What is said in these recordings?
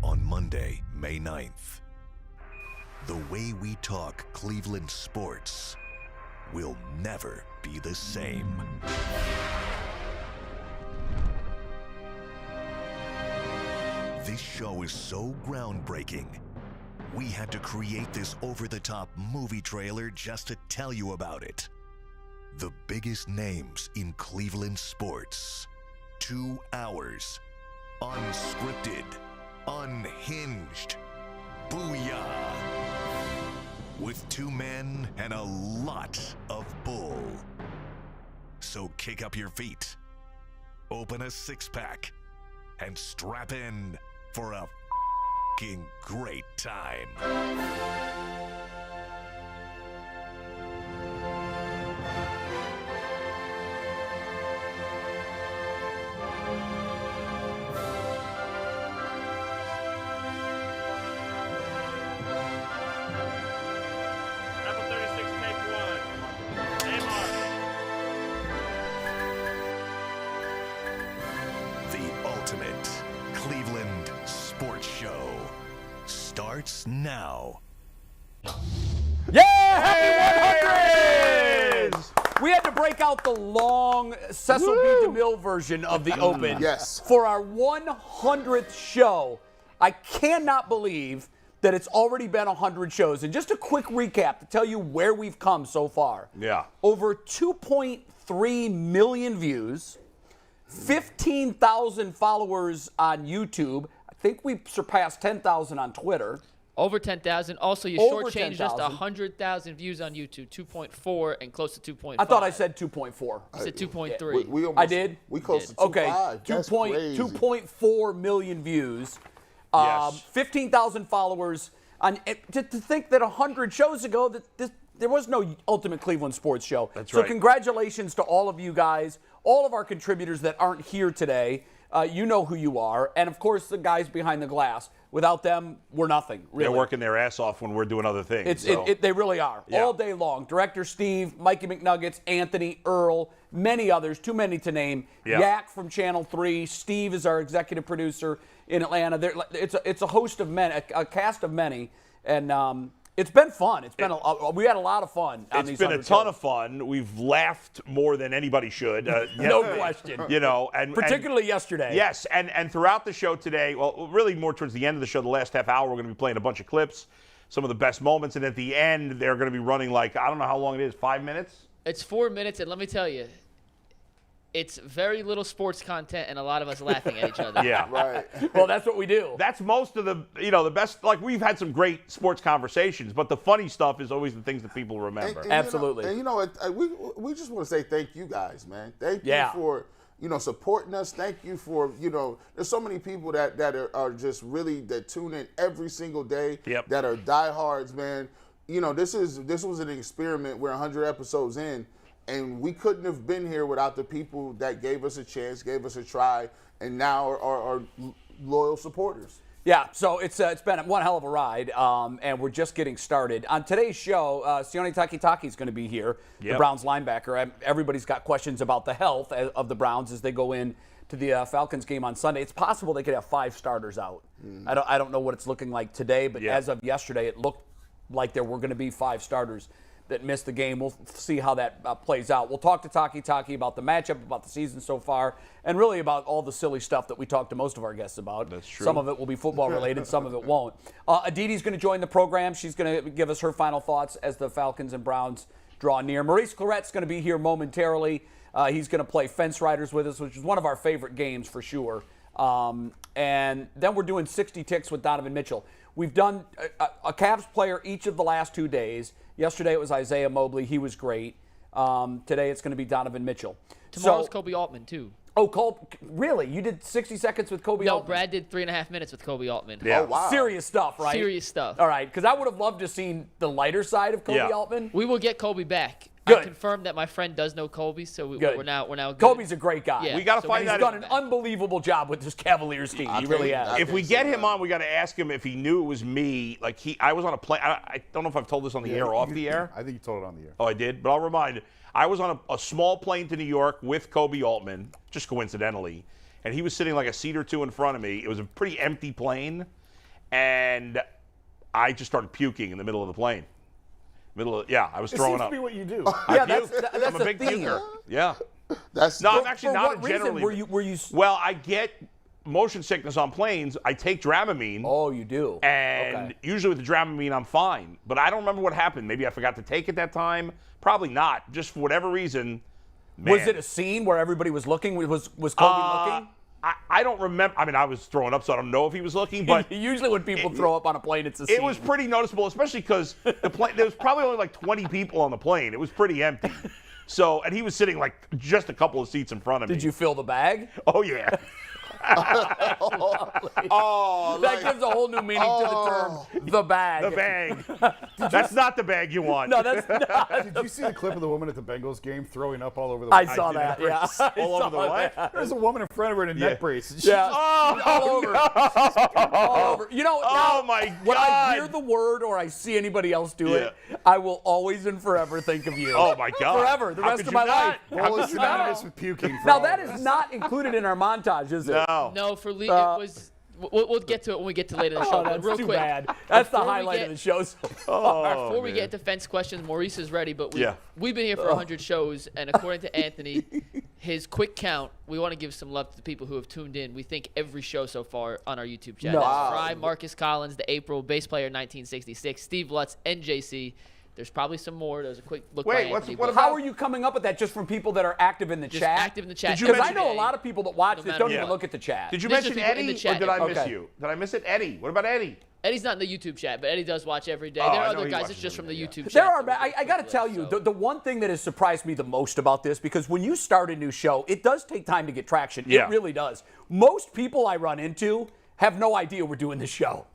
on Monday, May 9th. The way we talk Cleveland sports will never be the same. This show is so groundbreaking, we had to create this over-the-top movie trailer just to tell you about it. The biggest names in Cleveland sports. 2 hours. Unscripted. Unhinged. Booyah! With 2 men and a lot of bull. So kick up your feet, open a 6-pack, and strap in for a f***ing great time. Cleveland Sports Show starts now. Yeah! Happy 100s! We had to break out the long Cecil B. DeMille version of the Open for our 100th show. I cannot believe that it's already been 100 shows. And just a quick recap to tell you where we've come so far. Yeah. Over 2.3 million views. 15,000 followers on YouTube. I think we surpassed 10,000 on Twitter. Over 10,000. Also, you shortchanged just 100,000 views on YouTube. 2.4 and close to 2.5. I thought I said 2.4. You said 2.3. I did? We close to 2.5. Okay, That's crazy. 2.4 million views. Yes. 15,000 followers. To think that 100 shows ago that there was no Ultimate Cleveland Sports Show. That's right. So congratulations to all of you guys, all of our contributors that aren't here today. You know who you are. And, of course, the guys behind the glass. Without them, we're nothing, really. They're working their ass off when we're doing other things. They really are. Yeah. All day long. Director Steve, Mikey McNuggets, Anthony, Earl, many others, too many to name. Yeah. Yak from Channel 3. Steve is our executive producer in Atlanta. It's a host of many, a cast of many. And it's been fun. We had a lot of fun on these 100 shows. It's been a ton of fun. We've laughed more than anybody should. No question. You know, and particularly yesterday. Yes, and throughout the show today, well, really more towards the end of the show, the last half hour, we're going to be playing a bunch of clips, some of the best moments, and at the end, they're going to be running like, I don't know how long it is, 5 minutes? It's 4 minutes, and let me tell you, it's very little sports content and a lot of us laughing at each other. Yeah. Right. Well, that's what we do. That's most of the best, like we've had some great sports conversations, but the funny stuff is always the things that people remember. And absolutely. We just want to say thank you guys, man. Thank you for, supporting us. Thank you for, there's so many people that are just really, that tune in every single day, that are diehards, man. This was an experiment. We're 100 episodes in. And we couldn't have been here without the people that gave us a chance, gave us a try, and now are loyal supporters. Yeah, so it's been one hell of a ride, and we're just getting started. On today's show, Sione Takitaki is going to be here, the Browns linebacker. Everybody's got questions about the health of the Browns as they go in to the Falcons game on Sunday. It's possible they could have 5 starters out. I don't know what it's looking like today, but as of yesterday, it looked like there were going to be 5 starters that missed the game. We'll see how that plays out. We'll talk to Takitaki about the matchup, about the season so far, and really about all the silly stuff that we talk to most of our guests about. That's true. Some of it will be football related, some of it won't. Aditi's going to join the program. She's going to give us her final thoughts as the Falcons and Browns draw near. Maurice Clarett's going to be here momentarily. He's going to play Fence Riders with us, which is one of our favorite games for sure. And then we're doing 60 Ticks with Donovan Mitchell. We've done a Cavs player each of the last 2 days. Yesterday it was Isaiah Mobley. He was great. Today it's going to be Donovan Mitchell. Tomorrow's Kobe Altman, too. Oh, Cole, really? You did 60 seconds with Kobe Altman? No, Brad did 3.5 minutes with Kobe Altman. Yeah. Oh, wow. Serious stuff, right? Serious stuff. All right, because I would have loved to have seen the lighter side of Kobe Altman. We will get Kobe back. Good. I confirmed that my friend does know Kobe, so we're now good. Kobe's a great guy. Yeah. We got to find out. He's done an unbelievable job with this Cavaliers team. He really has. If we get him on, we got to ask him if he knew it was me. Like I was on a plane. I don't know if I've told this on the air or off the air. I think you told it on the air. Oh, I did? But I'll remind you. I was on a small plane to New York with Kobe Altman, just coincidentally, and he was sitting like a seat or two in front of me. It was a pretty empty plane, and I just started puking in the middle of the plane. I was throwing up. It seems to be what you do. Yeah, that's I'm a big puker. Yeah. I'm actually not generally. Were you? Well, I get motion sickness on planes. I take Dramamine. Oh, you do. And usually with the Dramamine, I'm fine. But I don't remember what happened. Maybe I forgot to take it that time. Probably not. Just for whatever reason. Man. Was it a scene where everybody was looking? Was Kobe looking? I don't remember. I mean, I was throwing up, so I don't know if he was looking. But usually when people throw up on a plane, it's a scene. It was pretty noticeable, especially because the plane. There was probably only like 20 people on the plane. It was pretty empty. So, and he was sitting like just a couple of seats in front of me. Did you fill the bag? Oh yeah. That gives a whole new meaning to the term the bag. The bag. That's not the bag you want. No, that's not. Did you see the clip of the woman at the Bengals game throwing up all over the I saw that, yeah. All over the what? There's a woman in front of her in a neck brace. Yeah. All over. All over. You know, my God. When I hear the word or I see anybody else do it, I will always and forever think of you. Oh, my God. Forever. The rest of my life. Well, it's synonymous with puking. Now, that is not included in our montage, is it? No, for Lee, it was. We'll get to it when we get to later in the show. That's real too quick. bad. That's the highlight of the show so far. Before we get defense questions, Maurice is ready, but we've been here for 100 shows, and according to Anthony, his quick count, we want to give some love to the people who have tuned in. We think every show so far on our YouTube channel. No. Fry, Marcus Collins, the April, bass player 1966, Steve Lutz, NJC. There's probably some more. There's a quick look by Anthony. How are you coming up with that? Just from people that are active in the chat? Active in the chat. Because I know a lot of people that watch this don't even look at the chat. Did you mention Eddie, or did I miss you? Did I miss it? Eddie. What about Eddie? Eddie's not in the YouTube chat, but Eddie does watch every day. There are other guys. It's just from the YouTube chat. There are. I got to tell you, the one thing that has surprised me the most about this, because when you start a new show, it does take time to get traction. It really does. Most people I run into have no idea we're doing this show,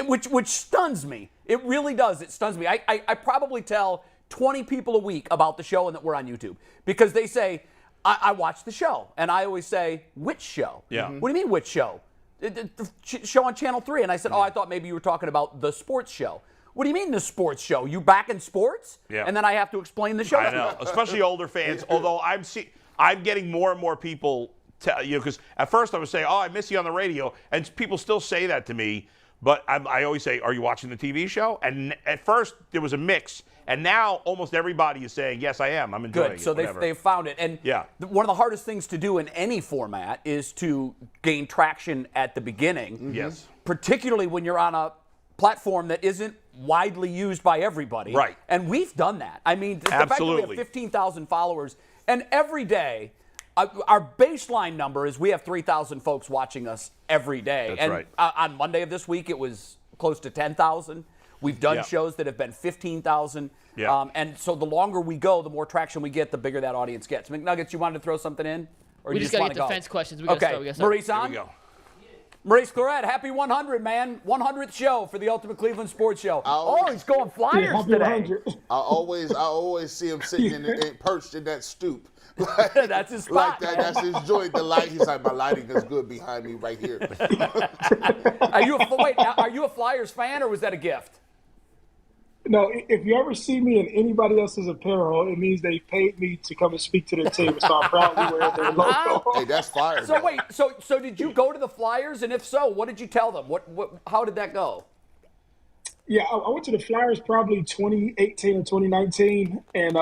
which stuns me. It really does. It stuns me. I probably tell 20 people a week about the show and that we're on YouTube because they say, I watch the show. And I always say, which show? Yeah. What do you mean, which show? The show on Channel 3. And I said, I thought maybe you were talking about the sports show. What do you mean the sports show? You back in sports? Yeah. And then I have to explain the show. I know, especially older fans. Although I'm getting more and more people tell you, because at first I would say, I miss you on the radio. And people still say that to me. But I always say, are you watching the TV show? And at first there was a mix. And now almost everybody is saying, yes, I am. I'm enjoying it. Good. So they've found it. And one of the hardest things to do in any format is to gain traction at the beginning. Mm-hmm. Yes. Particularly when you're on a platform that isn't widely used by everybody. Right. And we've done that. I mean, the fact that we have 15,000 followers, and every day, our baseline number is we have 3,000 folks watching us every day. That's and right. On Monday of this week, it was close to 10,000. We've done shows that have been 15,000. Yeah. And so the longer we go, the more traction we get, the bigger that audience gets. McNuggets, you wanted to throw something in? Or we just got to get defense questions. We gotta start. Maurice on? Here we go. Maurice Clarett, happy 100, man. 100th show for the Ultimate Cleveland Sports Show. He's going Flyers today. I always see him sitting perched in that stoop. That's his spot. That's his joint. The light. He's like, my lighting is good behind me right here. Are you a Flyers fan, or was that a gift? No, if you ever see me in anybody else's apparel, it means they paid me to come and speak to their team. So I'm proudly wearing their logo. Hey, that's fire. So wait, so did you go to the Flyers, and if so, what did you tell them? How did that go? Yeah, I went to the Flyers probably 2018 or 2019, and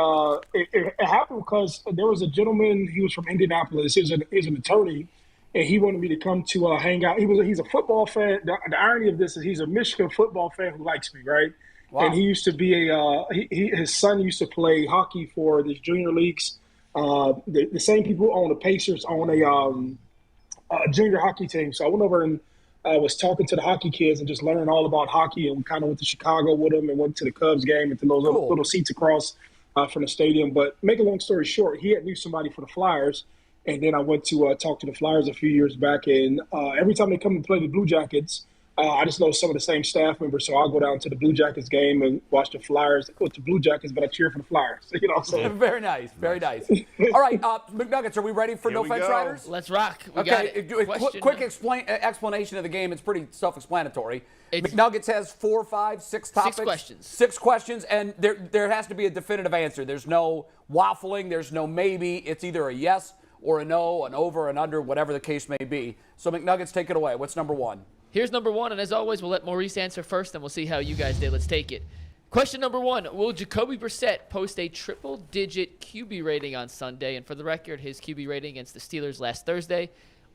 it happened because there was a gentleman. He was from Indianapolis. He was an attorney, and he wanted me to come to hang out. He's a football fan. The irony of this is he's a Michigan football fan who likes me, right? Wow. And he used to be his son used to play hockey for the junior leagues. The same people who own the Pacers own a junior hockey team. So I went over and was talking to the hockey kids and just learning all about hockey. And we kind of went to Chicago with them and went to the Cubs game and to those little seats across from the stadium. But make a long story short, he knew somebody for the Flyers. And then I went to talk to the Flyers a few years back. And every time they come and play the Blue Jackets, I just know some of the same staff members, so I'll go down to the Blue Jackets game and watch the Flyers. I go to Blue Jackets, but I cheer for the Flyers. You know what I'm saying? Very nice, very nice. All right, McNuggets, are we ready for No Fence Riders? Let's rock. We got it. Quick explanation of the game. It's pretty self-explanatory. McNuggets has 4, 5, 6 topics. 6 questions. 6 questions, and there has to be a definitive answer. There's no waffling. There's no maybe. It's either a yes or a no, an over, an under, whatever the case may be. So McNuggets, take it away. What's number one? Here's number one, and as always, we'll let Maurice answer first, and we'll see how you guys did. Let's take it. Question number one, will Jacoby Brissett post a triple-digit QB rating on Sunday? And for the record, his QB rating against the Steelers last Thursday,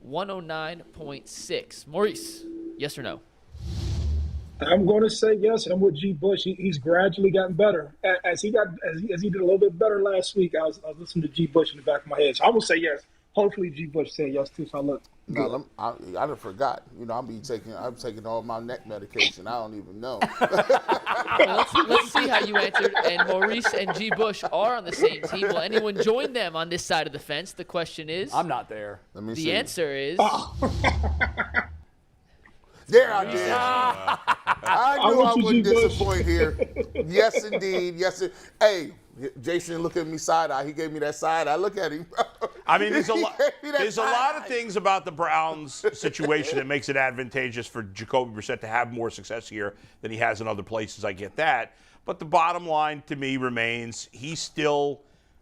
109.6. Maurice, yes or no? I'm going to say yes. I'm with G. Bush. He's gradually gotten better. As he did a little bit better last week, I was listening to G. Bush in the back of my head. So I will say yes. Hopefully G. Bush said yes too. So I look. No, I done forgot. You know, I'm taking all my neck medication. I don't even know. Let's see how you answered. And Maurice and G. Bush are on the same team. Will anyone join them on this side of the fence? The question is. I'm not there. Let me the see. answer is. There I did. I knew I wouldn't disappoint here. Yes, indeed. Yes. Hey, Jason look at me side eye. He gave me that side eye. Look at him. I mean, there's a lot of things about the Browns situation that makes it advantageous for Jacoby Brissett to have more success here than he has in other places. I get that. But the bottom line to me remains he's still,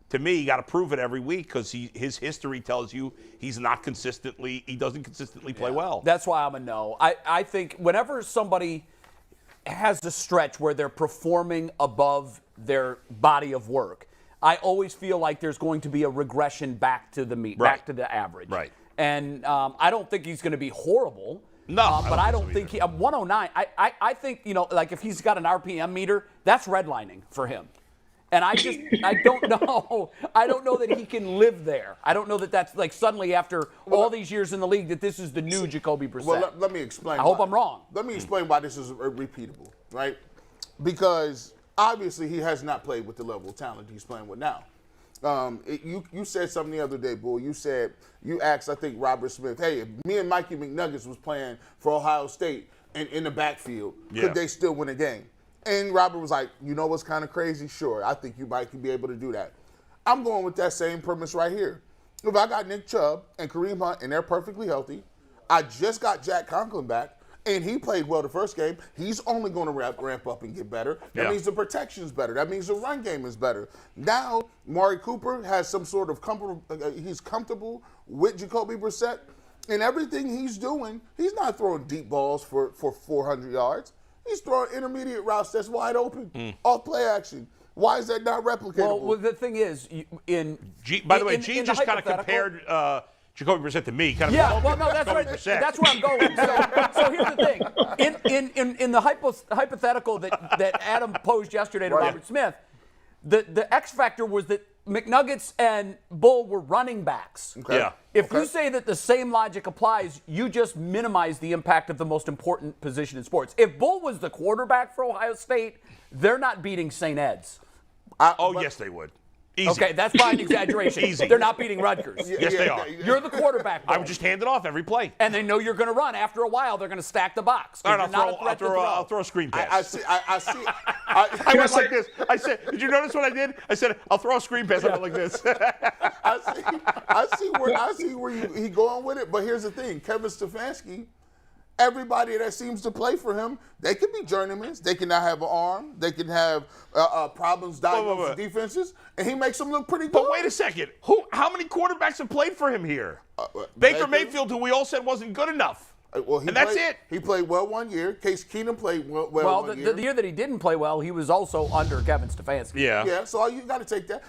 to me, you got to prove it every week because his history tells you he doesn't consistently play well. That's why I'm a no. I think whenever somebody has a stretch where they're performing above their body of work, I always feel like there's going to be a regression back to the back to the average. Right. And I don't think he's going to be horrible. No, but I don't think 109. I think, like if he's got an RPM meter, that's redlining for him. And I don't know. I don't know that he can live there. I don't know that that's like suddenly after all these years in the league that this is the new Jacoby Brissett. Well, let me explain. I hope I'm wrong. Let me explain why this is repeatable, right? Because obviously he has not played with the level of talent he's playing with now. You said something the other day, Bull. You asked, I think, Robert Smith, hey, if me and Mikey McNuggets was playing for Ohio State and in the backfield, could they still win a game? And Robert was like, you know what's kind of crazy? Sure, I think you might be able to do that. I'm going with that same premise right here. If I got Nick Chubb and Kareem Hunt and they're perfectly healthy, I just got Jack Conklin back, and he played well the first game, he's only going to ramp up and get better. That means the protection's better. That means the run game is better. Now, Mari Cooper has some sort of he's comfortable with Jacoby Brissett, and everything he's doing, he's not throwing deep balls for 400 yards. He's throwing intermediate routes that's wide open, off play action. Why is that not replicatable? Well, the thing is, by the way, Gene just kind of compared Jacoby Brissett to me. No, that's right. That's where I'm going. So here's the thing. In the hypothetical that Adam posed yesterday to Robert Smith, the X factor was that McNuggets and Bull were running backs. Okay. Yeah. If you say that the same logic applies, you just minimize the impact of the most important position in sports. If Bull was the quarterback for Ohio State, they're not beating St. Ed's. Yes, they would. Easy. Okay, that's by an exaggeration. Easy. They're not beating Rutgers. Yes, they are. You're the quarterback. I would just hand it off every play. And they know you're going to run. After a while, they're going to stack the box. All right, I'll throw a screen pass. I went like this. I said, did you notice what I did? I said, I'll throw a screen pass. I went like this. I see where he going with it. But here's the thing. Kevin Stefanski, everybody that seems to play for him, they could be journeymen. They can not have an arm. They can have problems diagnosing defenses, and he makes them look pretty good. But wait a second. How many quarterbacks have played for him here? Baker Mayfield, who we all said wasn't good enough. That's it. He played well one year. Case Keenum played well one year. The year that he didn't play well, he was also under Kevin Stefanski. Yeah, so you got to take that.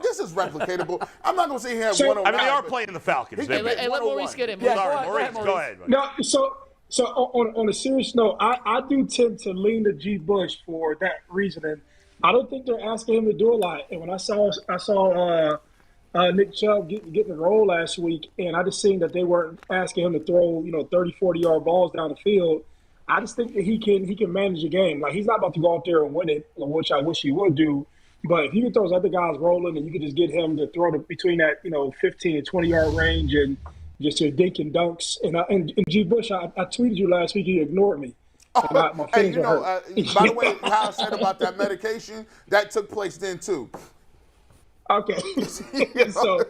This is replicatable. I'm not going to say he had 109. I mean, they are playing the Falcons. Let Maurice get in. Maurice, go ahead. No, So on a serious note, I do tend to lean to G. Bush for that reason, and I don't think they're asking him to do a lot. And when I saw Nick Chubb getting the role last week, and I just seen that they weren't asking him to throw 30, 40-yard balls down the field. I just think that he can manage the game. Like, he's not about to go out there and win it, which I wish he would do. But if you can throw those other guys rolling, and you can just get him to throw between that 15 and 20-yard range and just your dink and dunks. And G. Bush, I tweeted you last week. You ignored me. My feelings were hurt. By the way, how I said about that medication, that took place then too. Okay. So,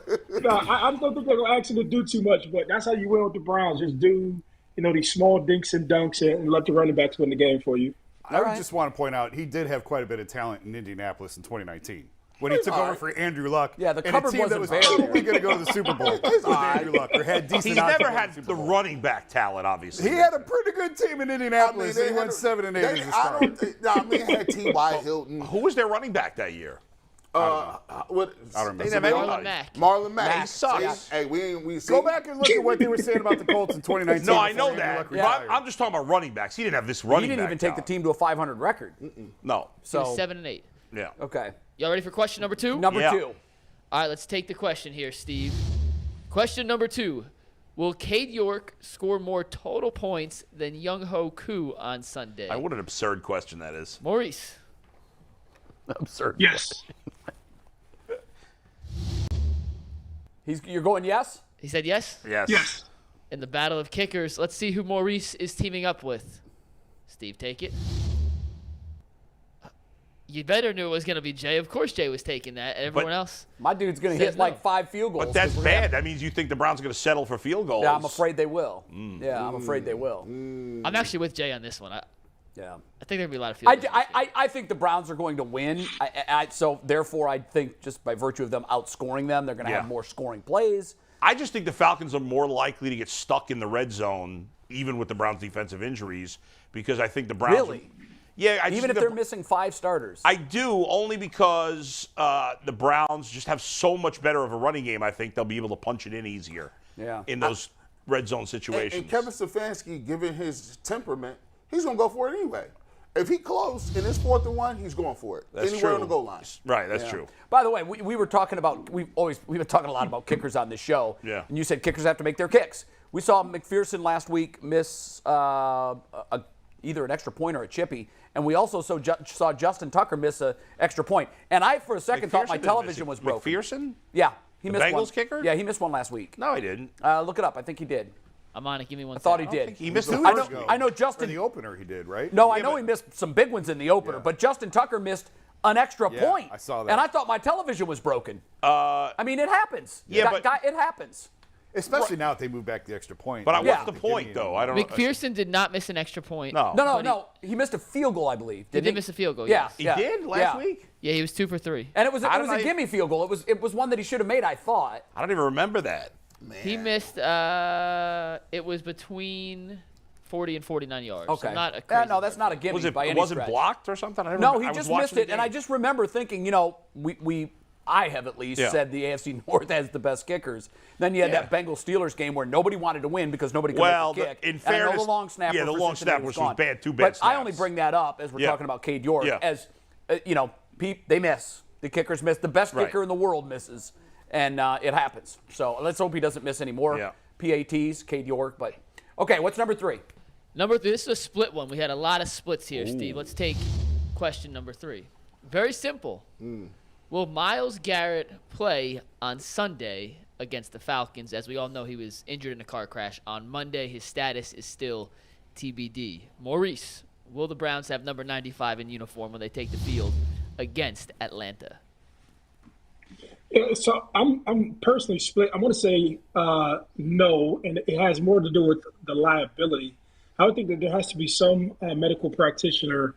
I don't think they're going to ask him to do too much, but that's how you win with the Browns. Just do, these small dinks and dunks and let the running backs win the game for you. I just want to point out he did have quite a bit of talent in Indianapolis in 2019. when he took over for Andrew Luck. Yeah, the and cupboard a team that wasn't was bare probably going to go to the Super Bowl with Andrew Luck, or had decent He's odds never to go to had Super the Bowl. running back talent, obviously. He had a pretty good team in Indianapolis. they He went 7-8 as a I don't starter. think. They had T.Y. Hilton. Who was their running back that year? What? I don't remember. They didn't have Marlon anybody. Mack. Marlon Mack. He sucks. Hey, we see. Go back and look at what they were saying about the Colts in 2019. No, I before know Andrew that. Luck But retired. I'm just talking about running backs. He didn't have this He running didn't back even take the talent. team to a 500 record. No. So So 7-8. Yeah. okay, Y'all ready for question number 2? number Yeah. 2. All right, let's take the question here, Steve. Question number 2. Will Cade York score more total points than Young-Ho Koo on Sunday? What an absurd question that is. Maurice. Absurd. Yes. You're going yes? He said yes? Yes. Yes. In the battle of kickers, let's see who Maurice is teaming up with. Steve, take it. You better knew it was going to be Jay. Of course Jay was taking that. Everyone else? My dude's going to Says hit no. like 5 field goals. But that's 'cause we're gonna bad. That means you think the Browns are going to settle for field goals. Yeah, I'm afraid they will. Yeah, I'm afraid they will. I'm actually with Jay on this one. I Yeah. think there'll be a lot of field goals. I think the Browns are going to win. So therefore, I think just by virtue of them outscoring them, they're going to have more scoring plays. I just think the Falcons are more likely to get stuck in the red zone, even with the Browns' defensive injuries, because I think the Browns. Really? Yeah, I just Even if think they're missing 5 starters. I do, only because the Browns just have so much better of a running game. I think they'll be able to punch it in easier. Yeah. In those red zone situations. And Kevin Stefanski, given his temperament, he's gonna go for it anyway. If he close and it's 4th and 1, he's going for it. That's Anywhere true. on the goal line. Right, that's true. By the way, we were talking about we've been talking a lot about kickers on this show. Yeah. And you said kickers have to make their kicks. We saw McPherson last week miss either an extra point or a chippy, and we also saw Justin Tucker miss an extra point. And I, for a second, thought my television was broken. McPherson? Yeah, he The missed one. Bengals kicker? Yeah, he missed one last week. No, he didn't. Look it up. I think he did. I'm on it. Give me one I thought he second. did. He missed the I first know. go. I know In Justin. the opener, he did, right? No, I Yeah, know but- he missed some big ones in the opener, but Justin Tucker missed an extra Yeah, point. I saw that. And I thought my television was broken. I mean, it happens. Yeah, but- it happens. Especially now that they move back the extra point. But Yeah. what's the point, though? I don't know. McPherson did not miss an extra point. No. No. He missed a field goal, I believe. He Didn't did miss a field goal. Yeah. Yes. He yeah, did last yeah. week? Yeah, he was 2 for 3. And it was How a did I- gimme field goal. It was one that he should have made, I thought. I don't even remember that. He missed. It was between 40 and 49 yards. Okay. So not a crazy no, that's not a gimme Was it by any wasn't stretch. blocked or something? I No, remember- he I was just watching missed the it, and I game. just remember thinking, I have at least said the AFC North has the best kickers. Then you had that Bengals-Steelers game where nobody wanted to win because nobody could Well, make a kick. in And I know fairness, the long snapper yeah, the for long Cincinnati snapper was gone. bad, 2 bad But I only snaps. bring that up as we're Yeah. talking about Cade York, Yeah. as, they miss. The kickers miss. The best Right. kicker in the world misses, and it happens. So let's hope he doesn't miss any more PATs, Cade York. But, okay, what's number 3? This is a split one. We had a lot of splits here, Steve. Let's take question number 3. Very simple. Will Myles Garrett play on Sunday against the Falcons? As we all know, he was injured in a car crash on Monday. His status is still TBD. Maurice, will the Browns have number 95 in uniform when they take the field against Atlanta? So I'm personally split. I want to say no, and it has more to do with the liability. I would think that there has to be some medical practitioner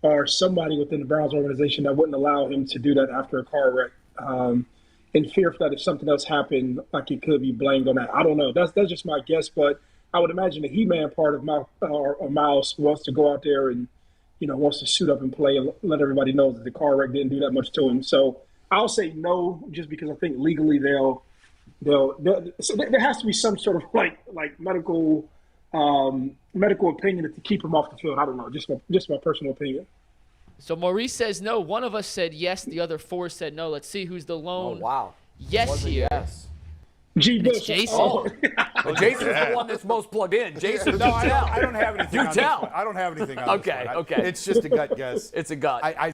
or somebody within the Browns organization that wouldn't allow him to do that after a car wreck, in fear that if something else happened, like it could be blamed on that. I don't know. That's just my guess, but I would imagine the He-Man part of Myles wants to go out there and wants to suit up and play and let everybody know that the car wreck didn't do that much to him. So I'll say no, just because I think legally so there has to be some sort of like medical opinion to keep him off the field. I don't know, just my personal opinion. So Maurice says no. One of us said yes. The other 4 said no. Let's see who's the lone yes here. Yes. G. It's Bush. Jason. Oh. Well, Jason's the one that's most plugged in. Jason, No, I don't have anything. You on tell. This one. I don't have anything on Okay, this one. okay. It's just a gut guess. It's a gut. I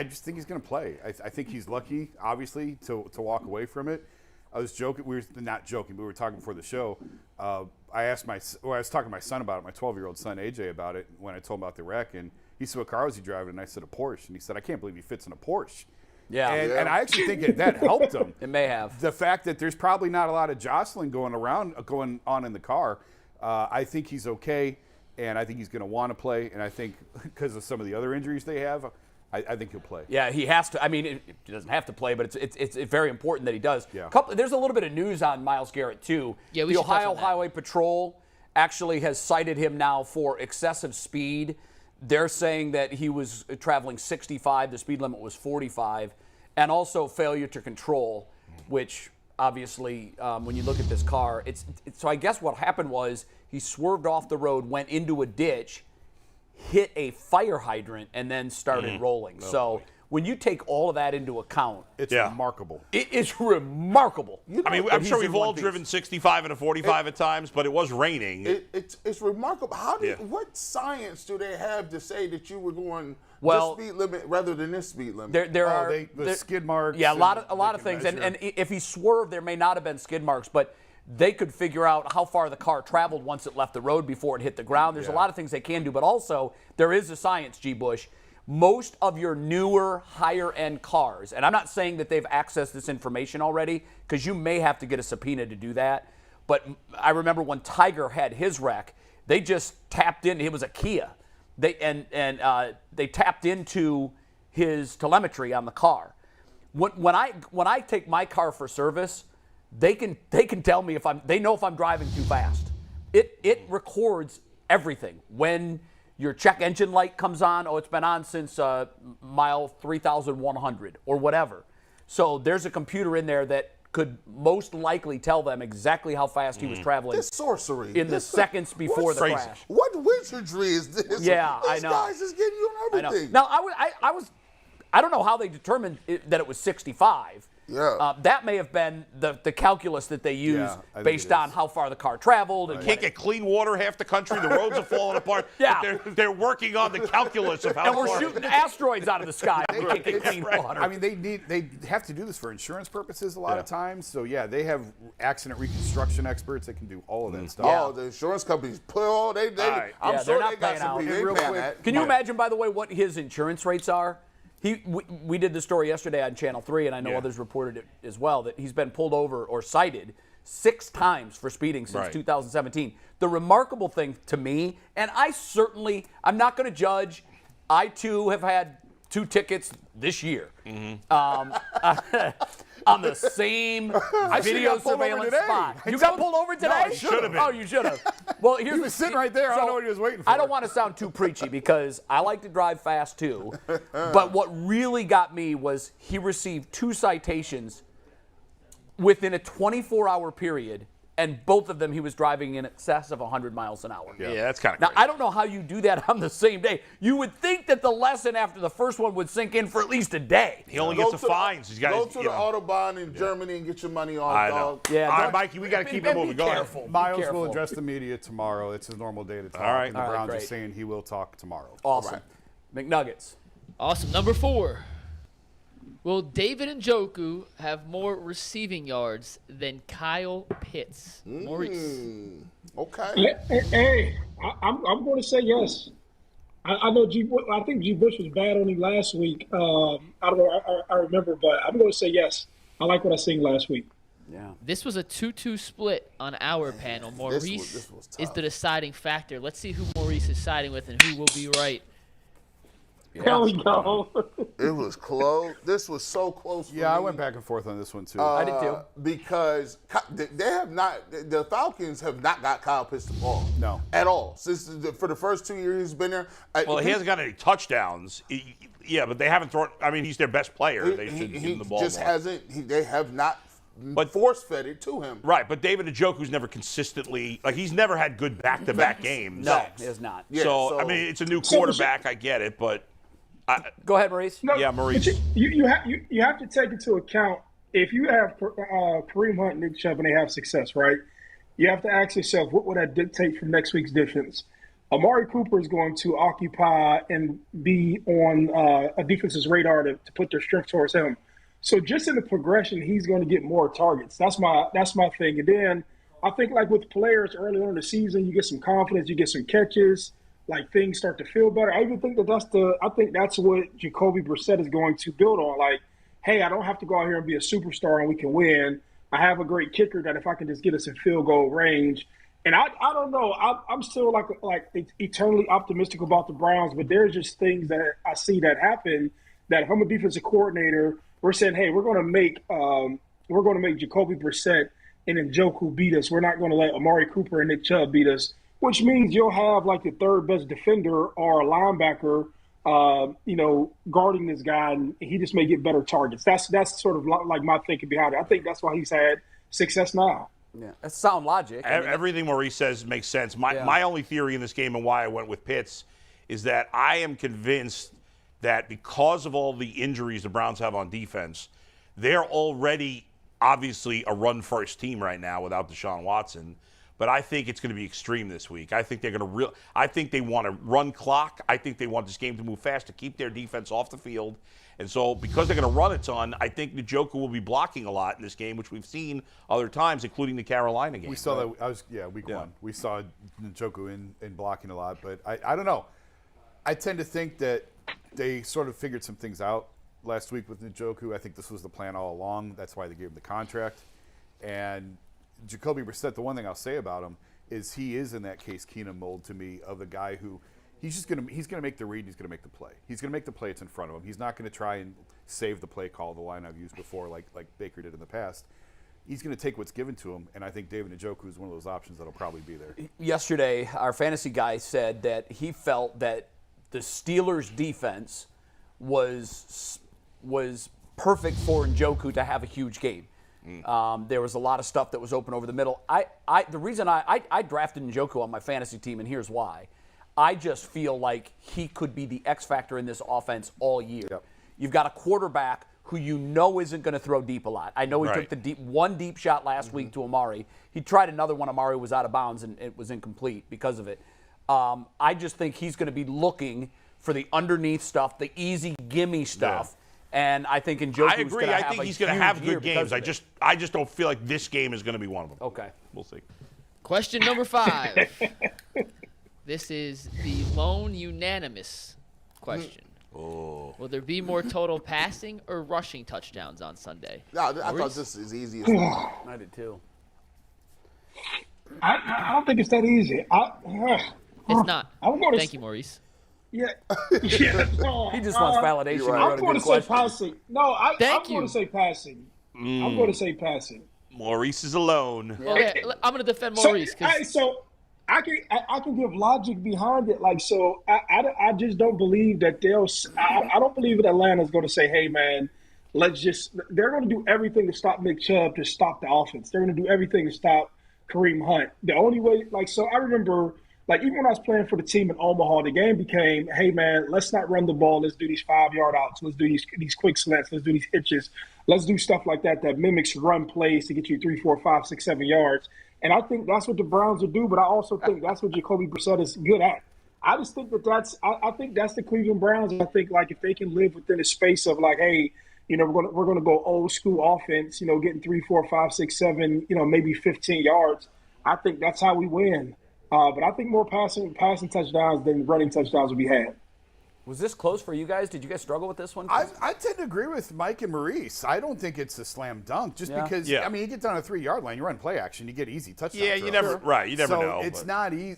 just think he's going to play. I think he's lucky, obviously, to walk away from it. I was joking. We were not joking, but we were talking before the show. I was talking to my son about it, my 12-year-old son AJ about it when I told him about the wreck, and he said, "What car was he driving?" And I said, "A Porsche." And he said, "I can't believe he fits in a Porsche." Yeah. And I actually think that helped him. It may have. The fact that there's probably not a lot of jostling going on in the car, I think he's okay, and I think he's going to want to play. And I think because of some of the other injuries they have, I think he'll play. Yeah, he has to. I mean, he doesn't have to play, but it's very important that he does. Yeah. There's a little bit of news on Myles Garrett, too. Yeah, we the should touch Ohio on that. Highway Patrol actually has cited him now for excessive speed. They're saying that he was traveling 65. The speed limit was 45. And also failure to control, which obviously, when you look at this car, so I guess what happened was he swerved off the road, went into a ditch, hit a fire hydrant, and then started rolling. So when you take all of that into account, it's remarkable. It is remarkable. I mean, I'm sure we've all driven 65 and a 45 at times, but it was raining. It's remarkable. What science do they have to say that you were going Well, this speed limit rather than this speed limit? There are the skid marks. Yeah, a lot of things. And if he swerved, there may not have been skid marks, but they could figure out how far the car traveled once it left the road before it hit the ground. There's a lot of things they can do, but also there is a science, G. Bush. Most of your newer, higher-end cars, and I'm not saying that they've accessed this information already, because you may have to get a subpoena to do that, but I remember when Tiger had his wreck, they just tapped in. It was a Kia. They tapped into his telemetry on the car. When I take my car for service, they can tell me they know if I'm driving too fast. It records everything. When your check engine light comes on, it's been on since mile 3,100 or whatever. So there's a computer in there that could most likely tell them exactly how fast he was traveling. This sorcery. In the seconds before the crash. What wizardry is this? Yeah, I know. These guys is getting you on everything. Now, I don't know how they determined that it was 65. Yeah. That may have been the calculus that they used based on how far the car traveled. And Can't get clean water half the country. The roads are falling apart. Yeah. But they're working on the calculus of how and far. we're shooting asteroids out of the sky. We can't get clean water. I mean, they have to do this for insurance purposes a lot of times. So yeah, they have accident reconstruction experts that can do all of that stuff. Oh, the insurance companies put all they. I'm sure they're they not got paying some out. people Real paying quick, that. Can you imagine, by the way, what his insurance rates are? We did the story yesterday on Channel 3, and I know others reported it as well, that he's been pulled over or cited 6 times for speeding since 2017. The remarkable thing to me, and I'm not going to judge. I, too, have had 2 tickets this year. On the same video surveillance spot. You got pulled over today? No, I should have. Oh, you should have. Well, here's He was sitting right there. I don't know what he was waiting for. I don't want to sound too preachy because I like to drive fast too. But what really got me was he received 2 citations within a 24-hour period, and both of them he was driving in excess of 100 miles an hour. Yeah, that's kind of Now, crazy. I don't know how you do that on the same day. You would think that the lesson after the first one would sink in for at least a day. He only gets a fines. He's got Go to the Autobahn in Germany and get your money on, I know. dog. Yeah, All right, Mikey, we got to keep it moving. Go ahead. Miles will address the media tomorrow. It's his normal day to talk. All right. And the All right, Browns are great. saying he will talk tomorrow. Awesome. McNuggets. Awesome. Number 4. Will David Njoku have more receiving yards than Kyle Pitts? Maurice. Okay. Hey, I'm going to say yes. I know I think G. Bush was bad on him last week. I don't know. I remember, but I'm going to say yes. I like what I seen last week. Yeah. This was a 2-2 split on our panel. Maurice this was tough. is the deciding factor. Let's see who Maurice is siding with and who will be right. There we go. It was close. This was so close. For Yeah, I me. went back and forth on this one too. I did too. Because they have not. The Falcons have not got Kyle Pitts the ball. No. At all. For the first 2 years he's been there. Well, he hasn't got any touchdowns. Yeah, but they haven't thrown. I mean, he's their best player. They should give him the ball just more. hasn't. They have not force-fed it to him. Right, but David Njoku's never consistently he's never had good back-to-back games. No, he is not. Yeah, so I mean, it's a new quarterback. I get it, but Go ahead, Maurice. No, Yeah, Maurice. but you have to take into account if you have Kareem Hunt, Nick Chubb, and they have success, right? You have to ask yourself, what would that dictate from next week's defense? Amari Cooper is going to occupy and be on a defense's radar to put their strength towards him. So just in the progression, he's going to get more targets. That's my thing. And then I think like with players early on in the season, you get some confidence, you get some catches. Like things start to feel better. I even think that's what Jacoby Brissett is going to build on. Like, hey, I don't have to go out here and be a superstar and we can win. I have a great kicker that if I can just get us in field goal range. And I don't know. I'm still like eternally optimistic about the Browns, but there's just things that I see that happen that if I'm a defensive coordinator, we're saying, hey, we're going to make Jacoby Brissett and Njoku beat us. We're not going to let Amari Cooper and Nick Chubb beat us, which means you'll have like the third best defender or a linebacker, guarding this guy, and he just may get better targets. That's sort of like my thinking behind it. I think that's why he's had success now. Yeah, that's sound logic. Everything Maurice says makes sense. My only theory in this game and why I went with Pitts is that I am convinced that because of all the injuries the Browns have on defense, they're already obviously a run-first team right now without Deshaun Watson. But I think it's going to be extreme this week. I think they're going to I think they want to run clock. I think they want this game to move fast to keep their defense off the field. And so because they're going to run a ton, I think Njoku will be blocking a lot in this game, which we've seen other times, including the Carolina game. We saw that. Week one. We saw Njoku in blocking a lot. But I don't know. I tend to think that they sort of figured some things out last week with Njoku. I think this was the plan all along. That's why they gave him the contract. And Jacoby Brissett, the one thing I'll say about him is he is in that Case Keenum mold to me of a guy who he's gonna make the read and he's gonna make the play. He's gonna make the play that's in front of him. He's not gonna try and save the play call, the line I've used before, like Baker did in the past. He's gonna take what's given to him, and I think David Njoku is one of those options that'll probably be there. Yesterday, our fantasy guy said that he felt that the Steelers' defense was perfect for Njoku to have a huge game. There was a lot of stuff that was open over the middle. The reason I drafted Njoku on my fantasy team, and here's why. I just feel like he could be the X factor in this offense all year. Yep. You've got a quarterback who isn't going to throw deep a lot. I know he took the one deep shot last week to Amari. He tried another one. Amari was out of bounds, and it was incomplete because of it. I just think he's going to be looking for the underneath stuff, the easy gimme stuff. Yeah. And I think Njoku's I agree. I think he's going to have good games. I just don't feel like this game is going to be one of them. Okay. We'll see. Question number 5. This is the lone unanimous question. Oh. Will there be more total passing or rushing touchdowns on Sunday? No, I thought this is easy as well. I did too. I don't think it's that easy. It's not. Thank you, Maurice. Yeah. No, he just wants validation. Right. I'm going to say passing. No, I'm going to say passing. I'm going to say passing. Maurice is alone. Okay, I'm going to defend Maurice. So I can give logic behind it. Like, so I just don't believe that I don't believe that Atlanta's going to say, hey, man, they're going to do everything to stop Nick Chubb, to stop the offense. They're going to do everything to stop Kareem Hunt. The only way, so I remember, even when I was playing for the team in Omaha, the game became, hey, man, let's not run the ball. Let's do these 5-yard outs. Let's do these quick slants. Let's do these hitches. Let's do stuff like that mimics run plays to get you 3, 4, 5, 6, 7 yards. And I think that's what the Browns will do, but I also think that's what Jacoby Brissett is good at. I just think I think that's the Cleveland Browns. And I think, if they can live within a space of, hey, we're going to go old school offense, getting 3, 4, 5, 6, 7, maybe 15 yards. I think that's how we win. But I think more passing touchdowns than running touchdowns will be had. Was this close for you guys? Did you guys struggle with this one? I tend to agree with Mike and Maurice. I don't think it's a slam dunk because, you get down a 3-yard line, you run play action, you get easy touchdowns. Yeah, you never know. It's not easy.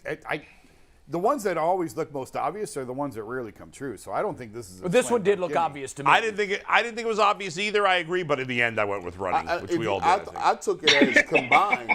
The ones that always look most obvious are the ones that rarely come true. So I don't think this is. But this one did look obvious to me. I didn't think it was obvious either. I agree, but in the end, I went with running, which we all did. I took it as combined,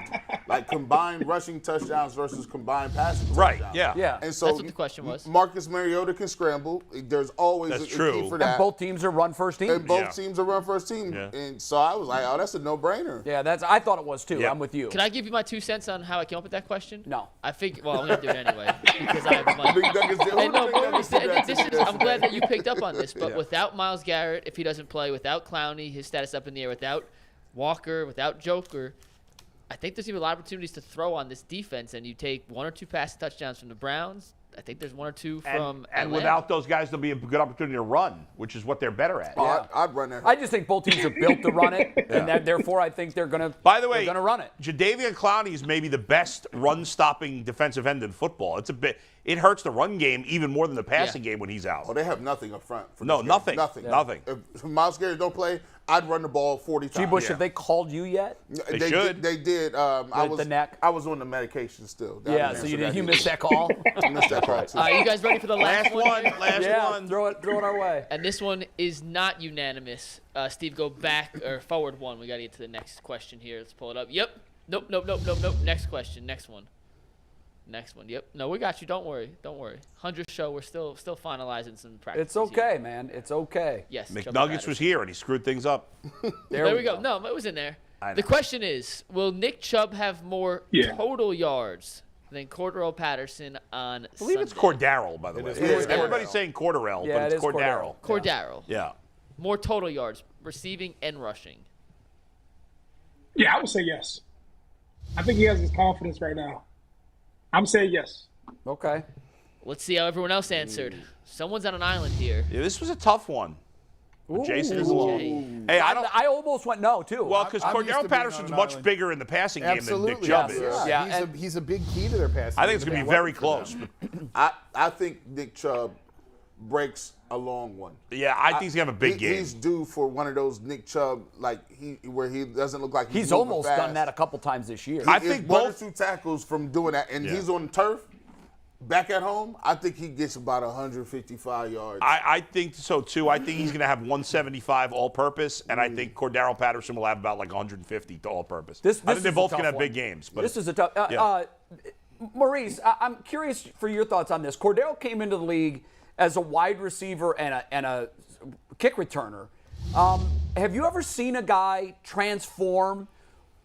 combined rushing touchdowns versus combined passing touchdowns. Right. Yeah. And so that's what the question was. Marcus Mariota can scramble. There's always a key for that. And both teams are run first team. And both teams are run first team. Yeah. And so I was like, oh, that's a no-brainer. Yeah, I thought it was too. Yeah. I'm with you. Can I give you my 2 cents on how I came up with that question? No. I figured. Well, I'm going to do it anyway because I have money. I'm glad that you picked up on this, but without Myles Garrett, if he doesn't play, without Clowney, his status up in the air, without Walker, without Joker, I think there's even a lot of opportunities to throw on this defense, and you take 1 or 2 passing touchdowns from the Browns. I think there's 1 or 2 from and without those guys, there'll be a good opportunity to run, which is what they're better at. Yeah. I'd run that. I just think both teams are built to run it, and therefore I think they're going to. By the way, they're going to run it. Jadeveon Clowney is maybe the best run-stopping defensive end in football. It hurts the run game even more than the passing game when he's out. Oh, they have nothing up front. Nothing. If Myles Garrett don't play, I'd run the ball 40 times. G-Bush, have they called you yet? They should. They did. I was the neck? I was on the medication still. So you missed that call? I missed that call, too. You guys ready for the last one? Last one. Throw it our way. And this one is not unanimous. Steve, go back or forward one. We got to get to the next question here. Let's pull it up. Yep. Nope. Next question. Next one. Yep. No, we got you. Don't worry. 100th show. We're still finalizing some practice. It's okay, man. It's okay. Yes. McNuggets was here and he screwed things up. There we go. No, it was in there. The question is, will Nick Chubb have more total yards than Cordarrell Patterson on I believe it's Cordarrell, by the way. Everybody's saying Cordarrell, but it's Cordarrell. Cordarrell. Yeah. More total yards, receiving and rushing. Yeah, I would say yes. I think he has his confidence right now. I'm saying yes. Okay. Let's see how everyone else answered. Someone's on an island here. Yeah, this was a tough one. Jason is alone. Hey, I almost went no, too. Well, because Cordarrell Patterson's much bigger in the passing game than Nick Chubb is. Yeah, he's a big key to their passing. I think it's going to be very close. I think Nick Chubb breaks a long one. Yeah, I think he's going to have a big game. He's due for one of those Nick Chubb, where he doesn't look like he's almost fast. Done that a couple times this year. I think one or two tackles from doing that, and he's on turf. Back at home, I think he gets about 155 yards. I think so, too. I think he's going to have 175 all-purpose, and I think Cordarrell Patterson will have about 150 to all-purpose. I think they both can have big games. But this is a tough Maurice, I'm curious for your thoughts on this. Cordarrell came into the league as a wide receiver and a kick returner. Have you ever seen a guy transform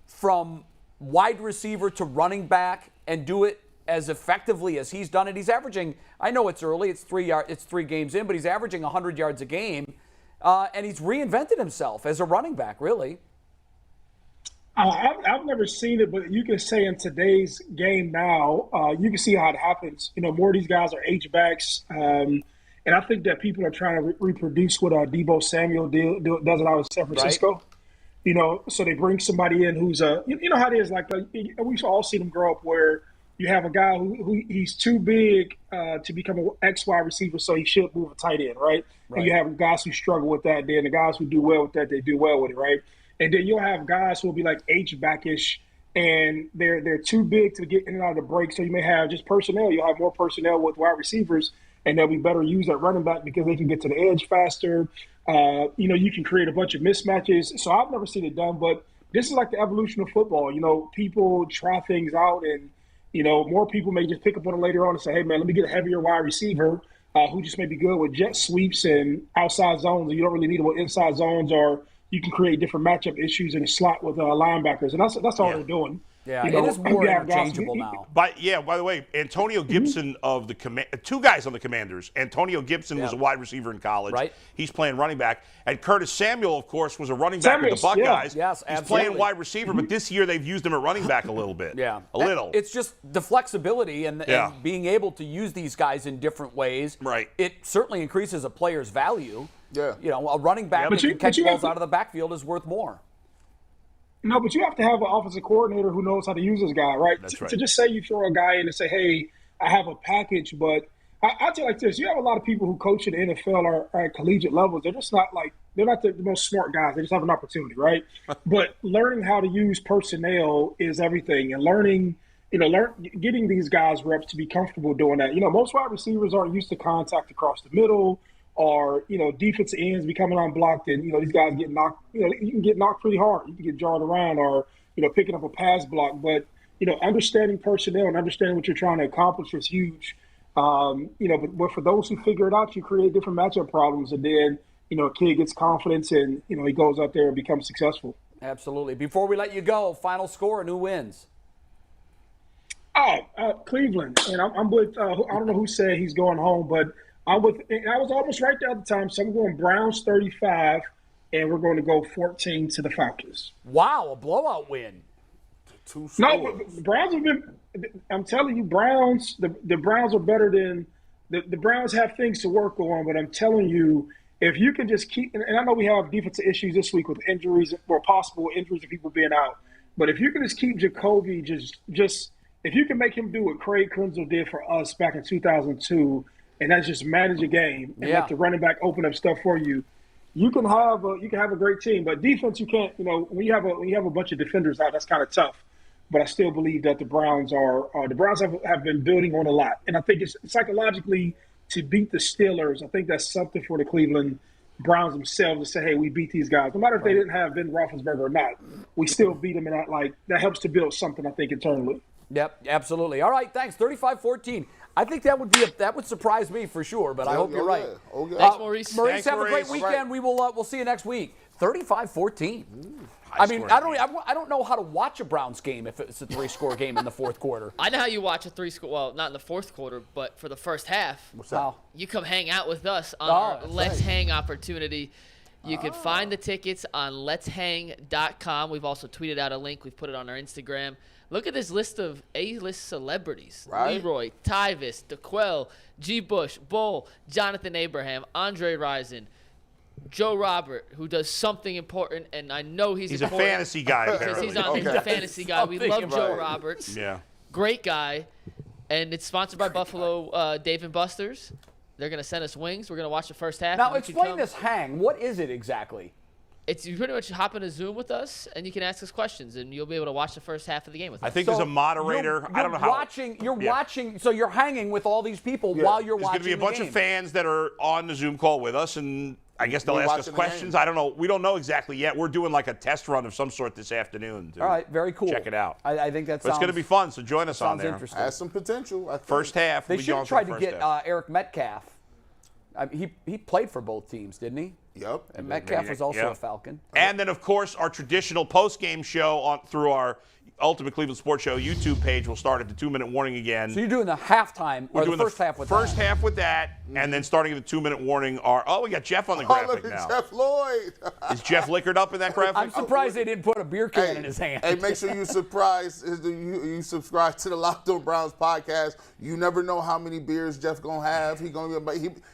from wide receiver to running back and do it as effectively as he's done it? He's averaging, I know it's early, it's 3 games in, but he's averaging 100 yards a game, and he's reinvented himself as a running back, really. I've never seen it, but you can say in today's game now, you can see how it happens. More of these guys are H-backs, and I think that people are trying to reproduce what Deebo Samuel does it out in San Francisco. Right. So they bring somebody in who's you know how it is, we've all seen them grow up where you have a guy who he's too big to become an X wide receiver, so he should move a tight end, right? And you have guys who struggle with that. Then the guys who do well with that, they do well with it, right? And then you'll have guys who will be like H-backish, and they're too big to get in and out of the break. So you may have just personnel. You'll have more personnel with wide receivers, and they'll be better used at running back because they can get to the edge faster. You can create a bunch of mismatches. So I've never seen it done, but this is like the evolution of football. People try things out, and more people may just pick up on it later on and say, hey, man, let me get a heavier wide receiver who just may be good with jet sweeps and outside zones. And you don't really need them with inside zones, or you can create different matchup issues in the slot with linebackers. And that's all they're doing. Yeah, it is more interchangeable now. By the way, Antonio Gibson of the two guys on the Commanders. Antonio Gibson was a wide receiver in college. Right. He's playing running back. And Curtis Samuel, of course, was a running back with the Buckeyes. Yes, he's playing wide receiver, but this year they've used him at running back a little bit. Yeah. A little. It's just the flexibility and being able to use these guys in different ways. Right. It certainly increases a player's value. Yeah. A running back that can catch balls out of the backfield is worth more. No, but you have to have an offensive coordinator who knows how to use this guy, right? That's right. To just say you throw a guy in and say, hey, I have a package, but I'll tell you like this. You have a lot of people who coach in the NFL or at collegiate levels. They're just not they're not the most smart guys. They just have an opportunity, right? But learning how to use personnel is everything. And learning, getting these guys reps to be comfortable doing that. Most wide receivers aren't used to contact across the middle, or defensive ends becoming unblocked, and these guys get knocked. You can get knocked pretty hard. You can get jarred around, or picking up a pass block. But understanding personnel and understanding what you're trying to accomplish is huge. But for those who figure it out, you create different matchup problems, and then a kid gets confidence, and he goes out there and becomes successful. Absolutely. Before we let you go, final score and who wins? Cleveland, and I'm with. I don't know who said he's going home, but I was almost right there at the time, so I'm going Browns 35, and we're going to go 14 to the Falcons. Wow, a blowout win. No, the Browns have been – I'm telling you, the Browns are better than – the Browns have things to work on, but I'm telling you, if you can just keep – and I know we have defensive issues this week with injuries or possible injuries of people being out, but if you can just keep Jacoby just – if you can make him do what Craig Krenzel did for us back in 2002 – and that's just manage a game and let the running back open up stuff for you. you can have a great team, but defense you can't. When you have a bunch of defenders out, that's kind of tough. But I still believe that the Browns have been building on a lot, and I think it's psychologically to beat the Steelers. I think that's something for the Cleveland Browns themselves to say, hey, we beat these guys. No matter if they didn't have Ben Roethlisberger or not, we still beat them, and that helps to build something, I think, internally. Yep, absolutely. All right, thanks. 35-14. I think that would surprise me for sure, but I hope you're right. Okay. Thanks, Maurice. Maurice, have a great weekend. Right. We'll see you next week. 35-14. I mean, I don't know how to watch a Browns game if it's a 3-score game in the fourth quarter. I know how you watch a 3-score. Well, not in the fourth quarter, but for the first half. What's that? You come hang out with us on our Let's Hang opportunity. You can find the tickets on letshang.com. We've also tweeted out a link. We've put it on our Instagram. Look at this list of A-list celebrities. Right. Leroy, Tyvis, DeQuell, G. Bush, Bull, Jonathan Abraham, Andre Rison, Joe Robert, who does something important, and I know he's important. A fantasy guy, because he's a fantasy guy. We love Joe Roberts. Yeah. Great guy. And it's sponsored by Buffalo Dave & Buster's. They're going to send us wings. We're going to watch the first half. Now, explain this hang. What is it exactly? You pretty much hop in a Zoom with us, and you can ask us questions, and you'll be able to watch the first half of the game with us. I think there's a moderator. I don't know how. You're watching, so you're hanging with all these people while you're watching the game. There's going to be a bunch of fans that are on the Zoom call with us, and I guess they'll ask us questions. I don't know. We don't know exactly yet. We're doing like a test run of some sort this afternoon. All right, very cool. Check it out. I think that's. It's going to be fun, so join us on there. Interesting. Has some potential. I think. First half. They should have tried to get Eric Metcalf. He played for both teams, didn't he? Yep. And Metcalf was also a Falcon. And then, of course, our traditional post-game show through our Ultimate Cleveland Sports Show YouTube page will start at the 2-minute warning again. So you're doing the halftime, or the first half with that? First half with that, and then starting at the 2-minute warning we got Jeff on the graphic look at now. Jeff Lloyd. Is Jeff liquored up in that graphic? I'm surprised they didn't put a beer can in his hand. Hey, make sure you subscribe to the Locked On Browns podcast. You never know how many beers Jeff's going to have.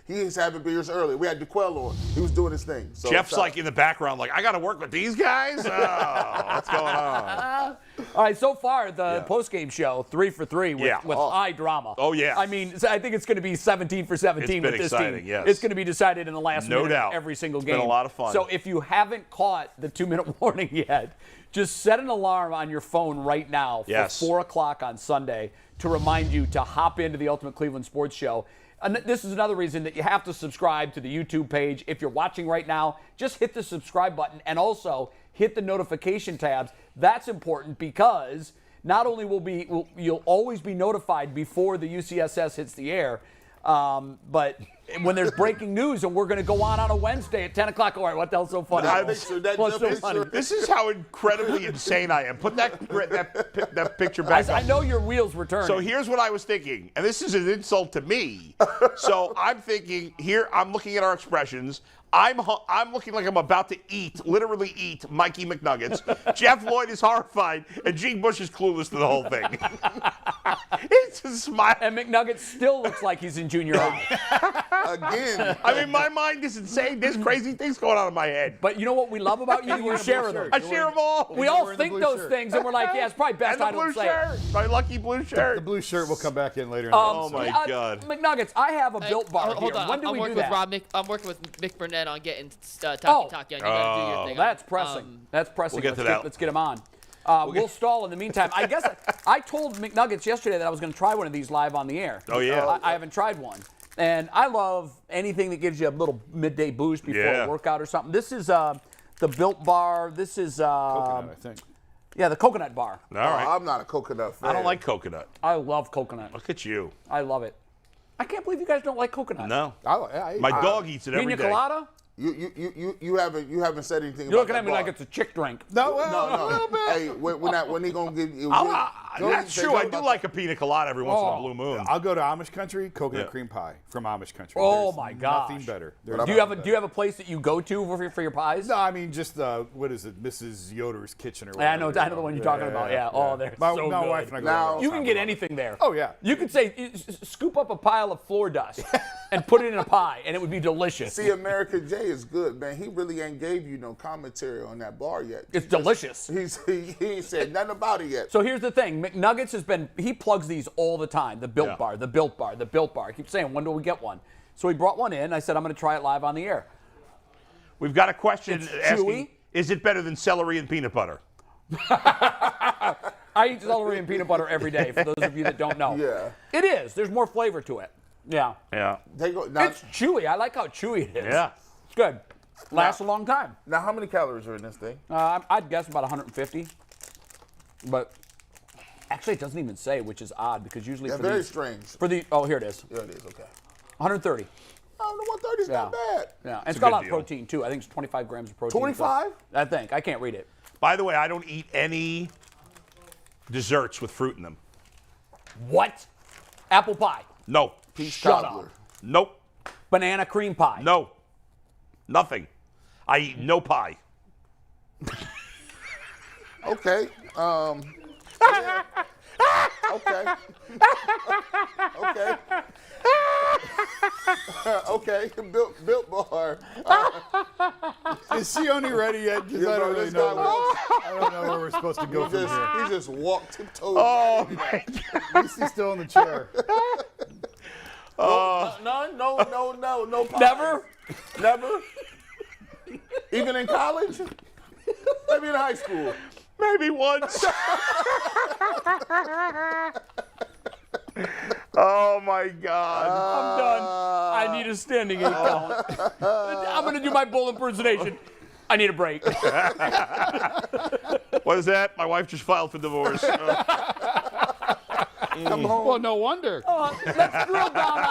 He's having beers early. We had DeQuell on. He was doing his thing. So Jeff's like in the background, like, I got to work with these guys? Oh, what's going on? All right, so far, the post-game show, 3 for 3 with high drama. Oh, yeah. I mean, I think it's going to be 17 for 17 with this team. Yes. It's going to be decided in the last minute of every single game. It's been a lot of fun. So if you haven't caught the 2-minute warning yet, just set an alarm on your phone right now for 4 o'clock on Sunday to remind you to hop into the Ultimate Cleveland Sports Show. And this is another reason that you have to subscribe to the YouTube page. If you're watching right now, just hit the subscribe button and also hit the notification tabs. That's important because not only you'll always be notified before the UCSS hits the air, but when there's breaking news and we're going to go on a Wednesday at 10 o'clock. All right, what the hell's so funny? What's so funny? This is how incredibly insane I am. Put that picture back up. I know your wheels were turning. So here's what I was thinking, and this is an insult to me. So I'm thinking here, I'm looking at our expressions. I'm looking like I'm about to literally eat Mikey McNuggets. Jeff Lloyd is horrified, and G. Bush is clueless to the whole thing. It's a smile. And McNuggets still looks like he's in junior high. Again. I mean, my mind is insane. There's crazy things going on in my head. But you know what we love about you? You share them. I share them all. We all think those things, and we're like, yeah, it's probably best I don't say it. My lucky blue shirt. The blue shirt will come back in later. Oh, my God. McNuggets, I have a Built Bar hold here. on. When do we do that? I'm working with Mick Burnett on getting Takitaki on. You got to do your thing. That's pressing. That's pressing. We'll get to that. Let's get him on. We'll stall in the meantime. I guess I told McNuggets yesterday that I was going to try one of these live on the air. Oh, yeah. I haven't tried one. And I love anything that gives you a little midday boost before a workout or something. This is the Built Bar. This is coconut, I think. Yeah, the coconut bar. All right. I'm not a coconut fan. I don't like coconut. I love coconut. Look at you. I love it. I can't believe you guys don't like coconut. No. I My dog eats it every day. Pina colada? You haven't said anything. You're about looking at me bar. like it's a chick drink. No. Hey, when he gonna give you? That's true. I do like a pina colada every once in a blue moon. I'll go to Amish country, coconut cream pie from Amish country. Oh, There's my gosh. Nothing better. Do you have a place that you go to for your pies? No, I mean just what is it, Mrs. Yoder's kitchen or whatever. I know the one you're talking about. Yeah. Oh, they're so good. My wife and I go Now, there. You can get anything there. Oh yeah. You could say scoop up a pile of floor dust and put it in a pie, and it would be delicious. See, America J is good, man. He really ain't gave you no commentary on that bar yet. It's delicious. He ain't said nothing about it yet. So here's the thing. McNuggets he plugs these all the time. The Built Bar, the Built Bar, the Built Bar. I keep saying, when do we get one? So he brought one in. I said, I'm going to try it live on the air. We've got a question It's asking, chewy. is it better than celery and peanut butter? I eat celery and peanut butter every day, for those of you that don't know. Yeah. It is. There's more flavor to it. Yeah. Yeah. It's chewy. I like how chewy it is. Yeah. It's good. Lasts a long time. Now, how many calories are in this thing? I'd guess about 150. But actually, it doesn't even say, which is odd, because usually Yeah, for very these, strange. oh, here it is. Yeah, it is. Okay. 130. Oh, the 130 is not bad. Yeah, and It's it's a got a good lot of deal. protein too. I think it's 25 grams of protein. 25? I think. I can't read it. By the way, I don't eat any desserts with fruit in them. What? Apple pie. No. Shut up. Nope. Banana cream pie. No. Nothing. I eat no pie. Okay. Okay. Okay. Okay. Built bar. Is Sione ready yet? 'Cause I don't really this know. guy walks. I don't know where we're supposed to go from here. He just walked tiptoes. Oh, my God. At least he's still in the chair. No pie. Never? Even in college? Maybe in high school. Maybe once. Oh, my God. I'm done. I need a standing 8 count. I'm going to do my bull impersonation. I need a break. What is that? My wife just filed for divorce. Come home. Well, no wonder. Let's drill down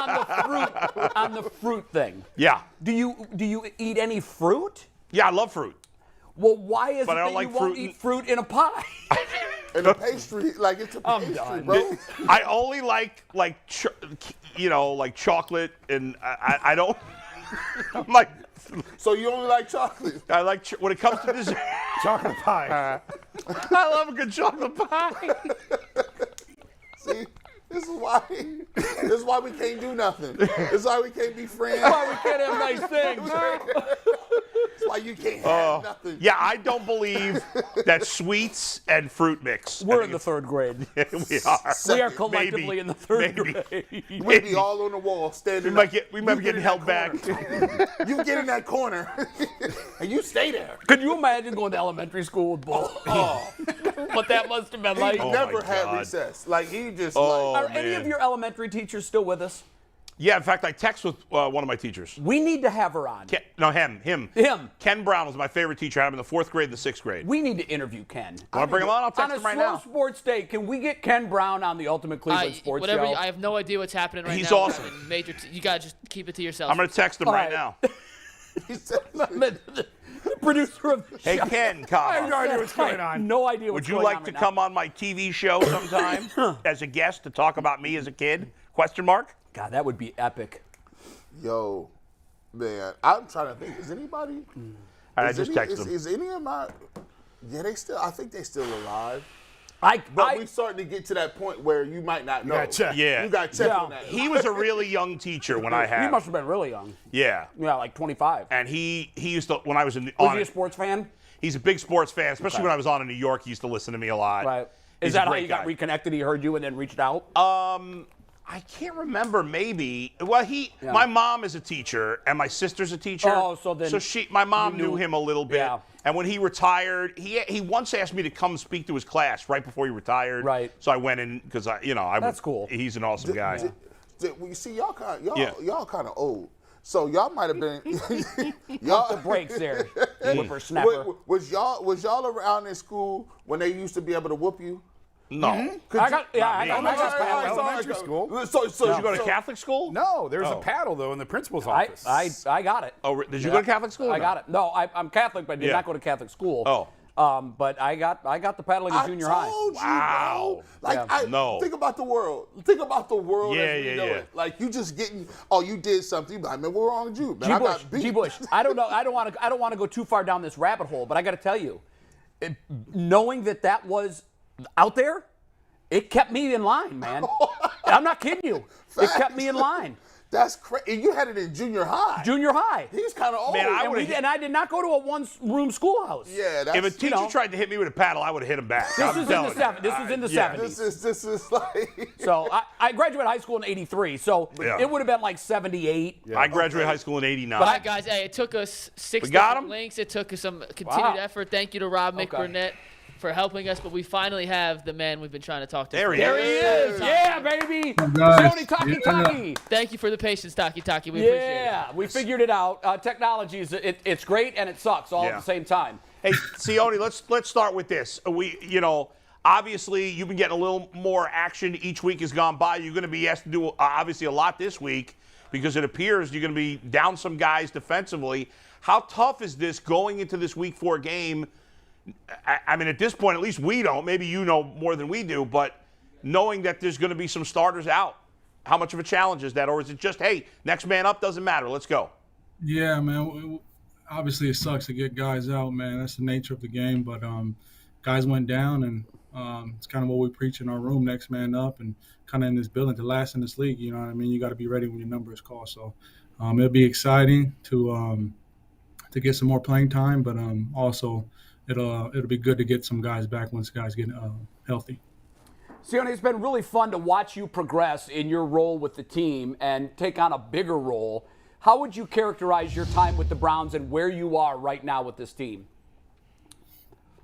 on the fruit thing. Yeah. Do you eat any fruit? Yeah, I love fruit. Well, why is it But I that don't like you won't fruit eat fruit in a pie? And the pastry, like it's a I'm pastry, done. bro. I only like chocolate, and I don't like. So you only like chocolate? I like when it comes to dessert. Chocolate pie. I love a good chocolate pie. See, this is why we can't do nothing. This is why we can't be friends. Why we can't have nice things? That's why you can't have nothing. Yeah, I don't believe that sweets and fruit mix. We're in the 3rd grade. We are. We are collectively Maybe. in the 3rd Maybe. grade. We'd be all on the wall standing. We might be getting held back. You get in that corner, and you stay there. Could you imagine going to elementary school with Bull? Oh, what that must have been He like. never my had God. recess. Like he just Are like. any of your elementary teachers still with us? Yeah, in fact, I text with one of my teachers. We need to have her on. Him. Him. Ken Brown was my favorite teacher. I had him in the 4th grade and the 6th grade. We need to interview Ken. Want to bring him on? I'll text On a him right slow now. sports day, can we get Ken Brown on the Ultimate Cleveland Sports whatever. Show? I have no idea what's happening right He's now. awesome. And Major, you gotta just keep it to yourself. I'm going to text him All right right. now. the producer of the Hey, show. Ken, I have come no on. idea what's going on. No idea what's Would you going like on to right come on my TV show sometime as a guest to talk about me as a kid? Question mark? God, that would be epic. Yo, man, I'm trying to think. Is anybody? I just texted him. Is any of my? Yeah, they still. I think they still alive. But we starting to get to that point where you might not know. gotta check. Yeah. You got to check Yeah. on that. He was a really young teacher when I had he him. must have been really young. Yeah. Yeah, like 25. And he used to, when I was Was on he a it, sports fan? he's a big sports fan, especially when I was on in New York. He used to listen to me a lot. Right. He's Is a that how great you got guy. reconnected? He heard you and then reached out? I can't remember. Maybe. Well, Yeah. my mom is a teacher and my sister's a teacher. Oh, so then my mom you knew him a little bit. Yeah. And when he retired, he once asked me to come speak to his class right before he retired. Right. So I went in because That's cool. He's an awesome guy. Well, you see, y'all kind Yeah. of old. So y'all might have been. The breaks there, whippersnapper. Was y'all around in school when they used to be able to whoop you? No. I got paddle. Elementary school. So Did you go to Catholic school? No, there's Oh. a paddle, though, in the principal's office. I got it. Oh, did you go to Catholic school? or I no? got it. No, I'm Catholic, but I did Yeah. not go to Catholic school. Oh. But I got the paddling in junior high. told you, Wow. bro. Like, No. Think about the world. Think about the world Yeah, as we yeah, know yeah. it. Like you just getting. Oh, you did something. You be like, man, we're wrong with you. Man, I got beat. G. Bush. I don't know. I don't want to go too far down this rabbit hole, but I got to tell you, knowing that was out there, it kept me in line, man. I'm not kidding you. It kept me in line. That's crazy. You had it in junior high. Junior high. He's kind of old. Man, and I did not go to a one-room schoolhouse. Yeah, that's, if a teacher tried to hit me with a paddle, I would have hit him back. This was in the 70s. This is like. So I graduated high school in '83. So it would have been like '78. Yeah. I graduated high school in '89. But guys, hey, it took us 6 different links. It took us some continued effort. Thank you to Rob McBurnett for helping us, but we finally have the man we've been trying to talk to. There he is. Yeah, baby. Sione Takitaki. Thank you for the patience, Takitaki. We appreciate it. Yeah, we figured it out. Technology is it's great and it sucks all at the same time. Hey, Sione, let's start with this. Obviously you've been getting a little more action each week has gone by. You're going to be asked to do obviously a lot this week because it appears you're going to be down some guys defensively. How tough is this going into this Week 4 game? I mean, at this point, at least we don't. Maybe you know more than we do, but knowing that there's going to be some starters out, how much of a challenge is that? Or is it just, hey, next man up, doesn't matter, let's go? Yeah, man. Obviously, it sucks to get guys out, man. That's the nature of the game. But guys went down, and it's kind of what we preach in our room, next man up, and kind of in this building to last in this league. You know what I mean? You got to be ready when your number is called. So it'll be exciting to get some more playing time, but also – It'll be good to get some guys back once guys get healthy. Sione, it's been really fun to watch you progress in your role with the team and take on a bigger role. How would you characterize your time with the Browns and where you are right now with this team?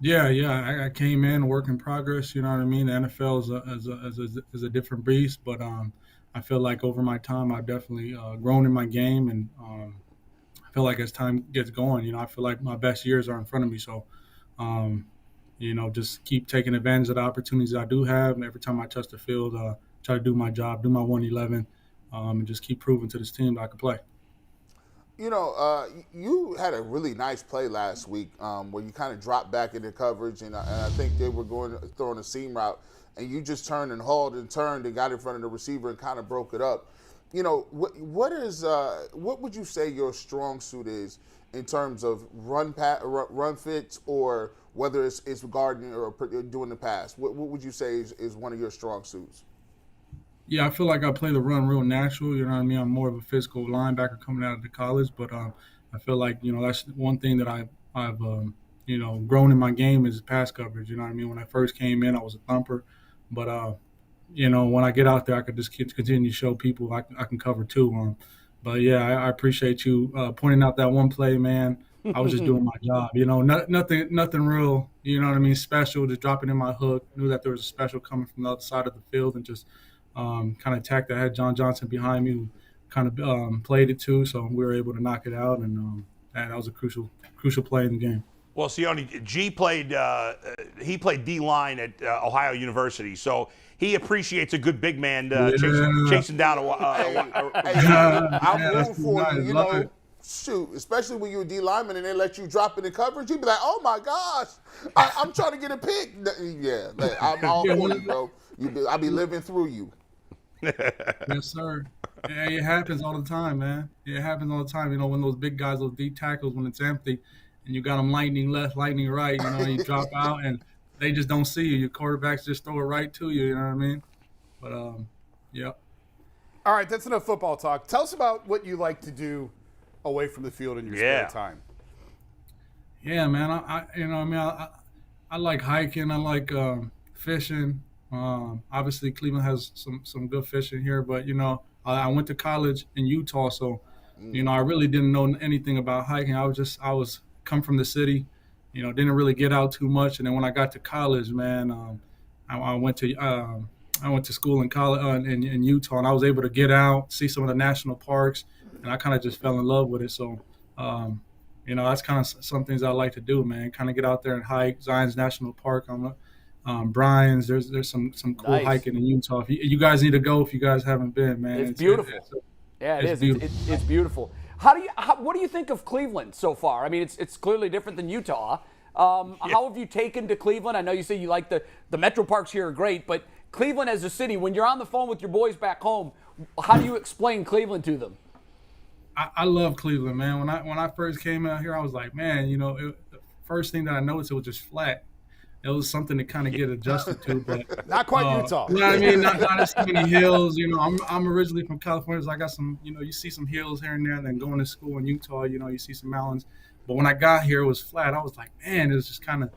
Yeah. I came in work in progress. You know what I mean. The NFL is a different beast, but I feel like over my time I've definitely grown in my game, and I feel like as time gets going, I feel like my best years are in front of me. So. Just keep taking advantage of the opportunities I do have. And every time I touch the field, try to do my job, do my 111, and just keep proving to this team that I can play. You had a really nice play last week where you kind of dropped back into coverage, and I think they were throwing a seam route, and you just turned and hauled and turned and got in front of the receiver and kind of broke it up. What would you say your strong suit is in terms of run fits, or whether it's guarding or doing the pass? What would you say is one of your strong suits? Yeah, I feel like I play the run real natural. You know what I mean? I'm more of a physical linebacker coming out of the college, but I feel like, that's one thing that I've grown in my game is pass coverage. You know what I mean? When I first came in, I was a thumper, but when I get out there, I could just continue to show people I can cover too. But yeah, I appreciate you pointing out that one play, man. I was just doing my job, nothing real, special, just dropping in my hook. Knew that there was a special coming from the other side of the field, and just kind of attacked. I had John Johnson behind me who kind of played it too, so we were able to knock it out, and that was a crucial play in the game. Well, Sione, G played D-line at Ohio University, so he appreciates a good big man chasing down I'm rooting for you, shoot, especially when you're a D lineman and they let you drop in the coverage, you'd be like, oh my gosh, I'm trying to get a pick. Yeah, I'm all for you, bro. I'll be living through you. Yes, sir. Yeah, it happens all the time, man. It happens all the time. When those big guys, those deep tackles, when it's empty, and you got them lightning left, lightning right, you drop out, and they just don't see you. Your quarterbacks just throw it right to you, you know what I mean? But, yeah. All right, that's enough football talk. Tell us about what you like to do away from the field in your spare time. Yeah, man. I like hiking. I like fishing. Obviously, Cleveland has some good fishing here, but, I went to college in Utah, so, I really didn't know anything about hiking. I was come from the city, didn't really get out too much. And then when I got to college, man, I went to school in college in Utah, and I was able to get out, see some of the national parks, and I kind of just fell in love with it. So, that's kind of some things I like to do, man. Kind of get out there and hike. Zion's National Park, Bryan's. There's some cool hiking in Utah. You guys need to go if you guys haven't been, man. It's beautiful. It is. Beautiful. It's beautiful. What do you think of Cleveland so far? I mean, it's clearly different than Utah. How have you taken to Cleveland? I know you say you like the metro parks here are great, but Cleveland as a city, when you're on the phone with your boys back home, how do you explain Cleveland to them? I love Cleveland, man. When I first came out here, I was like, man, the first thing that I noticed, it was just flat. it was something to kind of get adjusted to. But not quite Utah. You know what I mean? Not as many hills. You know, I'm originally from California, so I got some. You know, you see some hills here and there. And then going to school in Utah, you know, you see some mountains. But when I got here, it was flat. I was like, man, it was just kind of,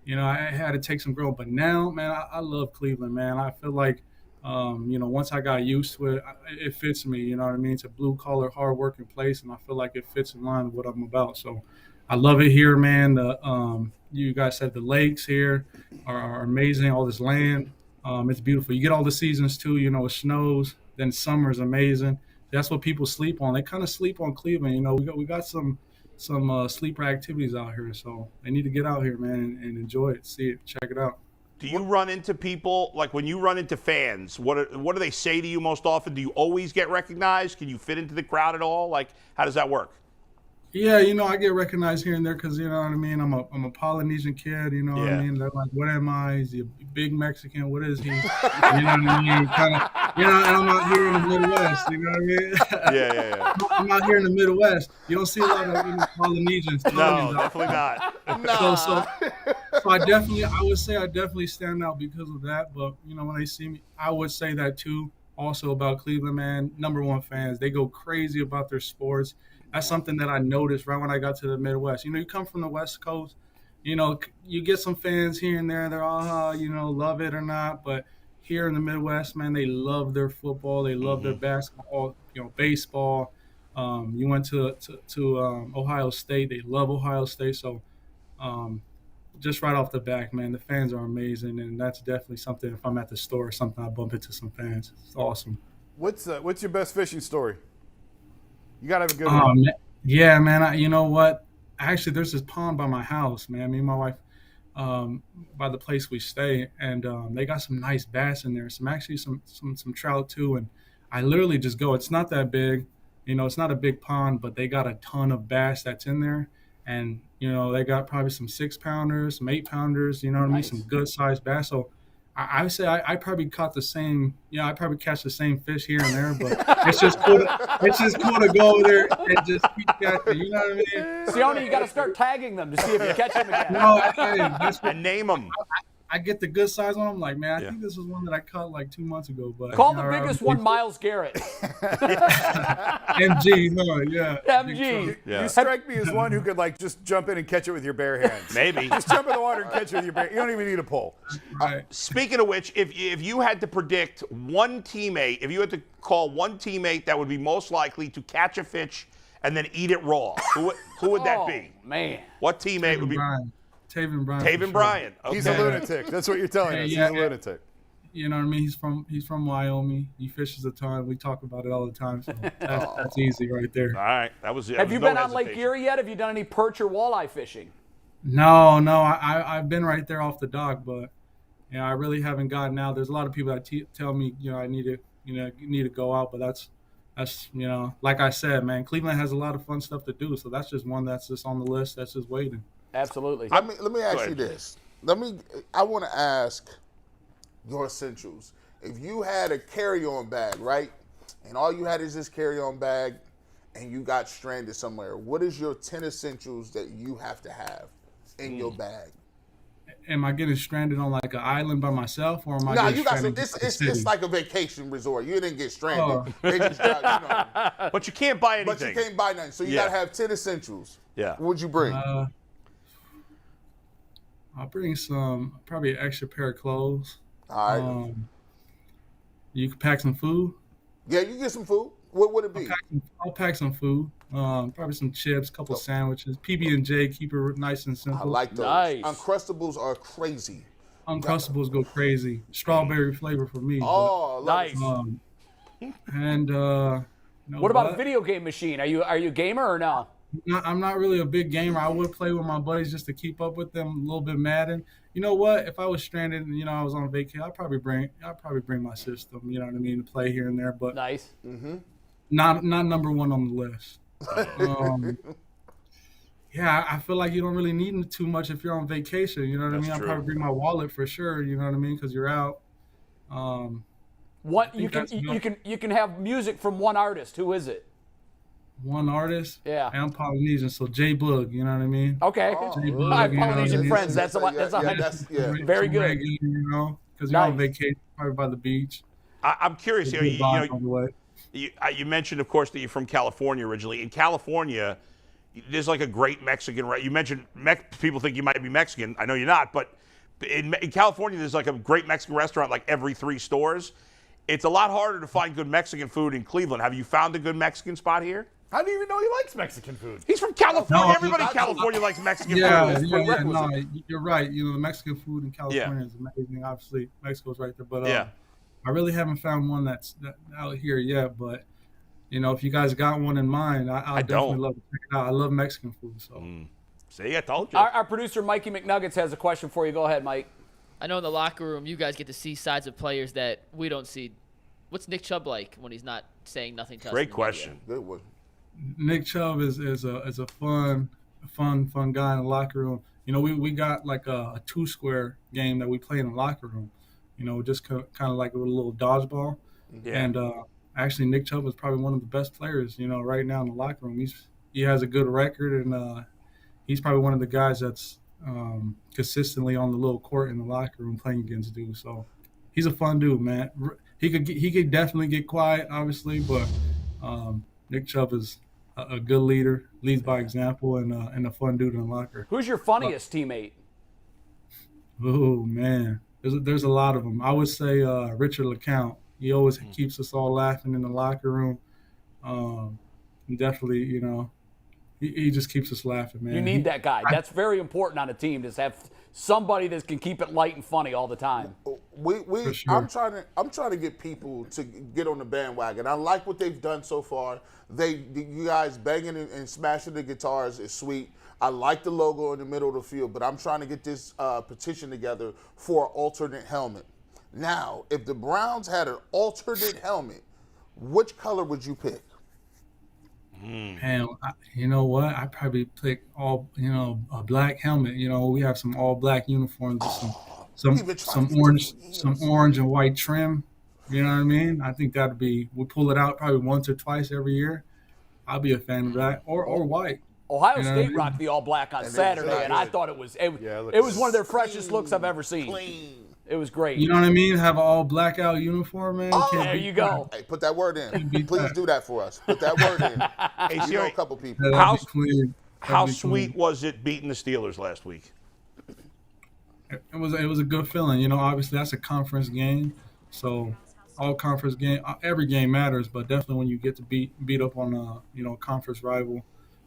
you know, I had to take some growth. But now, man, I love Cleveland, man. I feel like, you know, once I got used to it, it fits me. You know what I mean? It's a blue-collar, hard-working place, and I feel like it fits in line with what I'm about. So I love it here, man. You guys said the lakes here are amazing, all this land. It's beautiful. You get all the seasons, too. You know, it snows. Then summer is amazing. That's what people sleep on. They kind of sleep on Cleveland. You know, we got some sleeper activities out here, so they need to get out here, man, and enjoy it, see it, check it out. Do you run into people, like when you run into fans, what do they say to you most often? Do you always get recognized? Can you fit into the crowd at all? Like, how does that work? Yeah, you know, I get recognized here and there because, you know what I mean, I'm a Polynesian kid, you know what I mean? They're like, what am I? Is he a big Mexican? What is he? You know what I mean? Kind of, you know, and I'm out here in the Midwest, you know what I mean? Yeah. I'm out here in the Midwest. You don't see a lot of Polynesians. No, definitely not. So I would say I definitely stand out because of that. But, you know, when they see me, I would say that too. Also about Cleveland, man, #1 fans. They go crazy about their sports. That's something that I noticed right when I got to the Midwest. You know, you come from the West Coast, you know, you get some fans here and there. They're all, you know, love it or not. But here in the Midwest, man, they love their football. They love their basketball, you know, baseball. You went to Ohio State. They love Ohio State. So just right off the back, man, the fans are amazing. And that's definitely something, if I'm at the store or something, I bump into some fans. It's awesome. What's your best fishing story? You got to have a good one. Yeah, man. You know what? Actually, there's this pond by my house, man. Me and my wife, by the place we stay, and they got some nice bass in there. Some trout too. And I literally just go. It's not that big, you know. It's not a big pond, but they got a ton of bass that's in there. And you know, they got probably some 6-pounders, some 8-pounders. You know what I mean? Some good sized bass. So I would say I probably caught the same. You know, I probably catch the same fish here and there, but it's just cool. It's just cool to go over there and just keep catching. You know what I mean? Sione, you got to start tagging them to see if you catch them again. And name them. I get the good size one. I'm like, man, I think this was one that I caught like 2 months ago. But call the biggest one, Myles Garrett. MG, no, yeah. MG. You strike me as one who could like just jump in and catch it with your bare hands. Maybe. Just jump in the water and catch it with your bare. You don't even need a pole. Right. Speaking of which, if you had to predict one teammate, if you had to call one teammate that would be most likely to catch a fish and then eat it raw, who would that be? Man. What teammate would be? Taven Bryan. Taven Bryan. Okay. He's a lunatic. That's what you're telling us. He's a lunatic. You know what I mean? He's from Wyoming. He fishes a ton. We talk about it all the time. So that's easy right there. All right, that was. Have you been on Lake Erie yet? Have you done any perch or walleye fishing? No. I've been right there off the dock, but you know, I really haven't gotten out. There's a lot of people that tell me, you know, I need to go out, but that's you know, like I said, man, Cleveland has a lot of fun stuff to do. So that's just one that's just on the list. That's just waiting. Absolutely. Let me ask you this. I want to ask your essentials. If you had a carry-on bag, right, and all you had is this carry-on bag, and you got stranded somewhere, what is your 10 essentials that you have to have in your bag? Am I getting stranded on like an island by myself, or am I? No, you got some. It's like a vacation resort. You didn't get stranded. They just got, you know. But you can't buy anything. But you can't buy nothing. So you got to have 10 essentials. Yeah. What would you bring? I'll bring probably an extra pair of clothes. All right. You can pack some food. Yeah, you get some food. What would it be? I'll pack some food. Probably some chips, a couple sandwiches. PB&J, keep it nice and simple. I like those. Nice. Uncrustables are crazy. Uncrustables go crazy. Strawberry flavor for me. Oh, nice. And what about a video game machine? Are you a gamer or no? I'm not really a big gamer. I would play with my buddies just to keep up with them a little bit. Madden. You know what? If I was stranded and I was on vacation, I'd probably bring my system. You know what I mean, to play here and there. But nice. Not number one on the list. Yeah, I feel like you don't really need too much if you're on vacation. You know what I mean? I'd probably bring my wallet for sure. You know what I mean? Because you're out. What you can have music from one artist. Who is it? one artist. Yeah. I'm Polynesian, so J Boog, you know what I mean? Okay. J-Boog, I have you know, Polynesian friends. That's a lot. Very good. Reggae, you know, because you're on vacation, probably by the beach. I'm curious. You mentioned, of course, that you're from California originally. In California, there's like a great Mexican. You mentioned people think you might be Mexican. I know you're not, but in California, there's like a great Mexican restaurant like every 3 stores. It's a lot harder to find good Mexican food in Cleveland. Have you found a good Mexican spot here? I didn't even know he likes Mexican food. He's from California. Everybody in California likes Mexican food. No, you're right. You know, the Mexican food in California is amazing. Obviously, Mexico's right there, but I really haven't found one that's out here yet. But you know, if you guys got one in mind, I definitely love to check it out. I love Mexican food. So, See, I told you. Our producer Mikey McNuggets has a question for you. Go ahead, Mike. I know in the locker room, you guys get to see sides of players that we don't see. What's Nick Chubb like when he's not saying nothing to us? Great question. Good one. Nick Chubb is a fun guy in the locker room. You know, we got like a 2-square game that we play in the locker room. You know, just kind of like a little dodgeball. Yeah. And actually, Nick Chubb is probably one of the best players, you know, right now in the locker room. He has a good record, and he's probably one of the guys that's consistently on the little court in the locker room playing against dudes. So he's a fun dude, man. He could definitely get quiet, obviously, but Nick Chubb is a good leader, leads by example, and a fun dude in the locker. Who's your funniest teammate? Oh man, there's a lot of them. I would say Richard LeCount. He always keeps us all laughing in the locker room. Definitely, you know. He just keeps us laughing, man. You need that guy. That's very important on a team, to have somebody that can keep it light and funny all the time. I'm trying to get people to get on the bandwagon. I like what they've done so far. You guys banging and smashing the guitars is sweet. I like the logo in the middle of the field, but I'm trying to get this petition together for an alternate helmet. Now, if the Browns had an alternate helmet, which color would you pick? And you know what? I probably pick a black helmet. You know, we have some all black uniforms, with some orange and white trim. You know what I mean? I think we pull it out probably once or twice every year. I'll be a fan of that, or white. Ohio State rocked the all black on Saturday, and I thought it was one of their freshest looks I've ever seen. Clean. It was great. You know what I mean? Have an all blackout uniform, man. There you go. Hey, put that word in. Please do that for us. Put that word in. Hey, you know a couple people. How sweet was it beating the Steelers last week? It was a good feeling. You know, obviously that's a conference game, so all conference game, every game matters. But definitely when you get to beat up on a conference rival,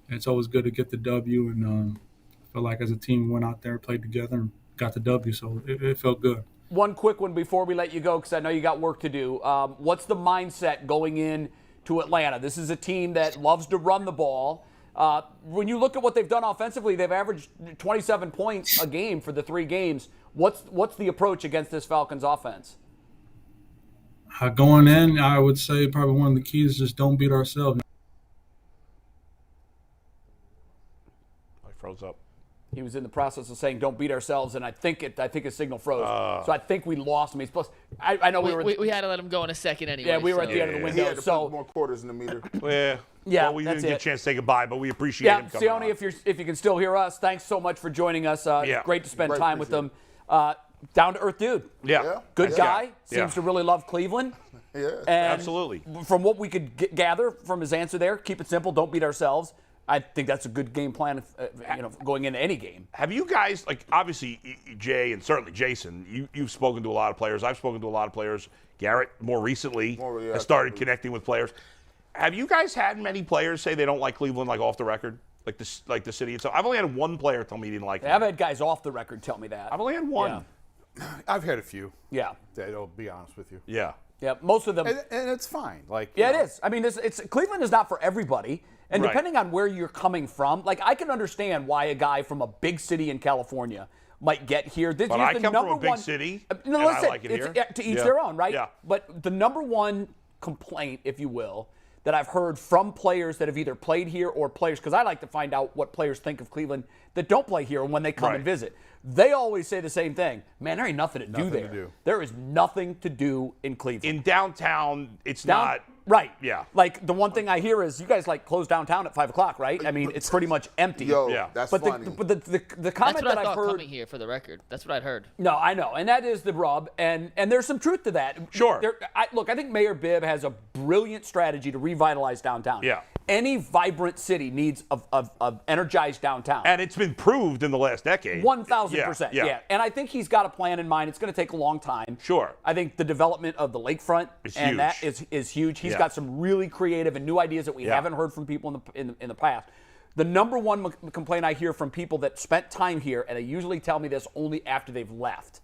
it's always good to get the W. And I feel like as a team we went out there, played together, and got the W. So it felt good. One quick one before we let you go, because I know you got work to do. What's the mindset going in to Atlanta? This is a team that loves to run the ball. When you look at what they've done offensively, they've averaged 27 points a game for the 3 games. What's the approach against this Falcons offense? Going in, I would say probably one of the keys is just don't beat ourselves. I froze up. He was in the process of saying, "Don't beat ourselves," and I think his signal froze. So I think we lost him. He's supposed. I know we had to let him go in a second anyway. Yeah, we were at the end of the window. He had to put more quarters in the meter. Well, we didn't get a chance to say goodbye, but we appreciate him coming on. Sione, if you can still hear us, thanks so much for joining us. Great to spend time with them. Down to earth dude. Good guy. Seems to really love Cleveland. Yeah, and absolutely. From what we could gather from his answer there, keep it simple. Don't beat ourselves. I think that's a good game plan, going into any game. Have you guys, obviously, Jay and certainly Jason, you've spoken to a lot of players. I've spoken to a lot of players. Garrett, more recently, has started connecting with players. Have you guys had many players say they don't like Cleveland, off the record, like the city itself? I've only had one player tell me he didn't like it. I've had guys off the record tell me that. I've only had one. Yeah. I've had a few. Yeah. I'll be honest with you. Yeah. Yeah, most of them. And it's fine. It is. I mean, Cleveland is not for everybody. And depending on where you're coming from, I can understand why a guy from a big city in California might get here. But I come from a big city, and I like it here. To each their own, right? Yeah. But the number one complaint, if you will, that I've heard from players that have either played here or players, because I like to find out what players think of Cleveland that don't play here and when they come and visit. They always say the same thing. Man, there ain't nothing to do there. There is nothing to do in Cleveland. In downtown, it's not. Right. Yeah. Like, the one thing I hear is you guys, like, close downtown at 5 o'clock, right? I mean, it's pretty much empty. That's funny. But the comment that I've thought heard coming here, for the record. That's what I'd heard. No, I know, and that is the rub, and there's some truth to that. Sure. Look, I think Mayor Bibb has a brilliant strategy to revitalize downtown. Yeah. Any vibrant city needs a energized downtown. And it's been proved in the last decade. 1,000%. Yeah. And I think he's got a plan in mind. It's going to take a long time. Sure. I think the development of the lakefront and that is huge. He's got some really creative and new ideas that we haven't heard from people in the past. The number one complaint I hear from people that spent time here, and they usually tell me this only after they've left,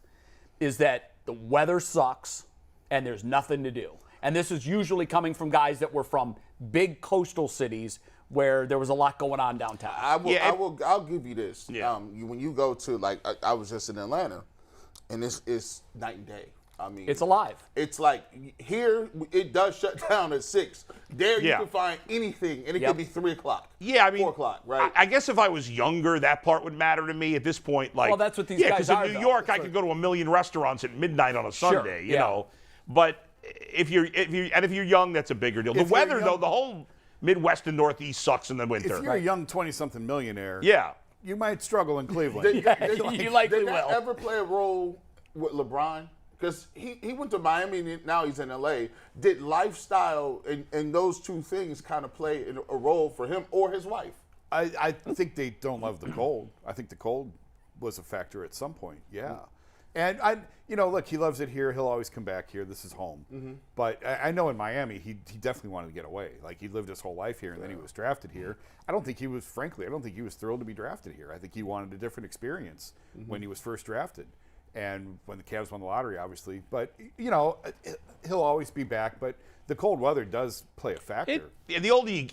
is that the weather sucks and there's nothing to do. And this is usually coming from guys that were from big coastal cities where there was a lot going on downtown. I'll give you this. Yeah. When you go to, like, I was just in Atlanta, and it's night and day. I mean, it's alive. It's like here, it does shut down at 6. There you can find anything, and it could be 3 o'clock. Yeah, I mean, 4 o'clock, right? I guess if I was younger, that part would matter to me. At this point, like, well, that's what these guys are. because in New York, I could go to a million restaurants at midnight on a Sunday. You know, but if you're young, that's a bigger deal. The weather, though, the whole Midwest and Northeast sucks in the winter. If you're a young 20-something millionaire, you might struggle in Cleveland. You likely will. Did that ever play a role with LeBron? Because he went to Miami and now he's in L.A. Did lifestyle and those two things kind of play a role for him or his wife? I think they don't love the cold. I think the cold was a factor at some point, And look, he loves it here. He'll always come back here. This is home. Mm-hmm. But I know in Miami, he definitely wanted to get away. Like, he lived his whole life here, and then he was drafted here. I don't think he was thrilled to be drafted here. I think he wanted a different experience when he was first drafted. And when the Cavs won the lottery, obviously. But, he'll always be back. But the cold weather does play a factor.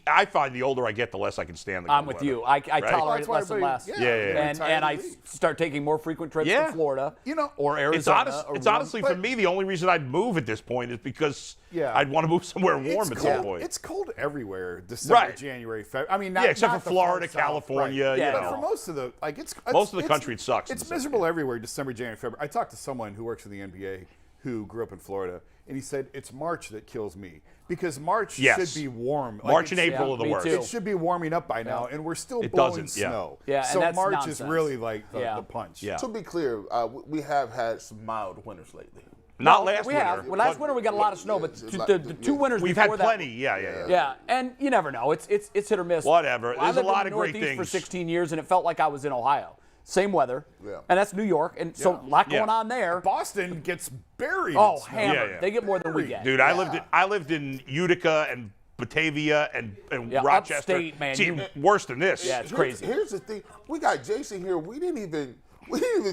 I find the older I get, the less I can stand the cold I'm with weather. you. I tolerate it less and less. Yeah. And I start taking more frequent trips to Florida or Arizona. It's honestly, for me, the only reason I'd move at this point is because I'd want to move somewhere warm at some point. It's cold everywhere, December, January, February. I mean, except not for Florida, California. Right. But for most of the country, it sucks. It's miserable everywhere, December, January, February. I talked to someone who works for the NBA who grew up in Florida, and he said it's March that kills me. Because March should be warm. March and April are the worst. It should be warming up by now, and we're still blowing snow. So and March nonsense. is really like the punch. Yeah. To be clear, we have had some mild winters lately. Not last winter. Well, last winter we got a lot of snow, but the 2 winters we've before had plenty. Yeah. And you never know. It's hit or miss. Whatever. There's a lot of great things. I lived in the Northeast things for 16 years, and it felt like I was in Ohio. Same weather, and that's New York, and so a lot going on there. Boston gets buried. Oh, hammered! They get more than we get. Dude, I lived in Utica and Batavia and Rochester. Upstate, man. See, worse than this. Yeah, it's crazy. Here's the thing: we got Jason here. We didn't even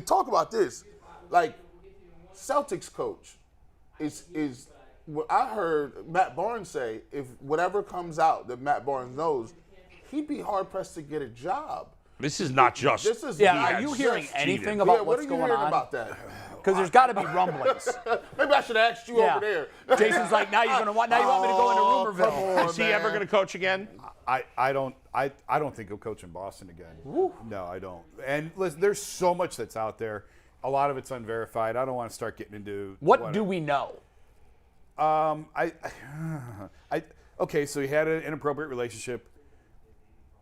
talk about this. Like, Celtics coach is what I heard Matt Barnes say. If whatever comes out that Matt Barnes knows, he'd be hard pressed to get a job. This is not just. Are you hearing anything about what's going on? What are you hearing about that? Because there's got to be rumblings. Maybe I should have asked you over there. Jason's like, now you want me to go into Rumorville? Is he ever going to coach again? I don't think he'll coach in Boston again. Woo. No, I don't. And listen, there's so much that's out there. A lot of it's unverified. I don't want to start getting into what do we know. Okay, so he had an inappropriate relationship.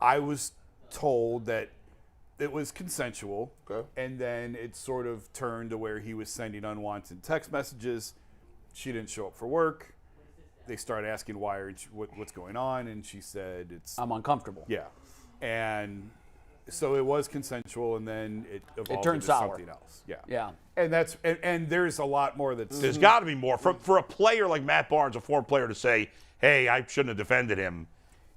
I was told that it was consensual, and then it sort of turned to where he was sending unwanted text messages. She didn't show up for work. They started asking what's going on, and she said I'm uncomfortable. Yeah, and so it was consensual, and then it evolved turned into sour. something else. Yeah. And that's and there's a lot more that's. There's got to be more for a player like Matt Barnes, a former player, to say, "Hey, I shouldn't have defended him."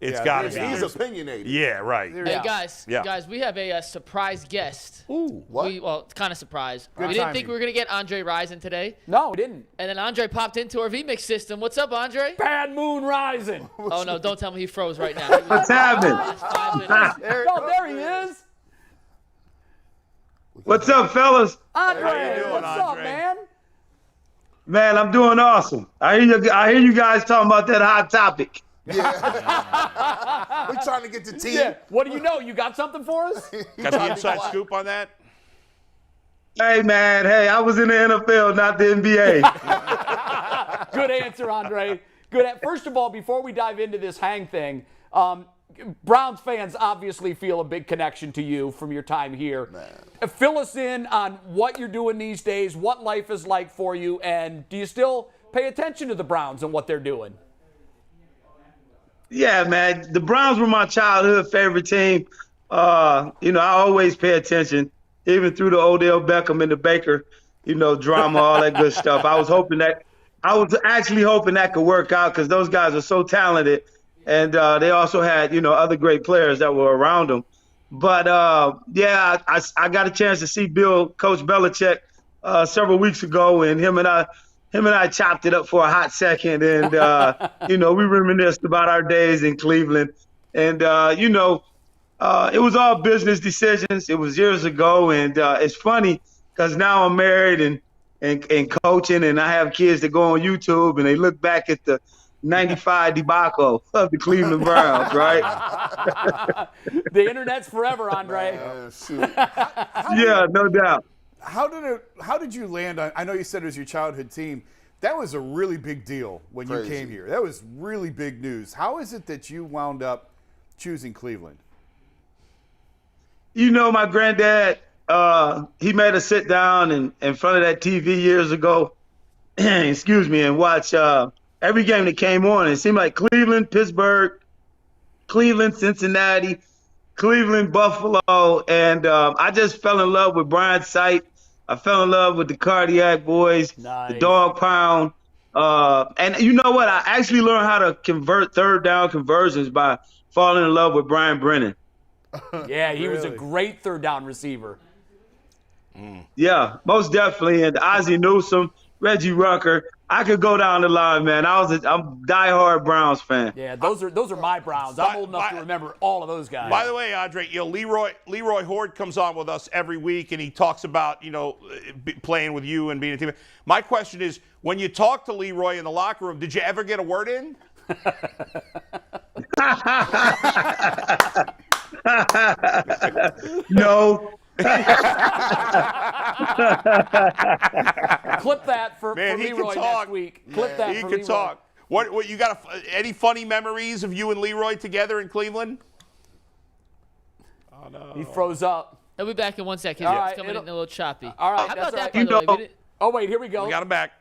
It's got to be. He's opinionated. Yeah, right. Hey, guys, we have a surprise guest. Ooh, what? It's kind of surprise. We didn't think we were going to get Andre Rison today. No, we didn't. And then Andre popped into our VMix system. What's up, Andre? Bad Moon Rising. Oh, no, don't tell me he froze right now. What's happening? There he is. What's up, fellas? Andre, How you doing, what's up, Andre? man? Man, I'm doing awesome. I hear you guys talking about that hot topic. Yeah. We're trying to get the team. Yeah. What do you know? You got something for us? Got the inside scoop on that? Hey, man. Hey, I was in the NFL, not the NBA. Good answer, Andre. First of all, before we dive into this hang thing, Browns fans obviously feel a big connection to you from your time here. Man. Fill us in on what you're doing these days, what life is like for you, and do you still pay attention to the Browns and what they're doing? Yeah, man. The Browns were my childhood favorite team. I always pay attention, even through the Odell Beckham and the Baker, drama, all that good stuff. I was actually hoping that could work out because those guys are so talented. And they also had, other great players that were around them. But, I got a chance to see Coach Belichick several weeks ago, and him and I chopped it up for a hot second. And, we reminisced about our days in Cleveland. And, it was all business decisions. It was years ago. And it's funny because now I'm married and coaching, and I have kids that go on YouTube, and they look back at the 95 debacle of the Cleveland Browns, right? The internet's forever, Andre. Yeah, no doubt. How did you land on? I know you said it was your childhood team. That was a really big deal when you came here. That was really big news. How is it that you wound up choosing Cleveland? My granddad, he made us sit down in front of that TV years ago, and watch every game that came on. It seemed like Cleveland, Pittsburgh, Cleveland, Cincinnati, Cleveland, Buffalo. And I just fell in love with Brian Sight. I fell in love with the Cardiac Boys, the Dog Pound. And you know what? I actually learned how to convert third down conversions by falling in love with Brian Brennan. Yeah, he was a great third down receiver. Yeah, most definitely. And Ozzie Newsome, Reggie Rucker. I could go down the line, man. I'm a diehard Browns fan. Yeah, those are my Browns. I'm old enough to remember all of those guys. By the way, Andre, Leroy Horde comes on with us every week, and he talks about playing with you and being a team. My question is, when you talk to Leroy in the locker room, did you ever get a word in? No. Clip that for Leroy next week. Clip that for Leroy. He can talk. What you got? Any funny memories of you and Leroy together in Cleveland? Oh no. He froze up. He'll be back in 1 second. All right, it's coming in a little choppy. All right, how about that? Right. By the way, oh wait, here we go. We got him back.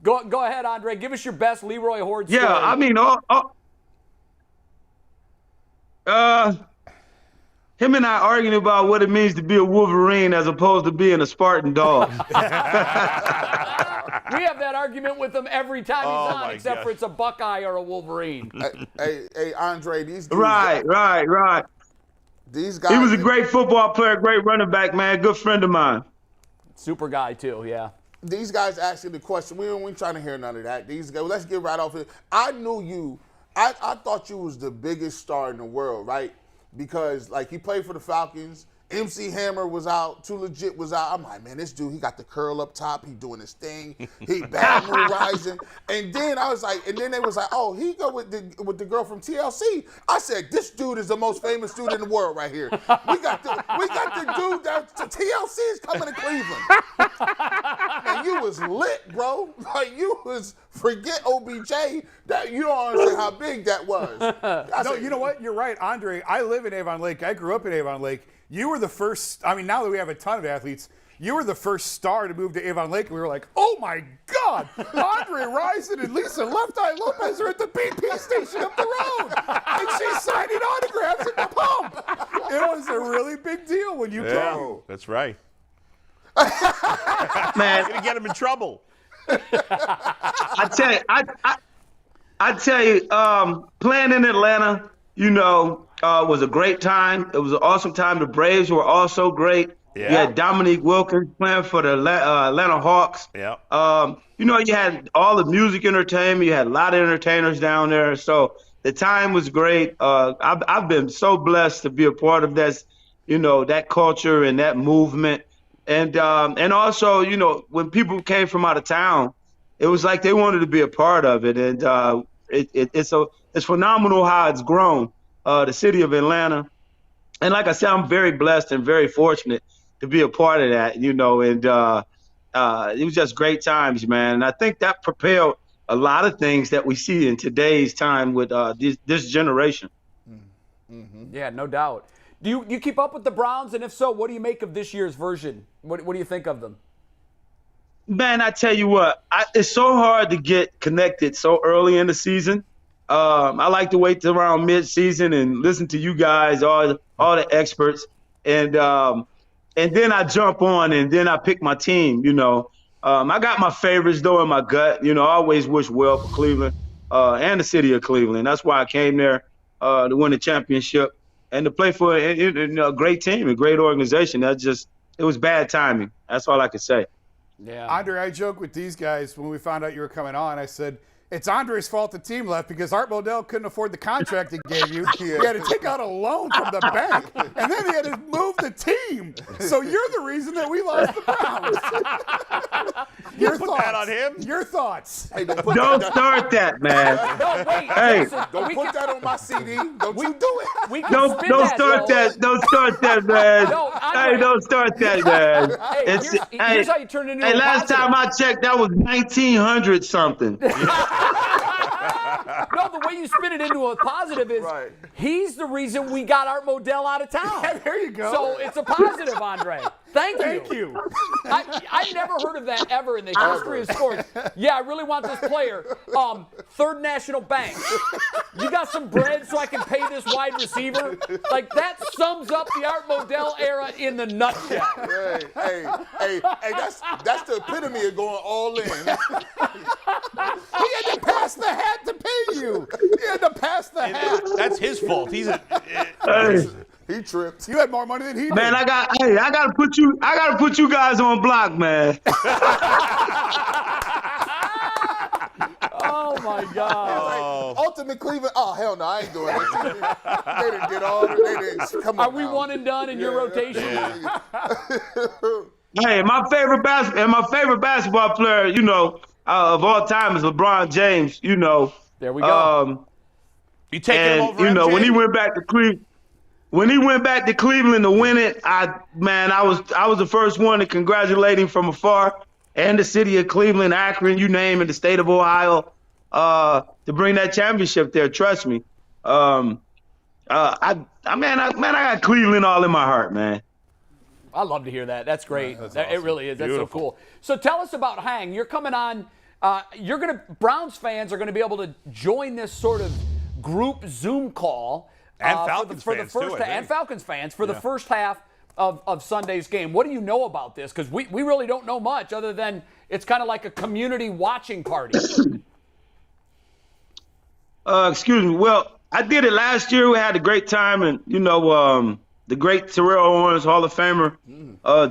Go ahead, Andre. Give us your best Leroy Horde story. Yeah, I mean, him and I arguing about what it means to be a Wolverine as opposed to being a Spartan dog. We have that argument with him every time he's on, except for it's a Buckeye or a Wolverine. Hey, Andre, these dudes. Right. These guys. He was a great football player, great running back, man, good friend of mine. Super guy, too, yeah. These guys asking the question. We ain't trying to hear none of that. These guys, let's get right off it. I knew you. I thought you was the biggest star in the world, right? Because, he played for the Falcons. MC Hammer was out. Too Legit was out. I'm like, man, this dude, he got the curl up top. He doing his thing. He bad move Rison. And then I was like, and then they was like, oh, he go with the girl from TLC. I said, this dude is the most famous dude in the world right here. We got the dude that TLC is coming to Cleveland. Man, you was lit, bro. You was, forget OBJ, that you don't understand how big that was. No, you know what? You're right, Andre. I live in Avon Lake. I grew up in Avon Lake. You were the first, now that we have a ton of athletes, you were the first star to move to Avon Lake, and we were like, oh my God, Andre Rison and Lisa Left Eye Lopez are at the BP station up the road, and she's signing autographs at the pump. It was a really big deal when you came. That's right. Man, gonna get him in trouble. I tell you, playing in Atlanta, was a great time. It was an awesome time. The Braves were also great. Yeah. You had Dominique Wilkins playing for the Atlanta Hawks. Yeah. You had all the music entertainment. You had a lot of entertainers down there. So the time was great. I've been so blessed to be a part of that, that culture and that movement. And also, when people came from out of town, it was like they wanted to be a part of it. And it's phenomenal how it's grown. The city of Atlanta. And like I said, I'm very blessed and very fortunate to be a part of that, and it was just great times, man. And I think that propelled a lot of things that we see in today's time with this generation. Mm-hmm. Yeah, no doubt. Do you keep up with the Browns? And if so, what do you make of this year's version? What do you think of them? Man, I tell you what, it's so hard to get connected so early in the season. I like to wait till around mid-season and listen to you guys, all the experts, and then I jump on and then I pick my team. I got my favorites though in my gut. I always wish well for Cleveland and the city of Cleveland. That's why I came there to win the championship and to play for a great team, a great organization. It was bad timing. That's all I could say. Yeah. Andre, I joked with these guys when we found out you were coming on. I said, it's Andre's fault the team left because Art Modell couldn't afford the contract he gave you. He had to take out a loan from the bank, and then he had to move the team. So you're the reason that we lost the Browns. Your put thoughts. that on him? Your thoughts. Hey, Don't start that, man. No, wait. Hey. Listen, Don't put that on my CD. Don't you do it. We can Don't spin start though. that. Don't start that, man. No, Andre. Hey, don't start that, man. Hey, here's how you turn it into Hey, a last positive. time I checked, that was 1900 something. No, the way you spin it into a positive is he's the reason we got Art Modell out of town. Yeah, there you go. So it's a positive, Andre. Thank you. I never heard of that ever in the history of sports. Yeah, I really want this player. Third National Bank. You got some bread so I can pay this wide receiver? Like, that sums up the Art Modell era in the nutshell. Hey, that's the epitome of going all in. He had to pass the hat to pay you. He had to pass the hat. That's his fault. He's He tripped. You had more money than he did. Man, I gotta put you guys on block, man. Oh, my God. Like, Ultimate Cleveland. Oh, hell no, I ain't doing it. They didn't get all. They didn't. Come on. Are we one and done in your rotation? Hey, my favorite basketball player, of all time is LeBron James. There we go. You taking him over MJ? When he went back to Cleveland to win it, I was the first one to congratulate him from afar, and the city of Cleveland, Akron, you name it, the state of Ohio, to bring that championship there. Trust me. I got Cleveland all in my heart, man. I love to hear that. That's great. That's It awesome. really is. That's Beautiful. so cool. So tell us about Hang. You're coming on. Browns fans are going to be able to join this sort of group Zoom call. And Falcons for fans, the first too, I and think. Falcons fans for the first half of Sunday's game. What do you know about this? Because we really don't know much other than it's kind of like a community watching party. Excuse me. Well, I did it last year. We had a great time, and the great Terrell Owens, Hall of Famer,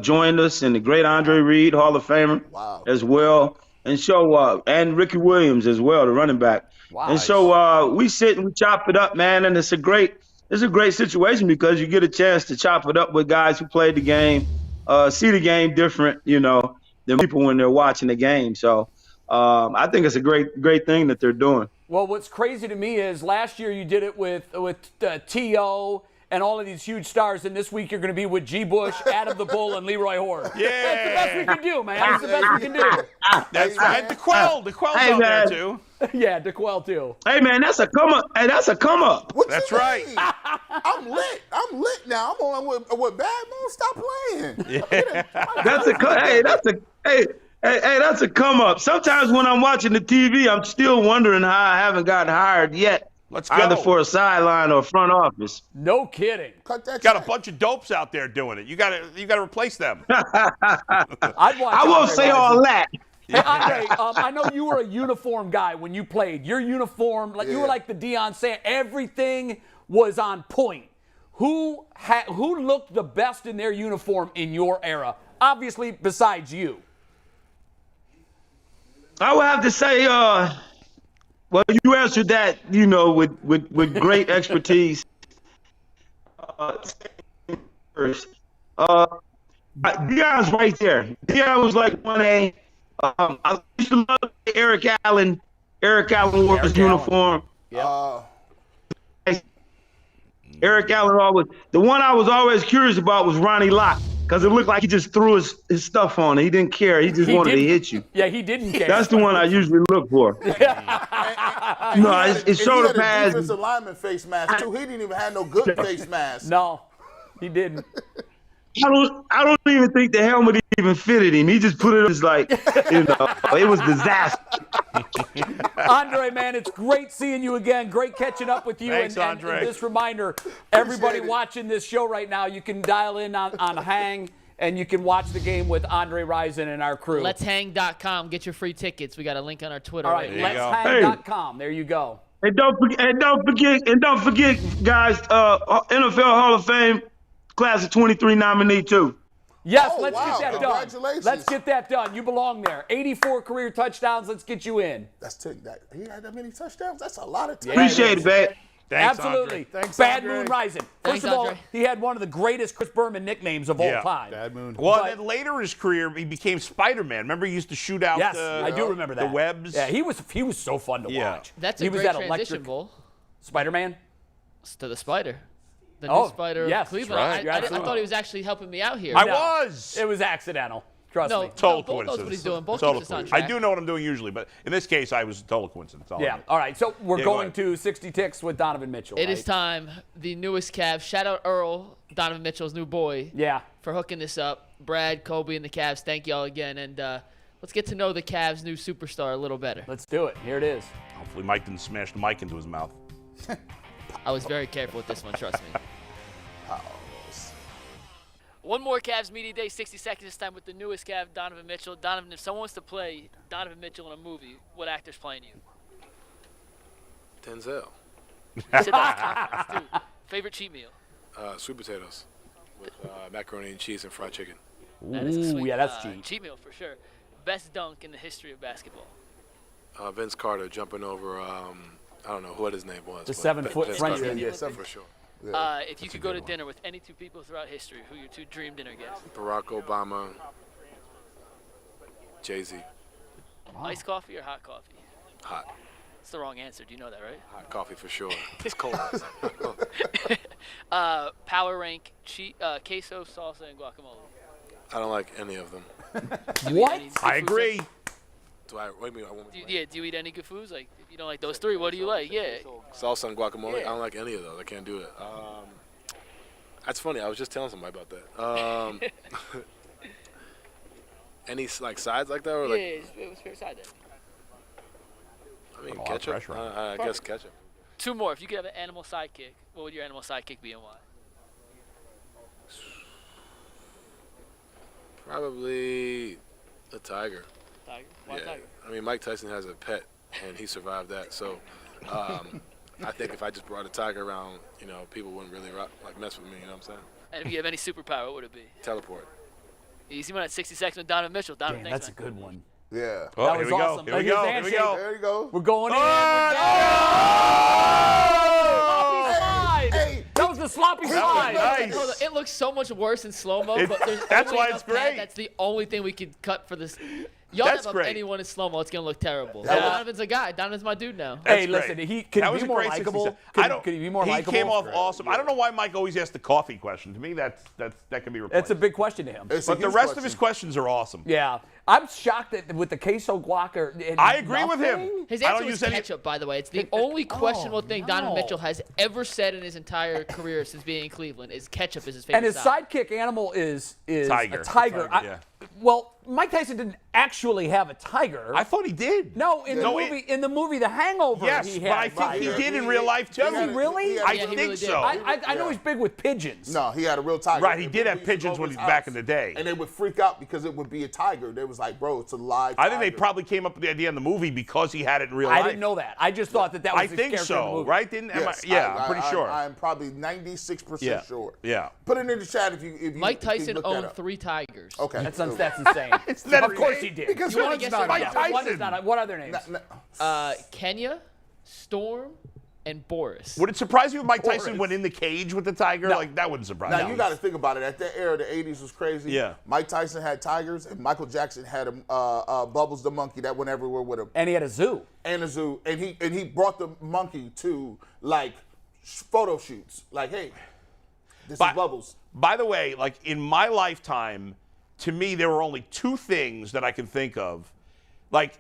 joined us, and the great Andre Reed, Hall of Famer, as well, and Ricky Williams as well, the running back. Wow. And so we sit and we chop it up, man, and it's a great situation because you get a chance to chop it up with guys who played the game, see the game different, than people when they're watching the game. So I think it's a great thing that they're doing. Well, what's crazy to me is last year you did it with T.O. and all of these huge stars, and this week you're going to be with G. Bush, Adam the Bull, and Leroy Horde. Yeah. That's the best we can do, man. That's the best we can do. That's right. DeQuell's Hey, out there, man. too. Yeah, DeQuell, too. Hey, man, that's a come up. Hey, that's a come up. What That's you right. mean? I'm lit now. I'm on with Bad Moon. Stop playing. That's a come up. Sometimes when I'm watching the TV, I'm still wondering how I haven't gotten hired yet. Let's go. Either for a sideline or front office. No kidding. Cut that Got a check. bunch of dopes out there doing it. You got to replace them. I'd watch I won't Andre say Rison. all that. Hey, Andre, I know you were a uniform guy when you played. Your uniform, you were like the Deion Sanders. Everything was on point. Who looked the best in their uniform in your era? Obviously, besides you. I would have to say, well, you answered that, with great expertise. First, Deion's right there. Deion was like 1A. I used to love Eric Allen. Eric Allen wore his uniform. Eric Allen always. The one I was always curious about was Ronnie Lott. because it looked like he just threw his stuff on it. He didn't care. He just wanted to hit you. Yeah, he didn't care. That's the one I usually look for. No, it's shoulder pads. Defensive lineman face mask too. He didn't even have no good face mask. No, he didn't. I don't even think the helmet even fitted him. He just put it as like, it was disaster. Andre, man, it's great seeing you again. Great catching up with you. Thanks, Andre. And this reminder, everybody watching this show right now, you can dial in on Hang, and you can watch the game with Andre Rison and our crew. Let'sHang.com. Get your free tickets. We got a link on our Twitter. All right, let'shang.com. There you go. And don't forget, guys, NFL Hall of Fame class of 23 nominee too. Yes, let's get that done. Congratulations. Let's get that done. You belong there. 84 career touchdowns. Let's get you in. He had that many touchdowns? That's a lot of touchdowns. Appreciate it, man. Thanks, Absolutely. Andre. Thanks, Bad Andre. Moon Rising. Thanks, First of all, Andre. he had one of the greatest Chris Berman nicknames of all time. Bad Moon. Well, and then later in his career, he became Spider-Man. Remember, he used to shoot out Yes, I do remember that. the webs. Yeah, he was so fun to watch. That's he a was great that transition, Bull. Spider-Man? To the Spider. The Oh, new Spider yes, of Cleveland. that's right. You're I absolutely thought he was actually helping me out here. I was. It was accidental. Trust No, me. Total Bull knows coincidence. what he's doing. Bull Total keeps us on coincidence. I track. do know what I'm doing usually, but in this case, I was a total coincidence. Yeah. All right. So we're Yeah, go going ahead. to 60 Ticks with Donovan Mitchell. It is right? time. The newest Cavs. Shout out Earl, Donovan Mitchell's new boy, Yeah. for hooking this up. Brad, Kobe, and the Cavs, thank y'all again. And let's get to know the Cavs' new superstar a little better. Let's do it. Here it is. Hopefully, Mike didn't smash the mic into his mouth. I was very careful with this one, trust me. One more Cavs Media Day, 60 seconds this time with the newest Cav, Donovan Mitchell. Donovan, if someone wants to play Donovan Mitchell in a movie, what actor's playing you? Denzel. You said that was confidence, too. Favorite cheat meal? Sweet potatoes with macaroni and cheese and fried chicken. That is a sweet, yeah, that's cheap. Cheat meal for sure. Best dunk in the history of basketball? Vince Carter jumping over, I don't know what his name was. The but 7-foot Vince French Carter, dude. for sure. If you could go to dinner with any two people throughout history, who are your two dream dinner guests? Barack Obama, Jay-Z. Iced coffee or hot coffee? Hot. That's the wrong answer. Do you know that, right? Hot coffee for sure. It's cold. Power rank queso, salsa, and guacamole. I don't like any of them. What? I agree. Do I? Wait a minute. Do you eat any good foods? Like, if you don't like those three, what do you like? Yeah. Salsa and guacamole. Yeah. I don't like any of those. I can't do it. That's funny. I was just telling somebody about that. Any like sides like that, or like? Yeah, it was fair side there. I mean, A lot of ketchup. pressure on I guess ketchup. Two more. If you could have an animal sidekick, what would your animal sidekick be and why? Probably a tiger. Tiger. Why Yeah. tiger? I mean, Mike Tyson has a pet, and he survived that. So, I think if I just brought a tiger around, people wouldn't really mess with me. You know what I'm saying? And if you have any superpower, what would it be? Teleport. Easy one at 60 seconds with Donovan Mitchell. Donovan, Damn, thanks, that's a man. good one. Yeah. Oh, That here was we awesome. go. Here we Look go. at Here his we go. handshake. There you go. We're going in. Hey, That was the sloppy slide. Nice. Hold on, it looks so much worse in slow-mo, It- but there's that's only why enough it's great. pad. That's the only thing we could cut for this. Y'all That's have great. anyone in slow-mo, it's going to look terrible. That was- Donovan's a guy. Donovan's my dude now. Hey, That's listen, great. could That he was be a more great likable? 67. Could he be more He likable? came off awesome. I don't know why Mike always asks the coffee question. To me, that can be replaced. That's a big question to him. It's a But the huge rest of question. his questions are awesome. Yeah. I'm shocked that with the queso guac. I agree with him. His I answer don't was use any- ketchup, by the way. It's the only questionable thing Donovan no. Mitchell has ever said in his entire career since being in Cleveland is ketchup is his favorite And his side. sidekick animal is Tiger. a tiger. Yeah. Well, Mike Tyson didn't actually have a tiger. I thought he did. No, in the movie The Hangover, Yes, he but had I think he tiger. did in real life too. Does he really? I Yeah, he think really did. so. I know he's big with pigeons. No, he had a real tiger. Right, he did have We used to pigeons go when to his he's back house, in the day. And they would freak out because it would be a tiger. They was like, bro, it's a live I think they tiger. probably came up with the idea in the movie because he had it in real I life. didn't know that. I just thought that was I his think character in the so, movie. right? Yes, I'm pretty sure. I'm probably 96% Yeah. sure. Yeah. Put it in the chat if you Mike can Tyson look that owned up. 3 tigers. Okay. That's insane. that Of course he did. Because You wanna one's guess not their Mike names? Tyson. One is not. What are their names? Kenya, Storm, and Boris. Would it surprise you if Mike Tyson Boris. went in the cage with the tiger? No. Like, that wouldn't surprise Now me. you got to think about it. At that era, the '80s was crazy. Yeah. Mike Tyson had tigers, and Michael Jackson had Bubbles the monkey that went everywhere with him, And he had a zoo. and a zoo. And he brought the monkey to like photo shoots. Like, hey, This is Bubbles. By the way, like in my lifetime, to me, there were only two things that I can think of. Like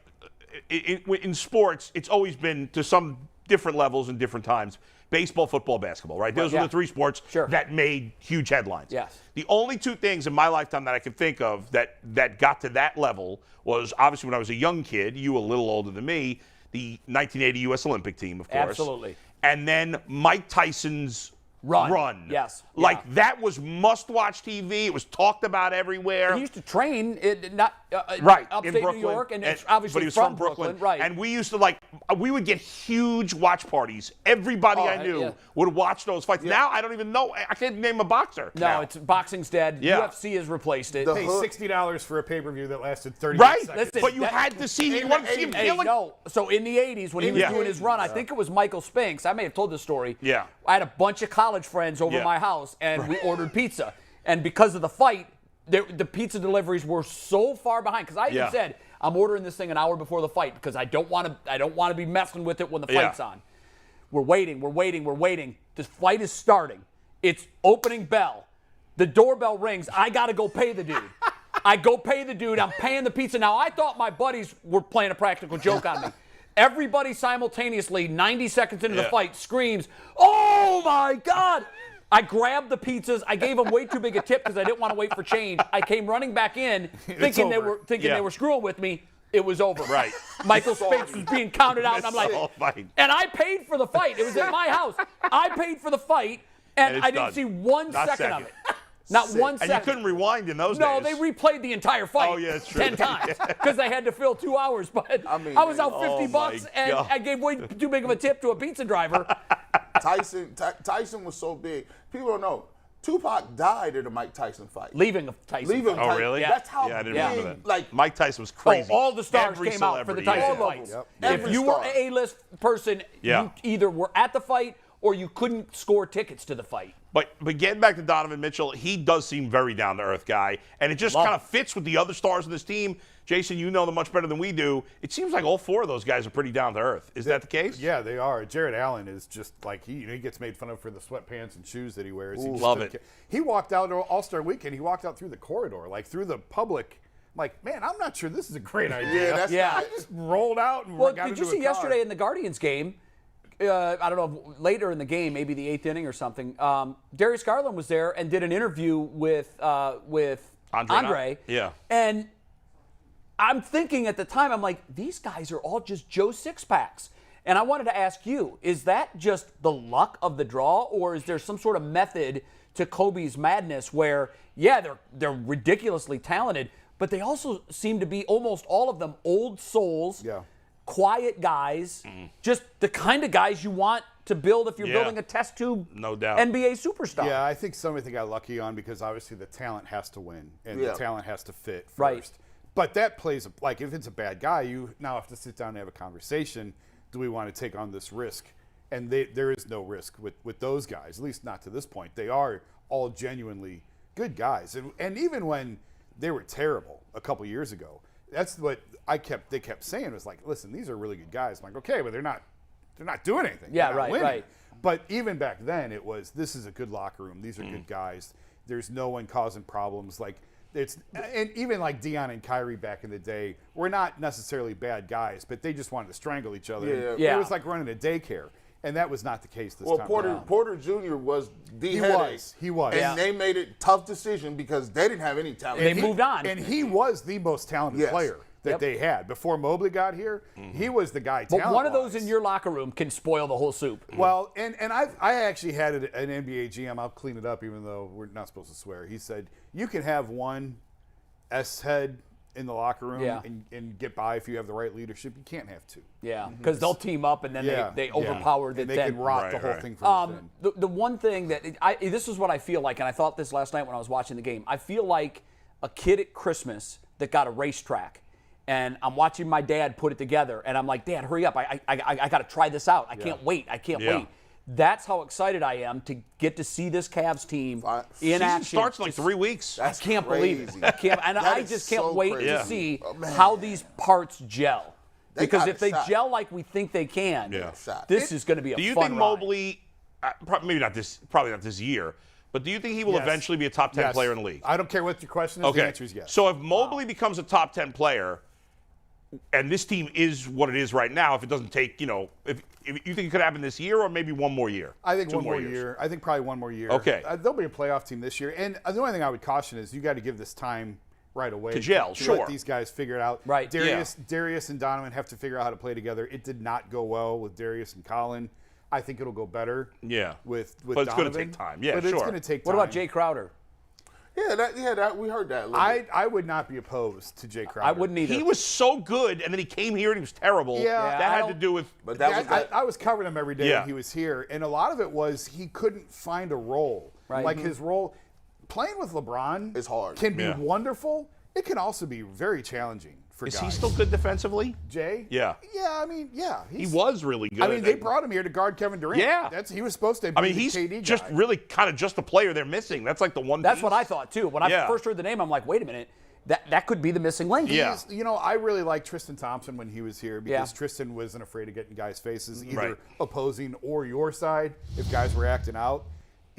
in sports, it's always been to some different levels and different times. Baseball, football, basketball, right? Those were the three sports that made huge headlines. Yes. The only two things in my lifetime that I can think of that got to that level was obviously when I was a young kid, you a little older than me, the 1980 U.S. Olympic team, of course. Absolutely. And then Mike Tyson's run. Yes. Like that was must-watch TV. It was talked about everywhere. He used to train in upstate in Brooklyn, New York, and obviously but he was from Brooklyn. Right. And we used to we would get huge watch parties. Everybody I knew would watch those fights. Now I don't even know. I can't name a boxer. No, it's boxing's dead. UFC has replaced it. Pay $60 for a pay-per-view that lasted 30 seconds. Listen, but you had to see. You wanted to see him killing. No. So in the 80s, when he was doing his run, I think it was Michael Spinks. I may have told this story. Yeah. I had a bunch of college friends over my house, and we ordered pizza. And because of the fight, the pizza deliveries were so far behind. Because I even said, I'm ordering this thing an hour before the fight because I don't want to be messing with it when the fight's on. We're waiting. This fight is starting. It's opening bell. The doorbell rings. I got to go pay the dude. I go pay the dude. I'm paying the pizza. Now, I thought my buddies were playing a practical joke on me. Everybody simultaneously, 90 seconds into the fight, screams, "Oh, my God!" I grabbed the pizzas. I gave them way too big a tip because I didn't want to wait for change. I came running back in thinking they were screwing with me. It was over. Right. Michael Spinks was being counted out, and I'm like, and I paid for the fight. It was at my house. I paid for the fight, and I didn't see one second of it. Not 1 second. And you couldn't rewind in those days. No, they replayed the entire fight. Oh, yeah, it's true. 10 times because they had to fill 2 hours. But I was out $50, and I gave way too big of a tip to a pizza driver. Tyson was so big. People don't know. Tupac died in a Mike Tyson fight. Leaving Tyson. Oh, really? Yeah. That's how I didn't big. remember that. Like Mike Tyson was crazy. All the stars came out for the Tyson fights. Yep. If you were an A-list person, you either were at the fight or you couldn't score tickets to the fight. But getting back to Donovan Mitchell, he does seem very down-to-earth guy, and it just kind of fits with the other stars of this team. Jason, you know them much better than we do. It seems like all four of those guys are pretty down-to-earth. Is that the case? Yeah, they are. Jared Allen is just like he gets made fun of for the sweatpants and shoes that he wears. Love it. He walked out All-Star Weekend. He walked out through the corridor, like through the public. I'm like, man, I'm not sure this is a great idea. Yeah, I just rolled out and well, got did into you see a car. yesterday in the Guardians game? I don't know, later in the game, maybe the 8th inning or something. Darius Garland was there and did an interview with Andre. Yeah. And I'm thinking at the time, I'm like, these guys are all just Joe Six-Packs. And I wanted to ask you, is that just the luck of the draw, or is there some sort of method to Kobe's madness where, they're ridiculously talented, but they also seem to be almost all of them old souls. Yeah. Quiet guys, just the kind of guys you want to build if you're building a test tube no doubt. NBA superstar. Yeah, I think some of them got lucky on because obviously the talent has to win and the talent has to fit first. Right. But that plays, like if it's a bad guy, you now have to sit down and have a conversation. Do we want to take on this risk? And there is no risk with those guys, at least not to this point. They are all genuinely good guys. And even when they were terrible a couple years ago, that's what they kept saying was like, listen, these are really good guys. I'm like, okay, but they're not doing anything. Yeah, they're not winning. right. But even back then, it was this is a good locker room. These are good guys. There's no one causing problems. Like and even like Dion and Kyrie back in the day were not necessarily bad guys, but they just wanted to strangle each other. Yeah. It was like running a daycare, and that was not the case this time. Well, Porter Jr. was the headache. He was. And they made it a tough decision because they didn't have any talent. They moved on. And he was the most talented player that they had. Before Mobley got here, he was the guy But one of those in your locker room can spoil the whole soup. Well, and I actually had an NBA GM, I'll clean it up even though we're not supposed to swear. He said, you can have one S-head in the locker room and get by if you have the right leadership. You can't have two. Yeah, because they'll team up and then they overpower the and they can rot the whole thing from within. The one thing that this is what I feel like, and I thought this last night when I was watching the game. I feel like a kid at Christmas that got a racetrack, and I'm watching my dad put it together, and I'm like, Dad, hurry up! I got to try this out. I can't wait. I can't wait. That's how excited I am to get to see this Cavs team in action. Starts in like 3 weeks. I can't believe it. I can't, and I just can't wait to see how these parts gel. Because if they gel like we think they can, this is going to be a fun ride. Do you think Mobley, probably not this year, But do you think he will eventually be a top 10 player in the league? I don't care what your question is. Okay. The answer is yes. So if Mobley becomes a top 10 player, and this team is what it is right now, if it doesn't take, if you think it could happen this year or maybe one more year? I think one more year. I think probably one more year. Okay. They'll be a playoff team this year. And the only thing I would caution is you got to give this time right away. To gel, sure. Let these guys figure it out. Right. Darius and Donovan have to figure out how to play together. It did not go well with Darius and Colin. I think it'll go better. Yeah. With but it's Donovan. going to take time. Yeah, but sure. It's going to take time. What about Jae Crowder? Yeah, we heard that. I would not be opposed to Jae Crowder. I wouldn't either. He was so good, and then he came here and he was terrible. Yeah. That had to do with. But I was covering him every day when he was here, and a lot of it was he couldn't find a role. Right. Like his role, playing with LeBron is hard. Can be wonderful. It can also be very challenging for guys. Is he still good defensively? Jay? Yeah. Yeah, I mean, yeah. He was really good. I mean, they brought him here to guard Kevin Durant. Yeah. He was supposed to be he's the KD just guy. really kind of just the player they're missing. That's like the one That's piece. what I thought, too. When I first heard the name, I'm like, wait a minute. That could be the missing link. Yeah. I really liked Tristan Thompson when he was here because Tristan wasn't afraid of getting guys' faces, either opposing or your side, if guys were acting out.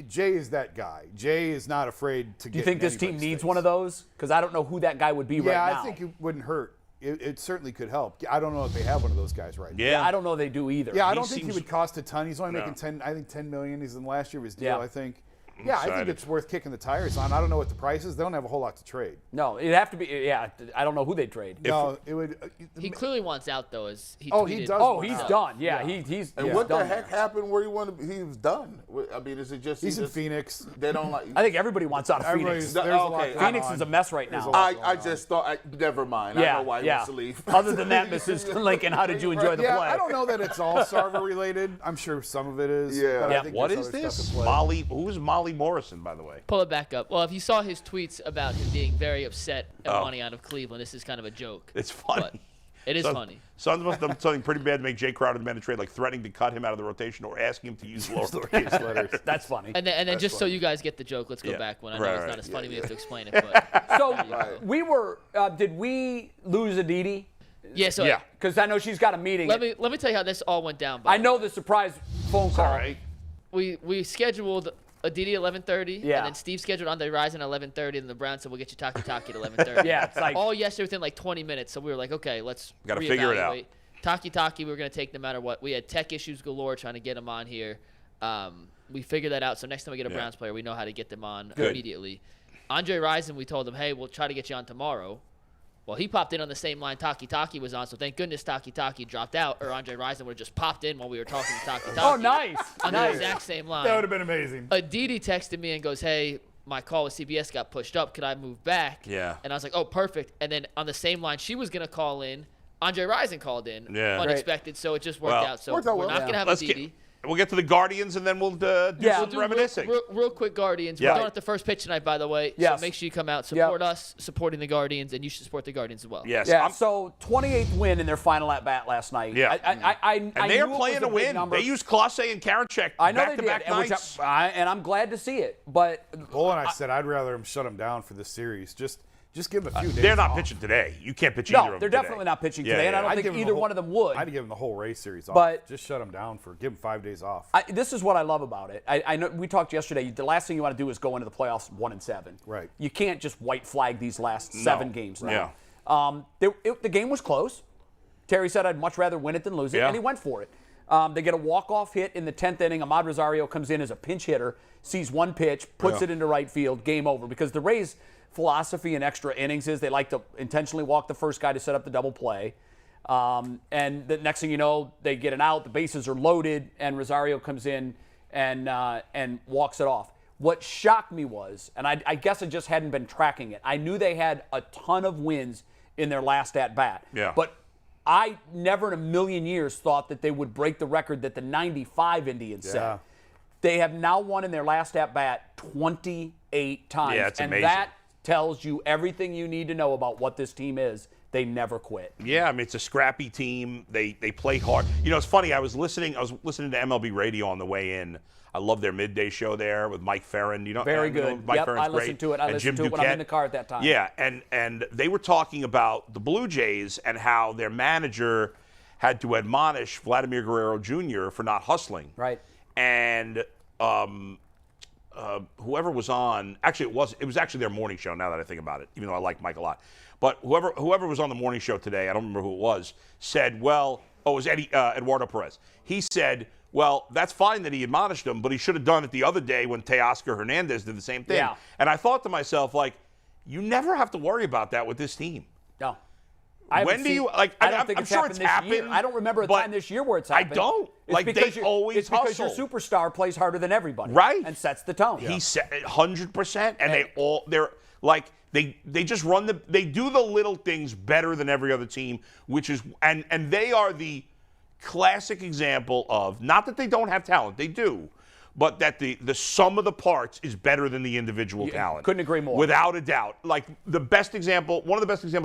Jay is that guy. Jay is not afraid to get. Do you think this team needs one of those? Because I don't know who that guy would be right now. Yeah, I think it wouldn't hurt. It certainly could help. I don't know if they have one of those guys right now. Yeah, I don't know they do either. Yeah, I don't think he would cost a ton. He's only making $10 million. He's in last year of his deal, I think. Yeah, I think it's worth kicking the tires on. I don't know what the price is. They don't have a whole lot to trade. No, it'd have to be. Yeah, I don't know who they trade. No, it would. He clearly wants out, though. He tweeted. does. Oh, he's done. Yeah, he's. And what the heck happened where he wanted? He was done. I mean, is it just he's in Phoenix? They don't like. I think everybody wants out of Phoenix. Phoenix is a mess right now. I just thought. Never mind. I know why he wants to leave. Other than that, Mrs. Lincoln, how did you enjoy the play? I don't know that it's all Sarver related. I'm sure some of it is. Yeah. I think what is this? Who's Molly Morrison, by the way? Pull it back up. Well, if you saw his tweets about him being very upset at money out of Cleveland, this is kind of a joke. It's funny. But it is funny. Suns must have done something pretty bad to make Jae Crowder the man to trade, like threatening to cut him out of the rotation or asking him to use lowercase letters. That's funny. And then just so you guys get the joke, let's go back when I know it's not as funny. We have to explain it. But so we were. Did we lose Aditi? Yeah. So because I know she's got a meeting. Let me tell you how this all went down. I know the surprise phone call. All right. We scheduled Aditi 11:30, yeah. and then Steve scheduled on the Rison 11:30, and the Browns said we'll get you Takitaki at 11:30. Yeah, it's like all yesterday within like 20 minutes. So we were like, okay, let's gotta figure it out. Takitaki, we were gonna take no matter what. We had tech issues galore trying to get him on here. We figured that out. So next time we get a Browns player, we know how to get them on immediately. Andre Rison, we told him, hey, we'll try to get you on tomorrow. Well, he popped in on the same line Takitaki was on, so thank goodness Takitaki dropped out, or Andre Rison would have just popped in while we were talking to Takitaki. Oh, nice. On the exact same line. That would have been amazing. Aditi texted me and goes, hey, my call with CBS got pushed up. Could I move back? Yeah. And I was like, oh, perfect. And then on the same line she was going to call in, Andre Rison called in. Unexpected, so it just worked out. So we're not going to have Aditi. We'll get to the Guardians, and then we'll do some reminiscing. Real quick, Guardians. We're doing it the first pitch tonight, by the way. Yes. So make sure you come out, support us, supporting the Guardians, and you should support the Guardians as well. Yes. Yeah. So 28th win in their final at bat last night. Yeah. And they are playing to win. They used Klose and Karinchak back-to-back nights. And I'm glad to see it. But Cole and I said I'd rather him shut him down for this series. Just give them a few days. They're not off. pitching today. You can't pitch either of them. No, they're definitely not pitching today, and I don't I'd think either one of them would. I'd give them the whole race series off. But just shut them down give them 5 days off. This is what I love about it. I know we talked yesterday. The last thing you want to do is go into the playoffs 1-7. Right. You can't just white flag these last 7 games now. Yeah. The game was close. Terry said I'd much rather win it than lose it, and he went for it. They get a walk-off hit in the 10th inning. Ahmad Rosario comes in as a pinch hitter, sees one pitch, puts it into right field, game over. Because the Rays' philosophy in extra innings is they like to intentionally walk the first guy to set up the double play. And the next thing you know, they get an out, the bases are loaded, and Rosario comes in and walks it off. What shocked me was, and I guess I just hadn't been tracking it, I knew they had a ton of wins in their last at-bat. Yeah. But I never in a million years thought that they would break the record that the 95 Indians set. They have now won in their last at-bat 28 times. Yeah, it's amazing. And that tells you everything you need to know about what this team is. They never quit. Yeah, I mean, it's a scrappy team. They play hard. You know, it's funny. I was listening to MLB Radio on the way in. I love their midday show there with Mike Ferrin. Very good. Mike yep, Ferrin's I listened great. to it. I and listened Jim to it when I'm in the car at that time. Yeah, and they were talking about the Blue Jays and how their manager had to admonish Vladimir Guerrero Jr. for not hustling. Right. And whoever was on. Actually, it was actually their morning show. Now that I think about it, even though I like Mike a lot, but whoever was on the morning show today, I don't remember who it was, said, well, it was Eduardo Perez. He said, well, that's fine that he admonished him, but he should have done it the other day when Teoscar Hernandez did the same thing. Yeah. And I thought to myself, like, you never have to worry about that with this team. No. When do you like? I'm sure it's happened. Year. I don't remember a time this year where it's happened. I don't. It's they always hustle. It's because your superstar plays harder than everybody, right? And sets the tone. He said 100%, and they're like they just run they do the little things better than every other team, which is and they are the classic example of not that they don't have talent, they do. But that the sum of the parts is better than the individual talent. Couldn't agree more. Without a doubt. Like one of the best examples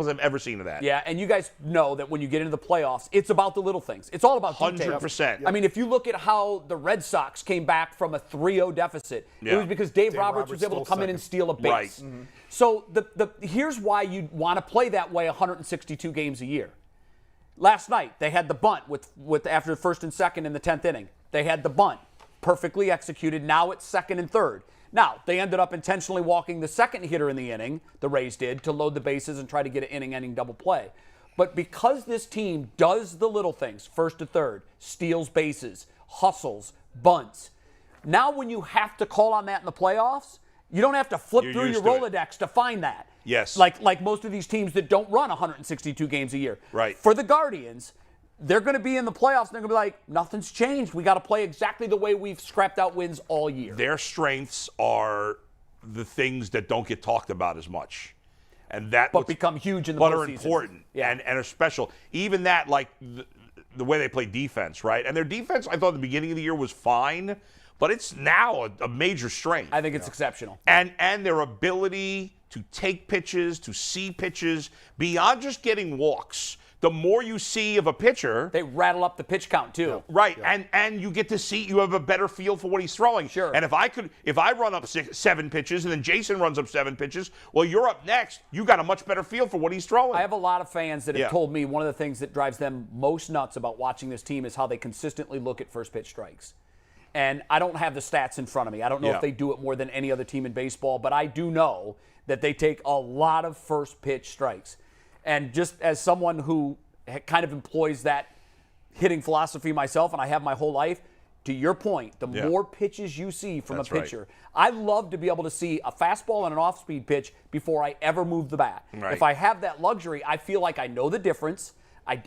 I've ever seen of that. Yeah, and you guys know that when you get into the playoffs, it's about the little things. It's all about details. 100%. I mean, if you look at how the Red Sox came back from a 3-0 deficit, it was because Dave Roberts was able to come in and steal a base. Right. Mm-hmm. So here's why you want to play that way 162 games a year. Last night, they had the bunt with after the first and second in the 10th inning. They had the bunt. Perfectly executed. Now it's second and third. Now, they ended up intentionally walking the second hitter in the inning, the Rays did, to load the bases and try to get an inning-ending double play. But because this team does the little things, first to third, steals bases, hustles, bunts, now when you have to call on that in the playoffs, you don't have to flip through your Rolodex to find that. Yes. Like most of these teams that don't run 162 games a year. Right. For the Guardians, they're going to be in the playoffs, and they're going to be like, nothing's changed. We got to play exactly the way we've scrapped out wins all year. Their strengths are the things that don't get talked about as much. And that but become huge in the postseason. But are important yeah. and are special. Even that, like the way they play defense, right? And their defense, I thought at the beginning of the year was fine, but it's now a major strength. I think it's exceptional. And their ability to take pitches, to see pitches, beyond just getting walks. The more you see of a pitcher, they rattle up the pitch count too. Right, yeah. and you get to see, you have a better feel for what he's throwing. Sure. And if I run up 7 pitches and then Jason runs up 7 pitches, well, you're up next. You got a much better feel for what he's throwing. I have a lot of fans that have told me one of the things that drives them most nuts about watching this team is how they consistently look at first pitch strikes. And I don't have the stats in front of me. I don't know if they do it more than any other team in baseball, but I do know that they take a lot of first pitch strikes. And just as someone who kind of employs that hitting philosophy myself, and I have my whole life, to your point, the more pitches you see from a pitcher, I love to be able to see a fastball and an off-speed pitch before I ever move the bat. Right. If I have that luxury, I feel like I know the difference.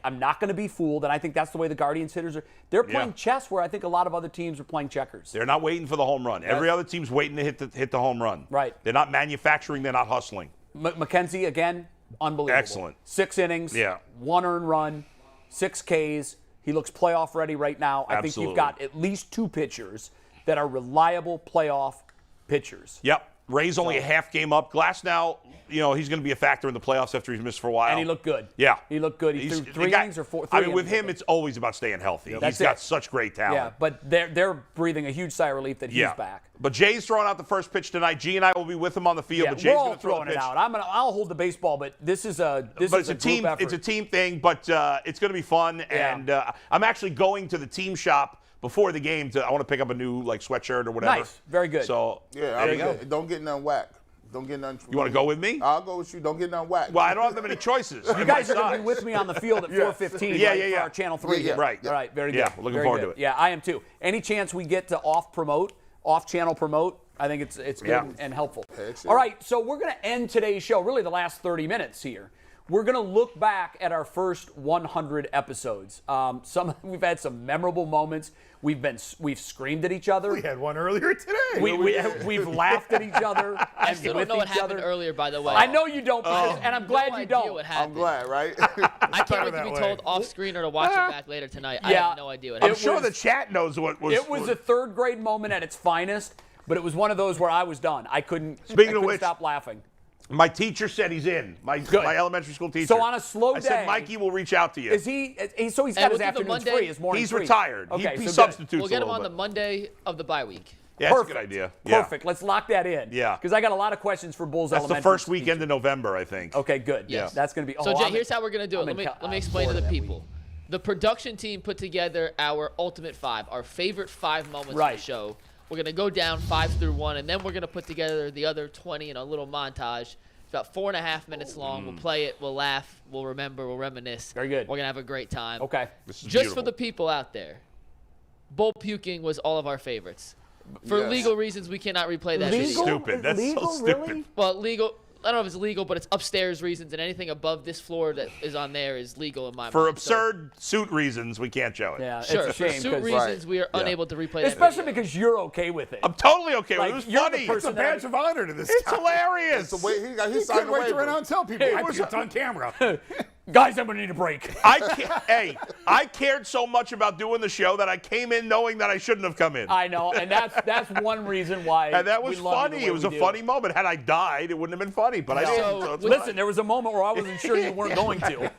I'm not going to be fooled, and I think that's the way the Guardians hitters are. They're playing chess where I think a lot of other teams are playing checkers. They're not waiting for the home run. Every other team's waiting to hit the home run. Right. They're not manufacturing. They're not hustling. McKenzie, again, unbelievable. Excellent. 6 innings, 1 earned run, 6 Ks. He looks playoff ready right now. I think you've got at least 2 pitchers that are reliable playoff pitchers. Yep. Ray's only a half game up. Glass now, he's going to be a factor in the playoffs after he's missed for a while. And he looked good. Yeah. He looked good. He threw 3 innings or 4. I mean, with him, it's always about staying healthy. He's got such great talent. Yeah, but they're breathing a huge sigh of relief that he's back. But Jay's throwing out the first pitch tonight. G and I will be with him on the field. Yeah, but Jay's we're all going to throw throwing the pitch. it out. I'll hold the baseball, but this is a team effort. It's a team thing, but it's going to be fun. Yeah. And I'm actually going to the team shop before the game. I want to pick up a new sweatshirt or whatever. Nice, very good. So there you go. Don't get none whack. Don't get none. You want to go with me? I'll go with you. Don't get none whack. Well, I don't have that many choices. You guys are going to be with me on the field at 4:15 for our Channel 3. Right. All right, very good. Yeah, we're looking forward to it. Yeah, I am too. Any chance we get to off-channel promote, I think it's good and helpful. All right, so we're going to end today's show, really the last 30 minutes here. We're going to look back at our first 100 episodes. We've had some memorable moments. We've screamed at each other. We had one earlier today. We've laughed at each other. I still don't know what happened earlier, by the way. I know you don't, and I'm glad you don't. What I'm glad, right? I can't wait to be told off screen or to watch it back later tonight. I have no idea what happened. I'm sure the chat knows what was. It was a third grade moment at its finest, but it was one of those where I was done. I couldn't stop laughing. My teacher said he's in. My elementary school teacher. So on a slow day, I said Mikey will reach out to you. Is he? So he's got his afternoons free. His morning He's free. retired. Okay, he so substitutes. We'll get him on the Monday of the bye week. Yeah, that's a good idea. Perfect. Let's lock that in. Yeah. Because I got a lot of questions for Bulls That's Elementary. the first weekend in November, I think. Okay, good. Yes. That's going to be. So Jay, here's how we're going to do it. Let me explain to the people. The production team put together our ultimate 5, our favorite 5 moments of the show. We're going to go down 5 through 1, and then we're going to put together the other 20 in a little montage. It's about 4.5 minutes long. We'll play it. We'll laugh. We'll remember. We'll reminisce. Very good. We're going to have a great time. Okay. This is Just beautiful. for the people out there, bull puking was all of our favorites. For legal reasons, we cannot replay that video. Stupid. That's legal, so stupid. really? Well, legal. I don't know if it's legal, but it's upstairs reasons, and anything above this floor that is on there is legal in my mind. For absurd suit reasons, we can't show it. Yeah, Sure, it's a for shame. suit 'cause- reasons, we are unable to replay that Especially video. because you're okay with it. I'm totally okay with it. It was you're the funny. person It's a badge of honor to this It's guy. hilarious. The way he He signed couldn't the wait to run waiver. out and tell people. Hey, I it was puked on camera. Guys, I'm going to need a break. I cared so much about doing the show that I came in knowing that I shouldn't have come in. I know, and that's one reason why. And that was we love you the funny. way It was we a do. funny moment. Had I died, it wouldn't have been funny, but I No. didn't. So, So it's Listen, fine. there was a moment where I wasn't sure you weren't going to.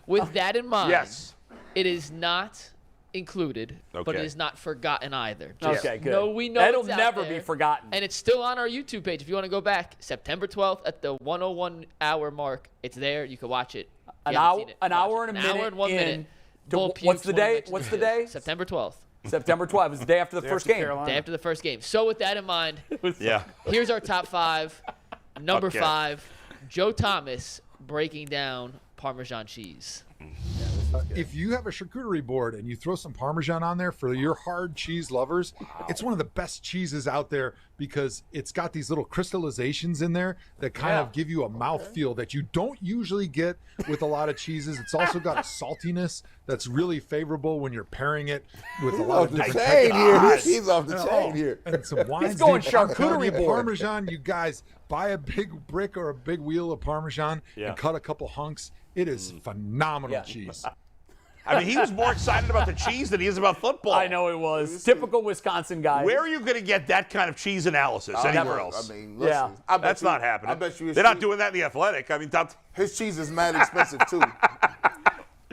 With that in mind, Yes. it is not included, but it Okay. is not forgotten either. Okay, good. No, we know That'll it's out never there, be forgotten. and it's still on our YouTube page. If you want to go back, September 12th at the 101-hour mark, it's there. You can watch it. If An you haven't hour, seen it, an watch hour it. and a An minute. hour and 1 in minute. to- Bull what's pukes the when day? mentioned What's the it. day? September 12th. September 12th. It's the day after the first game. Day after the first game. So with that in mind, Yeah. here's our top 5. Number Okay. 5, Joe Thomas breaking down Parmesan cheese. If you have a charcuterie board and you throw some Parmesan on there for your hard cheese lovers, it's one of the best cheeses out there because it's got these little crystallizations in there that kind of give you a mouthfeel that you don't usually get with a lot of cheeses. It's also got a saltiness that's really favorable when you're pairing it with a lot of different chain here. Gosh. He's off the chain here. and some wines. He's going dude. I'm telling you, charcuterie board. Parmesan, you guys buy a big brick or a big wheel of Parmesan and cut a couple hunks. It is phenomenal cheese. I mean, he was more excited about the cheese than he is about football. I know it was. Typical Wisconsin guy. Where are you going to get that kind of cheese analysis anywhere else? I mean, listen, Yeah. I bet That's you- not happening. I bet you his They're not cheese- doing that in the Athletic. I mean, His cheese is mad expensive too.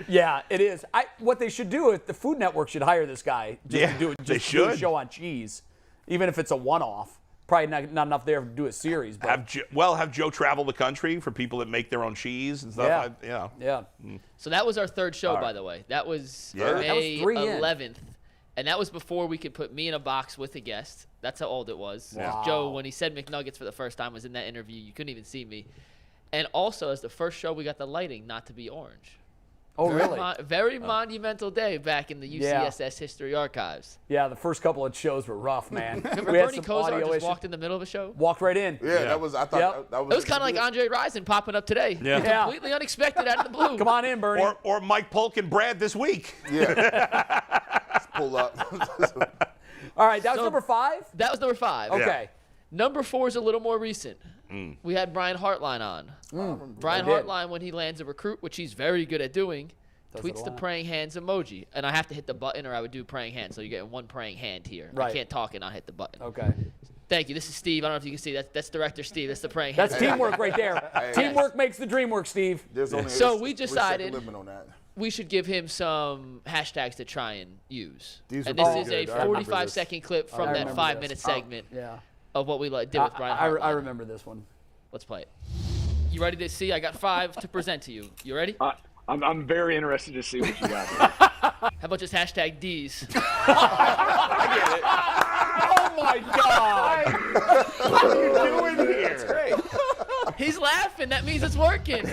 Yeah, it is. What they should do is the Food Network should hire this guy just to do they to do a should. show on cheese, even if it's a one-off. Probably not enough there to do a series. But have Joe travel the country for people that make their own cheese and stuff. yeah. So that was our third show, by the way. That was Yeah. That was May 3 in. 11th. And that was before we could put me in a box with a guest. That's how old it was. Wow. Joe, when he said McNuggets for the first time, was in that interview. You couldn't even see me. And also, as the first show, we got the lighting not to be orange. Oh, really? Very monumental day back in the UCSS history archives. Yeah, the first couple of shows were rough, man. Remember we had Bernie some Kosar audio just issues. walked in the middle of a show? Walked right in. Yeah, that was. I thought Yep. that was. It was kind of like Andre Rison popping up today. Yeah. Completely unexpected out of the blue. Come on in, Bernie. Or Mike Polk and Brad this week. Yeah. Let's pull up. All right, that was So- number 5? That was number 5. Okay. Number 4 is a little more recent. We had Brian Hartline on. Brian I did. Hartline, when he lands a recruit, which he's very good at doing, Does it tweets a the lot. praying hands emoji. And I have to hit the button or I would do praying hands. So you're getting one praying hand here. I Right. can't talk and not hit the button. Okay. Thank you. This is Steve. I don't know if you can see. That's Director Steve. That's the praying hand. That's teamwork right there. Teamwork makes the dream work, Steve. There's only So a we 3-second decided- limit on that. We should give him some hashtags to try and use. These And are this all is good. a I remember 45-second clip from I that remember 5-minute this. segment Yeah. of what we did with Brian I Hartline. remember this one. Let's play it. You ready to see? I got 5 to present to you. You ready? I'm very interested to see what you got. How about just hashtag D's? Oh my God! What are you doing here? He's laughing. That means it's working.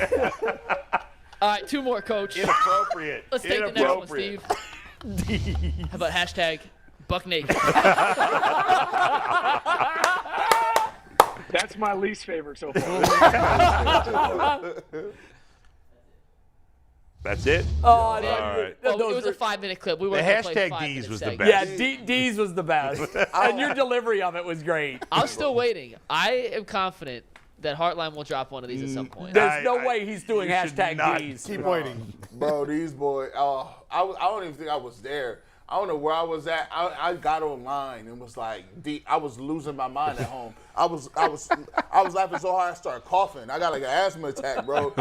All right, 2 more, Coach. Inappropriate. Let's take the next one, Steve. How about hashtag Buck Naked? That's my least favorite so far. That's it? Oh, All right. Well, it was a 5-minute clip. We The weren't gonna play hashtag 5-minute D's was the segments. best. Yeah, D's was the best. And your delivery of it was great. I'm still waiting. I am confident that Heartline will drop one of these at some point. There's no way he's doing you should hashtag not. D's. Keep waiting. Bro, these boys. I don't even think I was there. I don't know where I was at. I got online and was like, I was losing my mind at home. I was laughing so hard I started coughing. I got like an asthma attack, bro.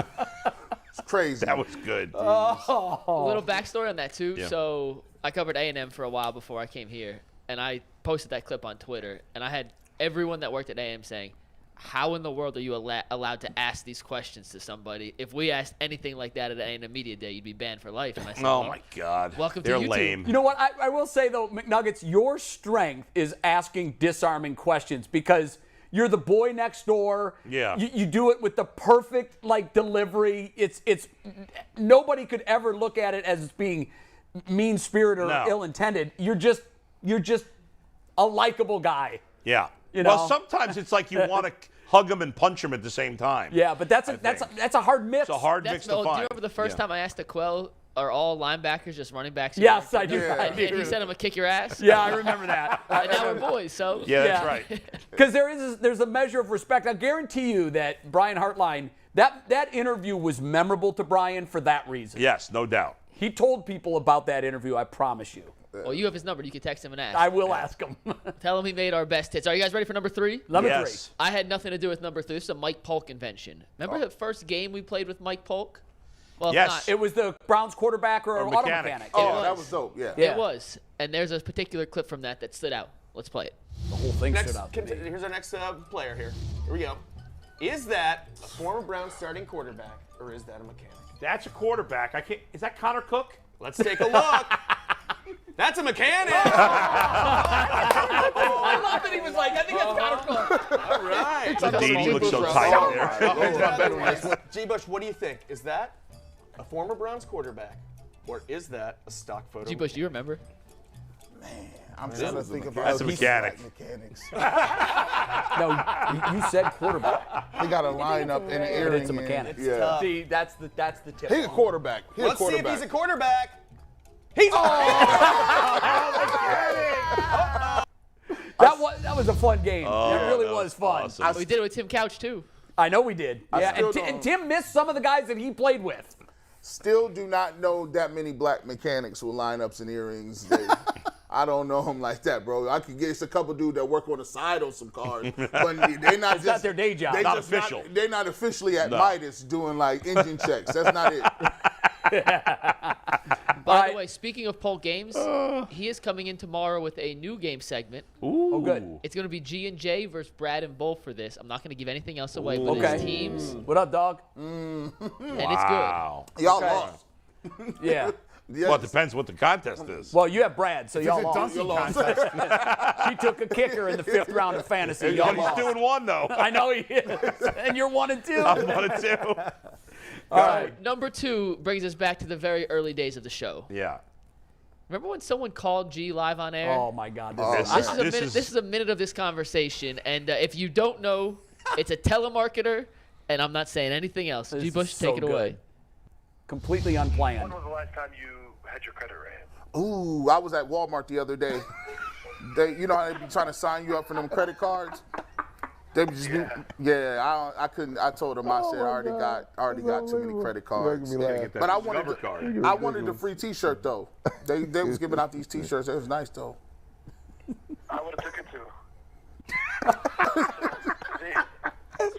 It's crazy. That was good. A little backstory on that too. Yeah. So I covered A&M for a while before I came here, and I posted that clip on Twitter, and I had everyone that worked at A&M saying, how in the world are you allowed to ask these questions to somebody? If we asked anything like that at a media day, you'd be banned for life. And I said, my God. Welcome They're to YouTube. lame. You know what? I will say, though, McNuggets, your strength is asking disarming questions because you're the boy next door. Yeah. You do it with the perfect, delivery. It's nobody could ever look at it as being mean-spirited or ill-intended. You're just a likable guy. Yeah. You know? Well, sometimes it's like you want to hug him and punch him at the same time. Yeah, but that's a hard mix. It's a hard mix to find. Do you remember the first time I asked Quell, are all linebackers just running backs? Yes, I do. And he said, I'm going to kick your ass? Yeah, I remember that. And now we're boys, so. Yeah, that's right. Because there's a measure of respect. I guarantee you that Brian Hartline, that interview was memorable to Brian for that reason. Yes, no doubt. He told people about that interview, I promise you. Well, you have his number. You can text him and ask. I will ask him. Tell him he made our best hits. Are you guys ready for number 3? Number 3. I had nothing to do with number 3. This is a Mike Polk invention. Remember the first game we played with Mike Polk? Well, yes. It was the Browns quarterback or auto mechanic. Oh, that was dope. Yeah. It was. And there's a particular clip from that stood out. Let's play it. The whole thing stood out. Here's our next player here. Here we go. Is that a former Browns starting quarterback or is that a mechanic? That's a quarterback. Is that Connor Cook? Let's take a look. That's a mechanic. I love that he was like, I think that's Connor Cook. All right. The DD looks so tight there. G-Bush, what do you think? Is that a former Browns quarterback or is that a stock photo? G-Bush, do you remember? Man, I'm trying to think about That's a mechanic. Mechanics. No, you said quarterback. He got a lineup in the area. It's a mechanic. Yeah. See, that's the tip. He's a quarterback. Let's see if he's a quarterback. He's a That was a fun game. It really was fun. Awesome. We did it with Tim Couch, too. I know we did. And Tim missed some of the guys that he played with. Still do not know that many black mechanics with lineups and earrings. I don't know them like that, bro. I could guess a couple dudes that work on the side on some cars, but they're not It's not their day job. Not official. They're not officially at Midas doing engine checks. That's not it. By the way, speaking of Polk games, he is coming in tomorrow with a new game segment. Ooh. Oh, good. It's going to be G&J versus Brad and Bull for this. I'm not going to give anything else away, but his teams. What up, dog? And it's Wow. Y'all lost. Yeah. Yes. Well, it depends what the contest is. Well, you have Brad, so y'all lost. Contest. She took a kicker in the 5th round of fantasy. He's Y'all lost. doing one, though. I know he is. And you're 1 and 2. I'm 1 and 2. All right. Number 2 brings us back to the very early days of the show. Yeah. Remember when someone called G live on air? Oh, my God. This is a minute of this conversation. And if you don't know, it's a telemarketer, and I'm not saying anything else. G. Bush, take it away. Completely unplanned. When was the last time you had your credit ran? Ooh, I was at Walmart the other day. You know how they be trying to sign you up for them credit cards? They just I couldn't. I told them I said I already got too many credit cards. But I wanted the free T-shirt though. They was giving out these T-shirts. It was nice though. I would have took it too.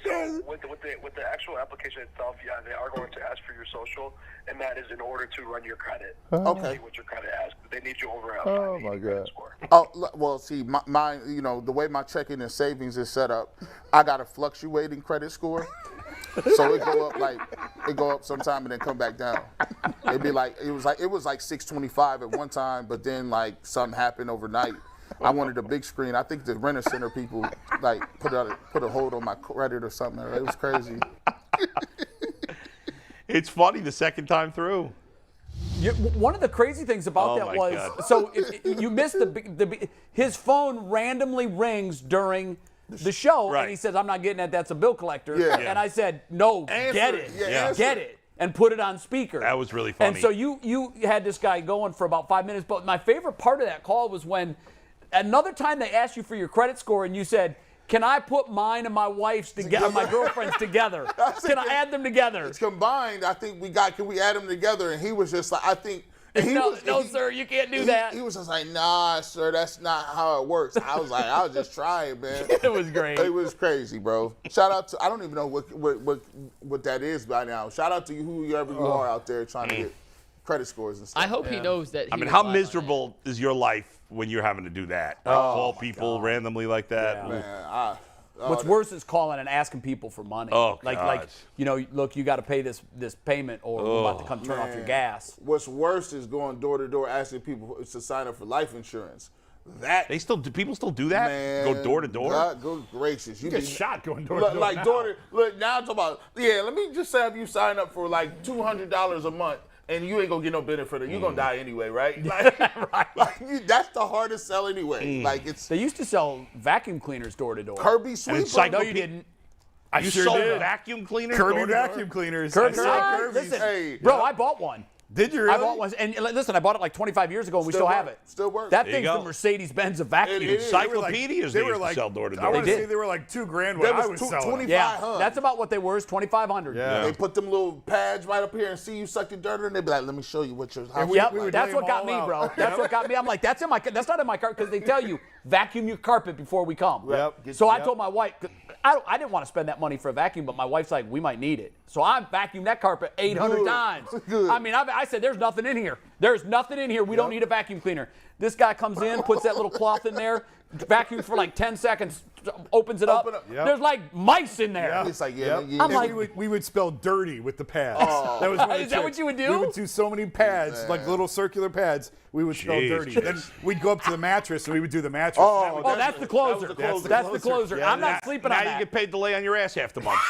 So with the actual application itself, yeah, they are going to ask for your social, and that is in order to run your credit. Okay. See what your credit asks. They need you over at Oh my God. Oh well, see, mine. You know the way my checking and savings is set up, I got a fluctuating credit score, so it go up sometime and then come back down. It'd be it was like 625 at one time, but then something happened overnight. I wanted a big screen. I think the Renter Center people put a hold on my credit or something. It was crazy. It's funny the second time through. One of the crazy things about that was, God. so you missed his phone randomly rings during the show, Right. and he says, "I'm not getting that. That's a bill collector." Yeah. And I said, "No, get it, get it." And put it on speaker. That was really funny. And so you had this guy going for about 5 minutes. But my favorite part of that call was when another time they asked you for your credit score and you said, "Can I put mine and my wife's together, my girlfriend's together? Can I add them together?" It's combined. I think can we add them together? And he was just like, I think. No, sir, you can't do that. He was just like, "Nah, sir, that's not how it works." I was like, I was just trying, man. It was great. It was crazy, bro. Shout out to, I don't even know what that is by now. Shout out to you, whoever you are out there trying to get credit scores and stuff. I hope he knows that. How miserable is your life when you're having to do that? Call people randomly like that. Man, What's worse is calling and asking people for money. Oh, like look, you got to pay this payment, or we're about to come turn off your gas. What's worse is going door to door asking people to sign up for life insurance. Do people still do that? Man, Go door to door? God, good gracious. You get shot going door to door. Like look, now I'm talking about, let me just have you sign up for like $200 a month. And you ain't gonna get no benefit. You're gonna die anyway, right? That's the hardest sell anyway. They used to sell vacuum cleaners door to door. Kirby Sweeper. No, you didn't. You sold vacuum cleaners? Kirby vacuum cleaners. Listen, bro, I bought one. Did you really? I bought one, and listen, I bought it like 25 years ago, and we still have it. Still works. That thing's the Mercedes-Benz of vacuum. Encyclopedias they used to sell door to door. I want to say they were like $2,000 when I was selling them. Yeah, that's about what they were, is $2,500. Yeah. They put them little pads right up here and see you suck the dirt, and they be like, let me show you what your house that's what got me, bro. That's what got me. I'm like, that's not in my cart, because they tell you, vacuum your carpet before we come. So I told my wife, I didn't want to spend that money for a vacuum, but my wife's like, we might need it. So I vacuumed that carpet 800 times. I mean, I said, there's nothing in here. There's nothing in here. We don't need a vacuum cleaner. This guy comes in, puts that little cloth in there, vacuums for like 10 seconds, opens it up. There's like mice in there. It's like, I'm like, we would spell dirty with the pads. That was is that what you would do? We would do so many pads, like little circular pads. We would spell dirty. Then we'd go up to the mattress and we would do the mattress. That's the closer. That's the closer. I'm not sleeping on that. Now you get paid to lay on your ass half the month.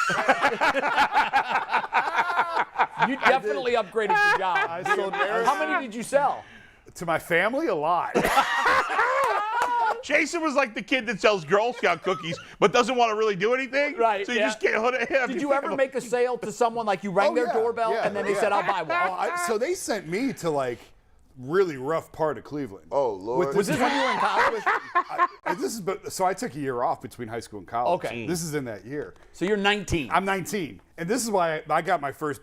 You definitely upgraded your job. How many did you sell? To my family, a lot. Jason was like the kid that sells Girl Scout cookies but doesn't want to really do anything. Right. So you just can't hold it. Did you ever make a sale to someone, like you rang their doorbell and then they said, I'll buy one? So they sent me to like really rough part of Cleveland. Oh, Lord. Was this when you were in college? So I took a year off between high school and college. Okay. This is in that year. So you're 19. I'm 19. And this is why I got my first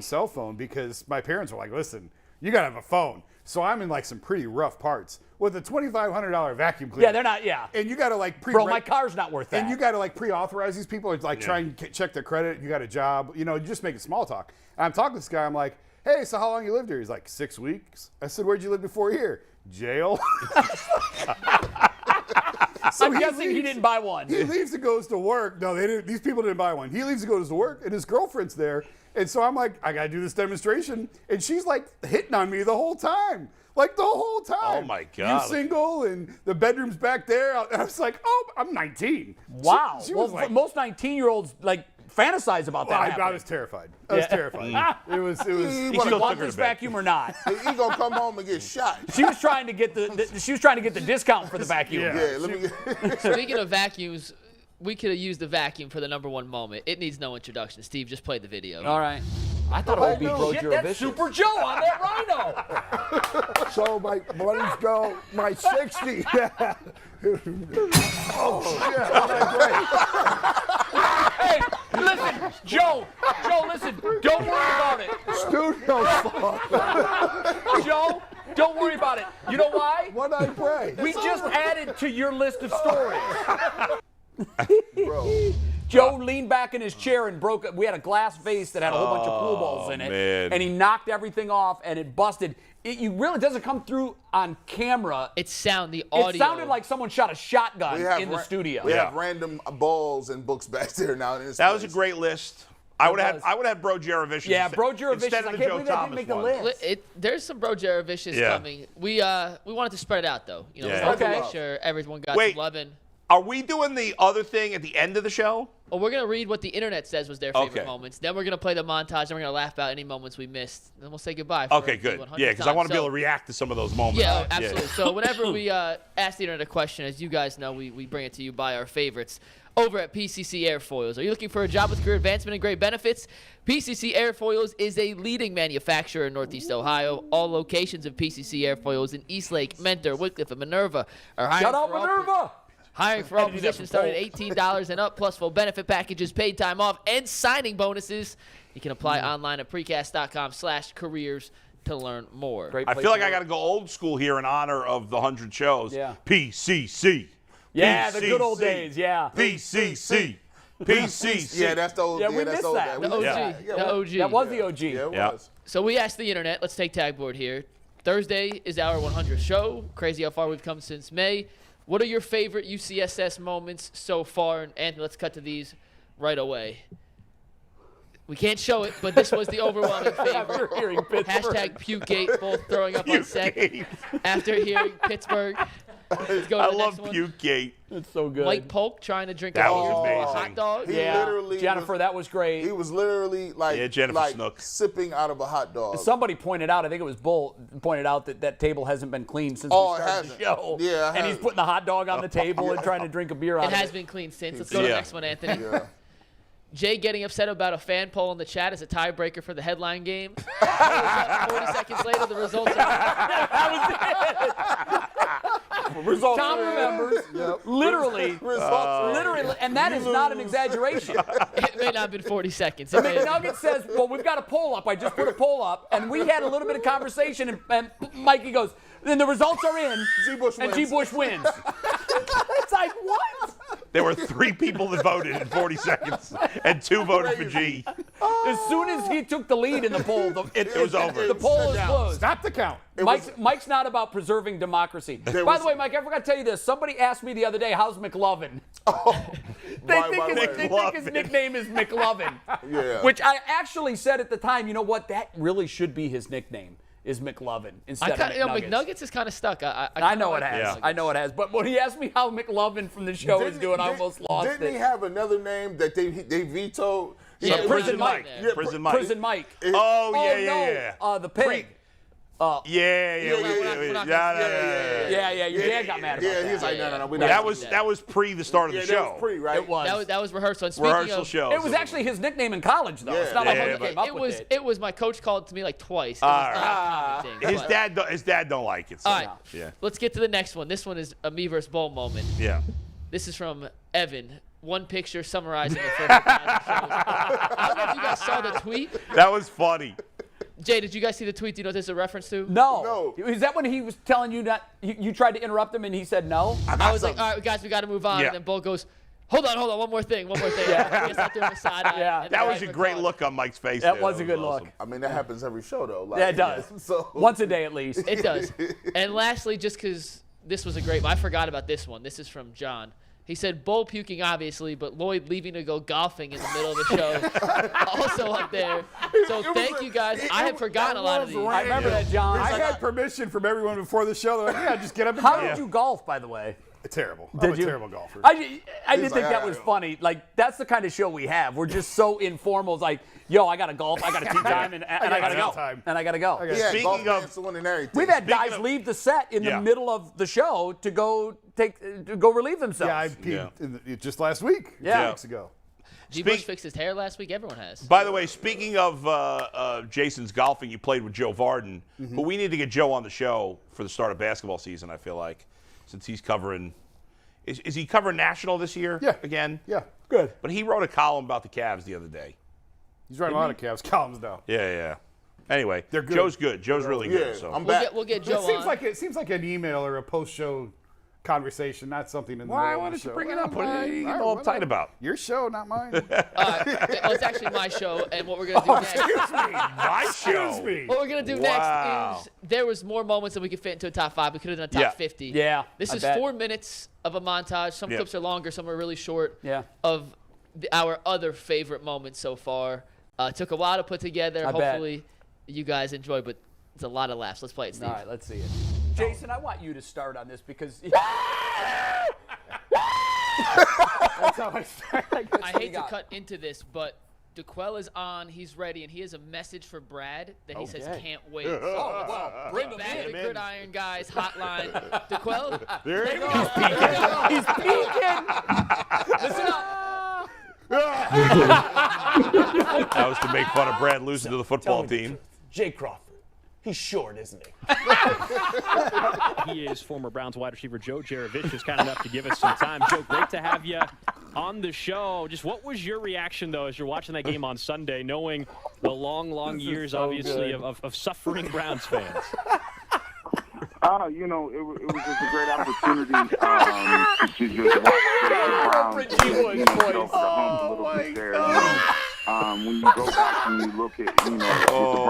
cell phone, because my parents were like, listen, you got to have a phone. So I'm in like some pretty rough parts with a $2,500 vacuum cleaner. Yeah, they're not, And you got to like Bro, my car's not worth that. And you got to like pre-authorize these people. It's like try and check their credit. You got a job. You just make it small talk. And I'm talking to this guy. I'm like, hey, so how long you lived here? He's like, 6 weeks. I said, where'd you live before here? Jail. So I'm guessing he didn't buy one. He leaves and goes to work. No, they didn't. These people didn't buy one. He leaves and goes to work, and his girlfriend's there. And so I'm like, I got to do this demonstration. And she's like hitting on me the whole time. Like the whole time. Oh, my God. You single, and the bedroom's back there. And I was like, oh, I'm 19. Wow. She was like, most 19-year-olds, like, fantasize about that. I was terrified. I was terrified. It was. You want this vacuum or not? He gonna come home and get shot. She was trying to get the discount for the vacuum. Speaking of vacuums, we could have used the vacuum for the #1 moment. It needs no introduction. Steve, just play the video. All right. I thought it would be Bro Jero Vicious. Super Joe on that Rhino. So my buddies go, my 60. Hey, listen, Joe, listen, don't worry about it. Studio spot. Joe, don't worry about it. You know why? What I pray? We just added to your list of stories. Bro. Joe leaned back in his chair and broke it. We had a glass vase that had a whole bunch of pool balls in it. Man. And he knocked everything off and it busted. It really doesn't come through on camera. It sounded like someone shot a shotgun in the studio. We have random balls and books back there now. That was a great list. I would have had Bro Jero Vicious. Yeah, Bro Jero Vicious. Instead of the Joe Thomas didn't make the list. There's some Bro Jero Vicious coming. We wanted to spread it out though. We wanted to make sure everyone got some loving. Are we doing the other thing at the end of the show? Well, we're going to read what the internet says was their favorite moments. Then we're going to play the montage, and we're going to laugh about any moments we missed. Then we'll say goodbye. Okay, good. Yeah, because I want to be able to react to some of those moments. Yeah, absolutely. So whenever we ask the internet a question, as you guys know, we bring it to you by our favorites over at PCC Airfoils. Are you looking for a job with career advancement and great benefits? PCC Airfoils is a leading manufacturer in Northeast Ohio. All locations of PCC Airfoils in Eastlake, Mentor, Wickliffe, and Minerva are hiring. Shut up, Minerva! Hiring for all positions starting at $18 and up, plus full benefit packages, paid time off, and signing bonuses. You can apply online at precast.com/careers to learn more. I feel like I got to go old school here in honor of the 100 shows. Yeah. PCC. Yeah, the good old days. Yeah. PCC. PCC. Yeah, that's the old. Yeah, we missed that. The OG. The OG. That was the OG. Yeah, it was. So we asked the internet. Let's take tag board here. Thursday is our 100th show. Crazy how far we've come since May. What are your favorite UCSS moments so far? And let's cut to these right away. We can't show it, but this was the overwhelming favorite. Hashtag Pukegate, both throwing up on set after hearing Pittsburgh. I love Pukegate. It's so good. Mike Polk trying to drink That a was amazing. hot dog. Literally Jennifer, that was great. He was literally Jennifer Snook. sipping out of a hot dog. Somebody pointed out, I think it was Bull, pointed out that table hasn't been cleaned since we started the show. Yeah, and he's putting the hot dog on the table and trying to drink a beer out of it. It has been cleaned since. Let's go to the next one, Anthony. Jay getting upset about a fan poll in the chat as a tiebreaker for the headline game. 40 seconds later, the results are that was it. Tom remembers. Literally, and that is not an exaggeration. It may not have been 40 seconds. McNugget says, well, we've got a poll up. I just put a poll up, and we had a little bit of conversation, and Mikey goes, then the results are in, and G. Bush wins. It's like, what? There were 3 people that voted in 40 seconds, and 2 voted for G. As soon as he took the lead in the poll, it was over. The poll is closed. Stop the count. Mike's not about preserving democracy. By the way, Mike, I forgot to tell you this. Somebody asked me the other day, how's McLovin? They think his nickname is McLovin. Yeah. Which I actually said at the time, you know what? That really should be his nickname. Is McLovin instead of McNuggets. McNuggets is kind of stuck. I know it has. Yeah. I know it has. But when he asked me how McLovin from the show is doing, I almost lost it. Didn't he have another name that they vetoed? Prison Mike. Prison Mike. Prison Mike. Yeah. The pig. Yeah. Your dad got mad about that. Yeah, he's like, no. That was pre the start of the show. That was pre, right? It was. That was rehearsal. And Rehearsal show. It was actually his nickname in college, though. It's not like he came up with it. It was my coach called it to me like twice. His dad don't like it. So. All right. Yeah. Let's get to the next one. This one is a me versus Bull moment. Yeah. This is from Evan. One picture summarizing the first 1,000 shows. I don't know if you guys saw the tweet. That was funny. Jay, did you guys see the tweet? Do you know what this is a reference to? No. Is that when he was telling you that you tried to interrupt him and he said no? I was like, all right, guys, we got to move on. Yeah. And then Bull goes, hold on, one more thing. Yeah. I guess I'll do a side eye. Yeah. That was a great look on Mike's face. That was a good look. I mean, that happens every show, though. Yeah, it does. So. Once a day at least. It does. And lastly, just because this was a great one, I forgot about this one. This is from John. He said, Bull puking, obviously, but Lloyd leaving to go golfing in the middle of the show. Also up there. So thank you, guys. I had forgotten a lot of these. I remember that, John. I had permission from everyone before the show. They're like, yeah, just get up and How go. did you golf, by the way? Terrible. I'm a terrible golfer. I did think that was funny. Like, that's the kind of show we have. We're just so informal. It's like, yo, I got to golf, I got to tee time, and I got to go. And I got to go. Yeah, Speaking of, we've had guys leave the set in the middle of the show to go relieve themselves. Yeah, I peed just last week. 2 weeks ago. G-Bush fixed his hair last week. Everyone has. By the way, speaking of Jason's golfing, you played with Joe Varden, but we need to get Joe on the show for the start of basketball season, I feel like, since he's covering. Is he covering national this year again? Yeah. Good. But he wrote a column about the Cavs the other day. He's writing a lot of Cavs columns now. Yeah. Anyway, they're good. Joe's good. Joe's really good. So I'm back. We'll get Joe on. It seems like an email or a post-show conversation, not something in the middle of the show. Why don't you bring it up? What are you getting all uptight about? Your show, not mine. It's actually my show, and what we're going to do next. Excuse me. My show. Excuse me. What we're going to do next is there was more moments that we could fit into a top 5. We could have done a top 50. Yeah. This is 4 minutes of a montage. Some clips are longer, some are really short. Yeah. Of our other favorite moments so far. Took a while to put together. Hopefully you guys enjoy, but it's a lot of laughs. Let's play it, Steve. All right, let's see it. Jason, I want you to start on this because that's how I start. I hate to cut into this, but DeQuell is on. He's ready, and he has a message for Brad that he says can't wait. Bring him back to the Gridiron Guys hotline. DeQuell? There he goes. he's peeking. Listen up. That was to make fun of Brad losing to the football team. Jay Crawford. He's short, isn't he? He is former Browns wide receiver Joe Jarovich, is kind enough to give us some time. Joe, great to have you on the show. Just what was your reaction, though, as you're watching that game on Sunday, knowing the long years, obviously, of suffering Browns fans? You know, it was just a great opportunity to just watch the Browns, you know, get over the hump a little bit there. when you go back and you look at, what the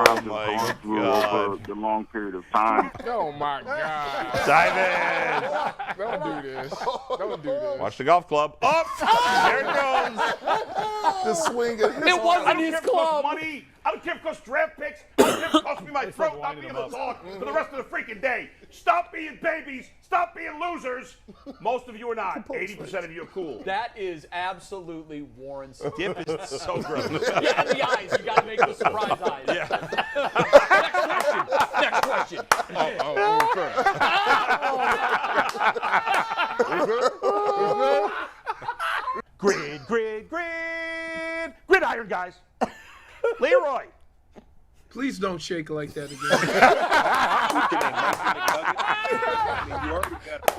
Browns have gone through over the long period of time. Oh, my God. Dive in. Don't do this. Don't do this. Watch the golf club. Up. There it goes. The swing. It wasn't his club. Money. I don't care if it costs draft picks. I don't care if it costs me my throat not being able to talk for the rest of the freaking day. Stop being babies. Stop being losers. Most of you are not. 80% of you are cool. That is absolutely Warren's. Dip is so gross. Yeah, and the eyes. You got to make the surprise eyes. Yeah. Next question. Gridiron, guys. Leroy. Please don't shake like that again. We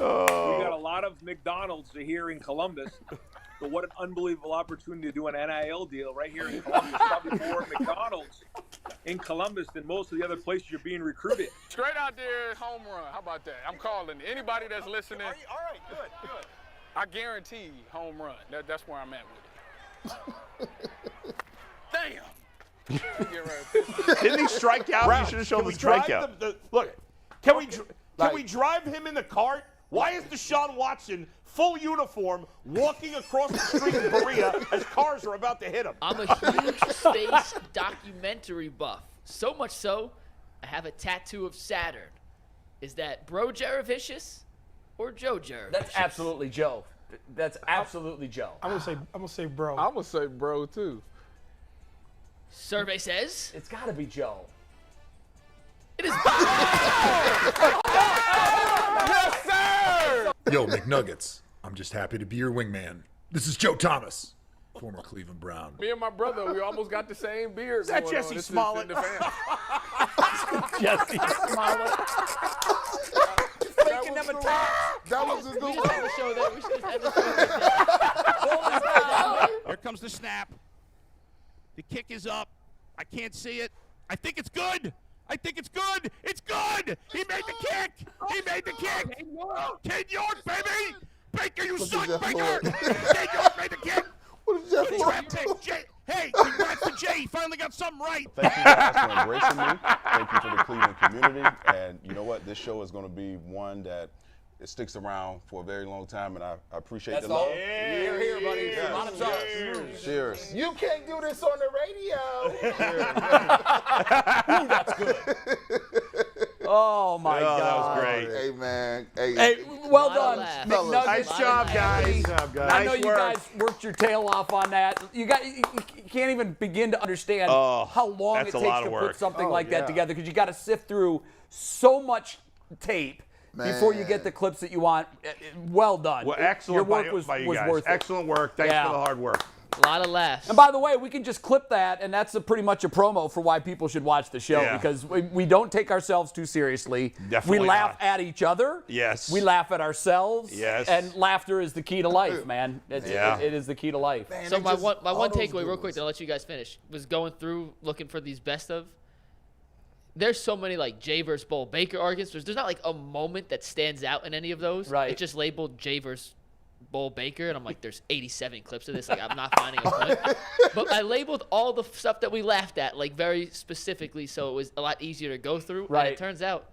got a lot of McDonald's here in Columbus. So what an unbelievable opportunity to do an NIL deal right here in Columbus. Probably more McDonald's in Columbus than most of the other places you're being recruited. Straight out there, home run. How about that? I'm calling anybody that's listening. All right, good. I guarantee home run. That's where I'm at with it. Damn. Didn't he strike out? You should have shown the strikeout. Look, can we drive him in the cart? Why is Deshaun Watson full uniform walking across the street in Berea as cars are about to hit him? I'm a huge space documentary buff. So much so, I have a tattoo of Saturn. Is that Bro Jaravicious or Joe Jaravicious? That's absolutely Joe. That's absolutely Joe. I'm gonna say bro. I'm gonna say bro too. Survey says it's got to be Joe. It is. Yes, sir. Yo, McNuggets. I'm just happy to be your wingman. This is Joe Thomas, former Cleveland Brown. Me and my brother, we almost got the same beard. Is that Jesse Smollett? Jesse Smollett. Faking them attacks. That was his new one. Here comes the snap. The kick is up. I can't see it. I think it's good. It's good. He made the kick. Ken York, baby. Baker, you suck, Baker. Ken York made the kick. What is that for? Hey, congrats to Jay. He finally got something right. Thank you guys for embracing me. Thank you for the Cleveland community. And you know what? This show is going to be one that it sticks around for a very long time, and I appreciate the love. You're here, buddy. A lot of time. Cheers. You can't do this on the radio. Ooh, that's good. Oh, my God. That was great. Hey, man. Hey, well done. McNuggets. Nice job, guys. I know you guys worked your tail off on that. You can't even begin to understand how long it takes to put something like that together, because you got to sift through so much tape before you get the clips that you want. Well done. Well, excellent. Your work was by you guys. worth it. Excellent work. Thanks for the hard work. A lot of laughs. And by the way, we can just clip that, and that's pretty much a promo for why people should watch the show, because we don't take ourselves too seriously. Definitely we laugh at each other. Yes. We laugh at ourselves. Yes. And laughter is the key to life, man. It is the key to life. Man, So my one takeaway, real quick, to let you guys finish, was going through looking for these best of. There's so many like Jay versus Bull Baker arguments. There's not like a moment that stands out in any of those. Right. It's just labeled Jay versus Bull Baker, and I'm like, there's 87 clips of this. Like, I'm not finding a point. But I labeled all the stuff that we laughed at, like, very specifically, so it was a lot easier to go through. Right. And it turns out,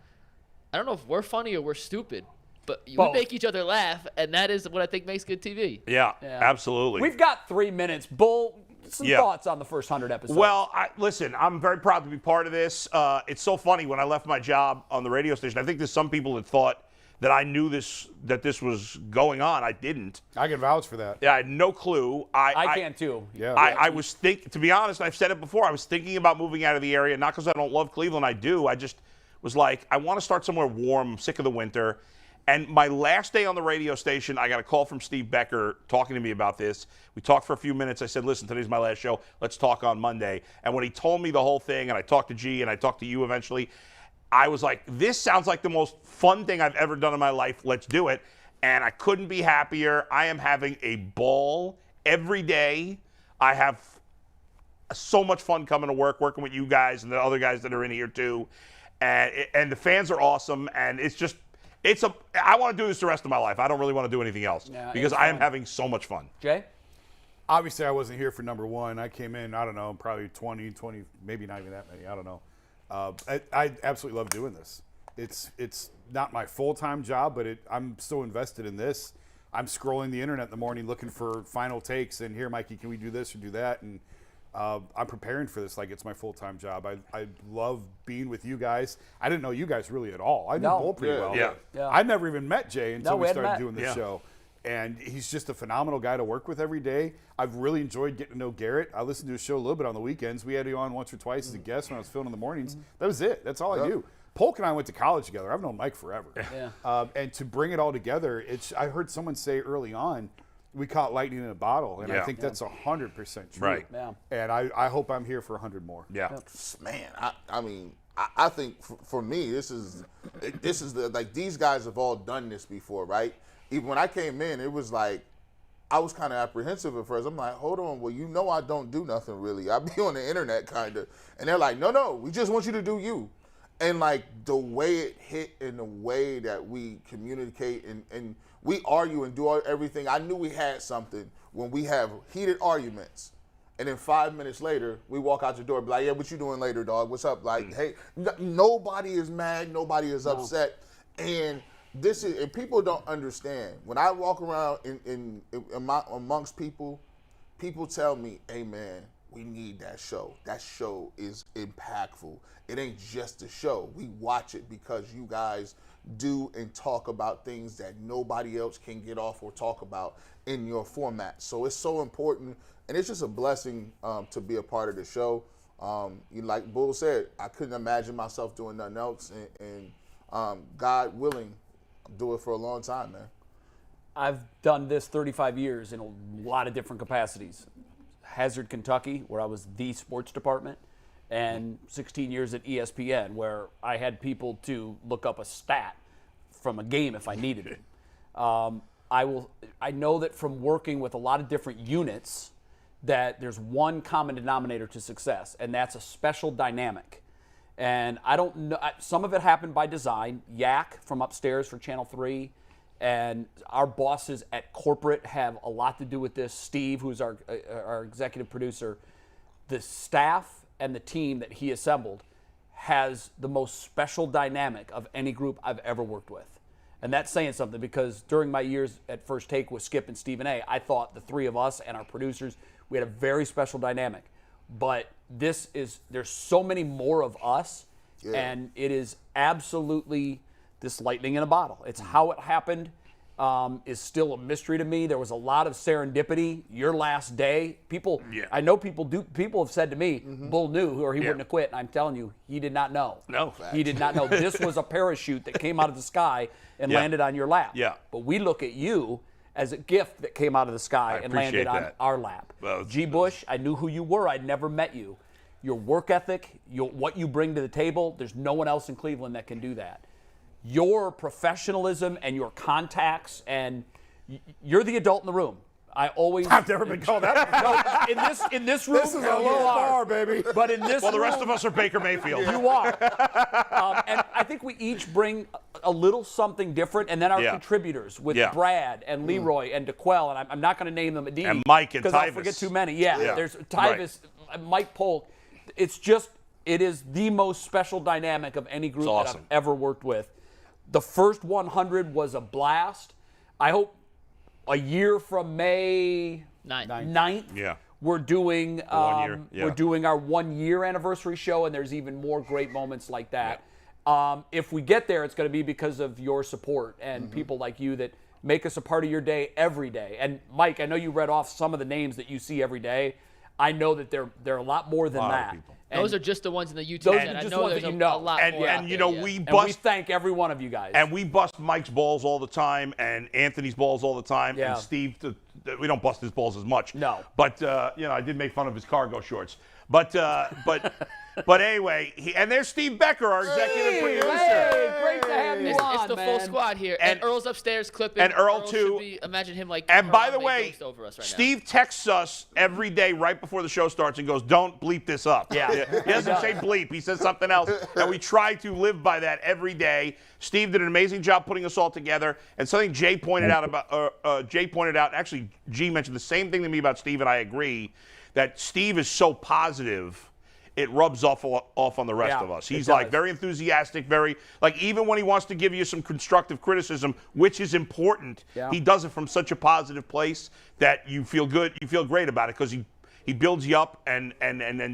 I don't know if we're funny or we're stupid, but we Both. make each other laugh, and that is what I think makes good TV. Yeah, absolutely. We've got 3 minutes. Bull, some thoughts on the first 100 episodes. Well, listen, I'm very proud to be part of this. It's so funny, when I left my job on the radio station, I think there's some people that thought that I knew that this was going on. I didn't. I can vouch for that. Yeah, I had no clue. I can too. Yeah. I was to be honest, I've said it before, I was thinking about moving out of the area, not because I don't love Cleveland, I do. I just was like, I want to start somewhere warm. I'm sick of the winter. And my last day on the radio station, I got a call from Steve Becker talking to me about this. We talked for a few minutes. I said, listen, today's my last show. Let's talk on Monday. And when he told me the whole thing, and I talked to G and I talked to you eventually, I was like, this sounds like the most fun thing I've ever done in my life. Let's do it. And I couldn't be happier. I am having a ball every day. I have so much fun coming to work, working with you guys and the other guys that are in here too. And the fans are awesome. And I want to do this the rest of my life. I don't really want to do anything else because I am having so much fun. Jay? Obviously, I wasn't here for number one. I came in, I don't know, probably 20, maybe not even that many. I don't know. I absolutely love doing this. It's not my full-time job, but I'm so invested in this. I'm scrolling the internet in the morning looking for final takes, and here, Mikey, can we do this or do that? And I'm preparing for this like it's my full-time job. I love being with you guys. I didn't know you guys really at all. I knew Bull pretty well. Yeah. I never even met Jay until we started doing this Yeah. show. And he's just a phenomenal guy to work with every day. I've really enjoyed getting to know Garrett. I listened to his show a little bit on the weekends. We had you on once or twice as a guest when I was filming in the mornings. That was it. That's all I do. Polk and I went to college together. I've known Mike forever. Yeah. And to bring it all together, I heard someone say early on, we caught lightning in a bottle. And I think that's 100% true. Right. Yeah. And I hope I'm here for 100 more. Yeah. Man, I mean, I think for me, this is like these guys have all done this before, right? Even when I came in, it was like, I was kind of apprehensive at first. I'm like, hold on, well, you know I don't do nothing really. I be on the internet kind of. And they're like, no, we just want you to do you. And like the way it hit and the way that we communicate and we argue and do everything, I knew we had something when we have heated arguments. And then 5 minutes later, we walk out the door and be like, yeah, what you doing later, dog? What's up? Like, hey, nobody is mad. Nobody is upset. And people don't understand. When I walk around amongst people, people tell me, hey, man, we need that show. That show is impactful. It ain't just a show. We watch it because you guys do and talk about things that nobody else can get off or talk about in your format. So it's so important, and it's just a blessing to be a part of the show. Like Bull said, I couldn't imagine myself doing nothing else, and God willing, I'll do it for a long time, man. I've done this 35 years in a lot of different capacities. Hazard, Kentucky, where I was the sports department, and 16 years at ESPN, where I had people to look up a stat from a game if I needed it. I know that from working with a lot of different units that there's one common denominator to success, and that's a special dynamic. And I don't know, some of it happened by design. Yak from upstairs for Channel 3, and our bosses at corporate have a lot to do with this. Steve, who's our executive producer, the staff and the team that he assembled has the most special dynamic of any group I've ever worked with. And that's saying something, because during my years at First Take with Skip and Stephen A., I thought the three of us and our producers, we had a very special dynamic. But there's so many more of us, and it is absolutely this lightning in a bottle. It's how it happened is still a mystery to me. There was a lot of serendipity. Your last day, I know people have said to me, Bull knew or he wouldn't have quit. And I'm telling you, he did not know. No. He did not know. This was a parachute that came out of the sky and landed on your lap. Yeah. But we look at you as a gift that came out of the sky and landed on our lap. Well, G. Bush, I knew who you were. I'd never met you. Your work ethic, what you bring to the table, there's no one else in Cleveland that can do that. Your professionalism and your contacts, and you're the adult in the room. I've never been called that. No, in this room, this is a low bar, baby. But in this the room, rest of us are Baker Mayfield. You are. And I think we each bring a little something different, and then our contributors with Brad and Leroy and DeQuell, and I'm not going to name them, and Mike and Tyvis. Because I'll forget too many. There's Tyvis, Mike Polk. It is the most special dynamic of any group that I've ever worked with. The first 100 was a blast. I hope a year from May 9th, we're doing we're doing our 1 year anniversary show, and there's even more great moments like that. If we get there, it's going to be because of your support and people like you that make us a part of your day every day. And Mike, I know you read off some of the names that you see every day. I know that there are a lot more than that. Those are just the ones in the YouTube chat. I know there's a lot more and you know, we thank every one of you guys. And we bust Mike's balls all the time, and Anthony's balls all the time, and Steve. We don't bust his balls as much. No. But I did make fun of his cargo shorts. But But anyway, and there's Steve Becker, our executive producer. Hey, great to have you on, It's the full squad here. And Earl's upstairs clipping. And Earl too. Imagine him like. And by the way, over us right Steve texts us every day right before the show starts and goes, "Don't bleep this up." Yeah. He doesn't say bleep. He says something else. And we try to live by that every day. Steve did an amazing job putting us all together. And something Jay pointed out actually G mentioned the same thing to me about Steve, and I agree, that Steve is so positive, it rubs off on the rest of us. He's like very enthusiastic, very like even when he wants to give you some constructive criticism, which is important, he does it from such a positive place that you feel good, you feel great about it because he builds you up and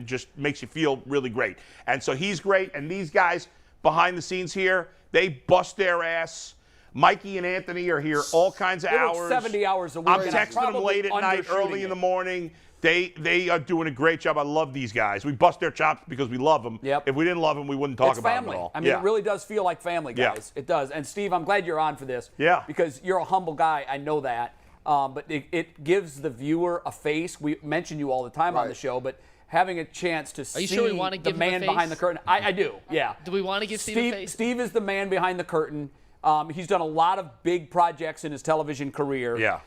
just makes you feel really great. And so he's great. And these guys behind the scenes here, they bust their ass. Mikey and Anthony are here all kinds of hours. 70 hours a week. I'm texting them late at night, early in the morning. They are doing a great job. I love these guys. We bust their chops because we love them. If we didn't love them, we wouldn't talk about them at all. I mean, it really does feel like family, guys. It does. And Steve, I'm glad you're on for this. Yeah. Because you're a humble guy. I know that. But it gives the viewer a face. We mention you all the time on the show, but having a chance to see sure we want to give the man him a face? behind the curtain. I do, yeah. Do we want to give Steve a face? Steve is the man behind the curtain. He's done a lot of big projects in his television career. Yeah.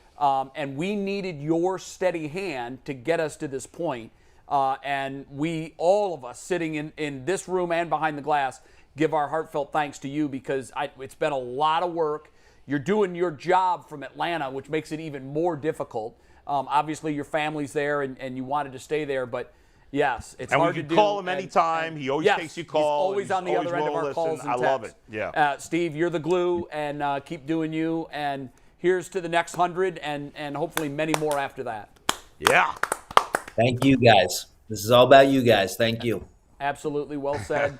And we needed your steady hand to get us to this point. And we, all of us sitting in this room and behind the glass, give our heartfelt thanks to you because it's been a lot of work. You're doing your job from Atlanta, which makes it even more difficult. Obviously, your family's there and you wanted to stay there, but yes, it's hard to do. And we can call him anytime. He always takes your calls. He's always on the other end of our calls and texts. I love it. Yeah. Steve, you're the glue, and keep doing you. And here's to the next 100 and hopefully many more after that. Yeah. Thank you, guys. This is all about you guys. Thank you. Absolutely. Well said.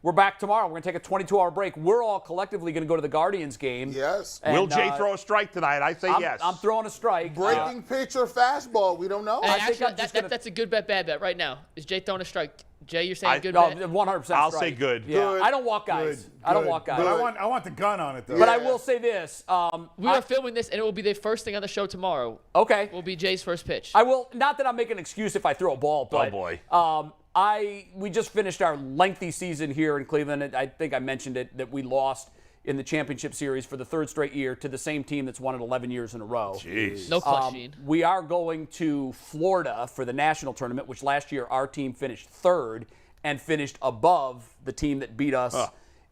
We're back tomorrow. We're going to take a 22-hour break. We're all collectively going to go to the Guardians game. Yes. Will Jay throw a strike tonight? I say yes. I'm throwing a strike. Breaking pitch or fastball? We don't know. Actually, that's a good bet, bad bet right now. Is Jay throwing a strike? Jay, you're saying good bet? 100% I'll strike. say good. Yeah. Good. I don't walk guys. I don't walk guys. But I want the gun on it, though. But I will say this. We are filming this, and it will be the first thing on the show tomorrow. Okay. Will be Jay's first pitch. I will. Not that I'm making an excuse if I throw a ball, but oh boy. We just finished our lengthy season here in Cleveland. I think I mentioned it that we lost in the championship series for the third straight year to the same team that's won it 11 years in a row. Jeez. No question. We are going to Florida for the national tournament, which last year our team finished third and finished above the team that beat us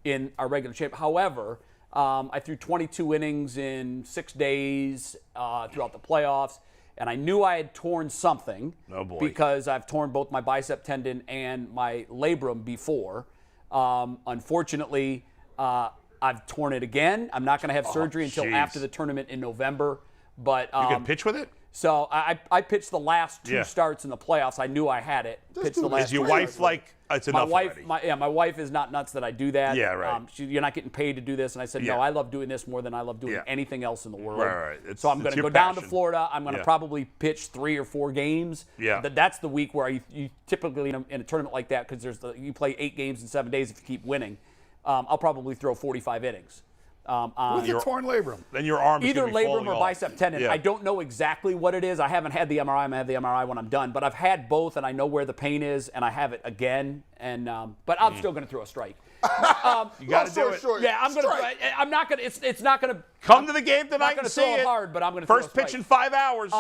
in our regular champ. However, I threw 22 innings in 6 days throughout the playoffs. And I knew I had torn something because I've torn both my bicep tendon and my labrum before. Unfortunately, I've torn it again. I'm not going to have surgery until after the tournament in November. But you can pitch with it? So I pitched the last two starts in the playoffs. I knew I had it. Is your wife like, it's enough already? My wife is not nuts that I do that. Yeah, right. You're not getting paid to do this. And I said, no, I love doing this more than I love doing anything else in the world. Right. So I'm going to go down to Florida. I'm going to probably pitch 3 or 4 games. Yeah. That's the week where you typically, in a tournament like that, because you play 8 games in 7 days if you keep winning, I'll probably throw 45 innings. With your torn labrum. Then your arm is either gonna be labrum or bicep tendon. Yeah. I don't know exactly what it is. I haven't had the MRI. I'm going to have the MRI when I'm done. But I've had both, and I know where the pain is, and I have it again. And but I'm still going to throw a strike. You got to do it. Yeah, I'm going to. I'm not going to. It's not going to come to the game tonight and see throw it. Hard, but I'm going to first pitch in 5 hours.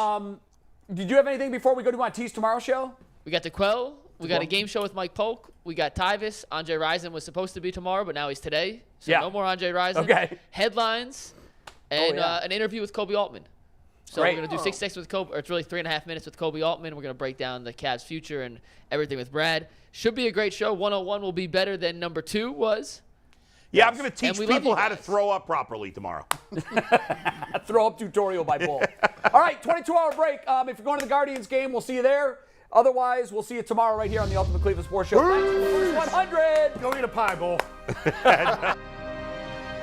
Did you have anything before we go to our Tease Tomorrow show? We got the Quell. We got a game show with Mike Polk. We got Tyvis. Andre Rison was supposed to be tomorrow, but now he's today. So no more Andre Rison. Okay. Headlines and an interview with Kobe Altman. So we're going to do 6 seconds with Kobe, or it's really 3.5 minutes with Kobe Altman. We're going to break down the Cavs' future and everything with Brad. Should be a great show. 101 will be better than number 2 was. Yeah, I'm going to teach people how to throw up properly tomorrow. Throw up tutorial by Bull. All right, 22-hour break. If you're going to the Guardians game, we'll see you there. Otherwise, we'll see you tomorrow right here on the Ultimate Cleveland Sports Show. Thanks for the first 100. Go eat a pie, Bull.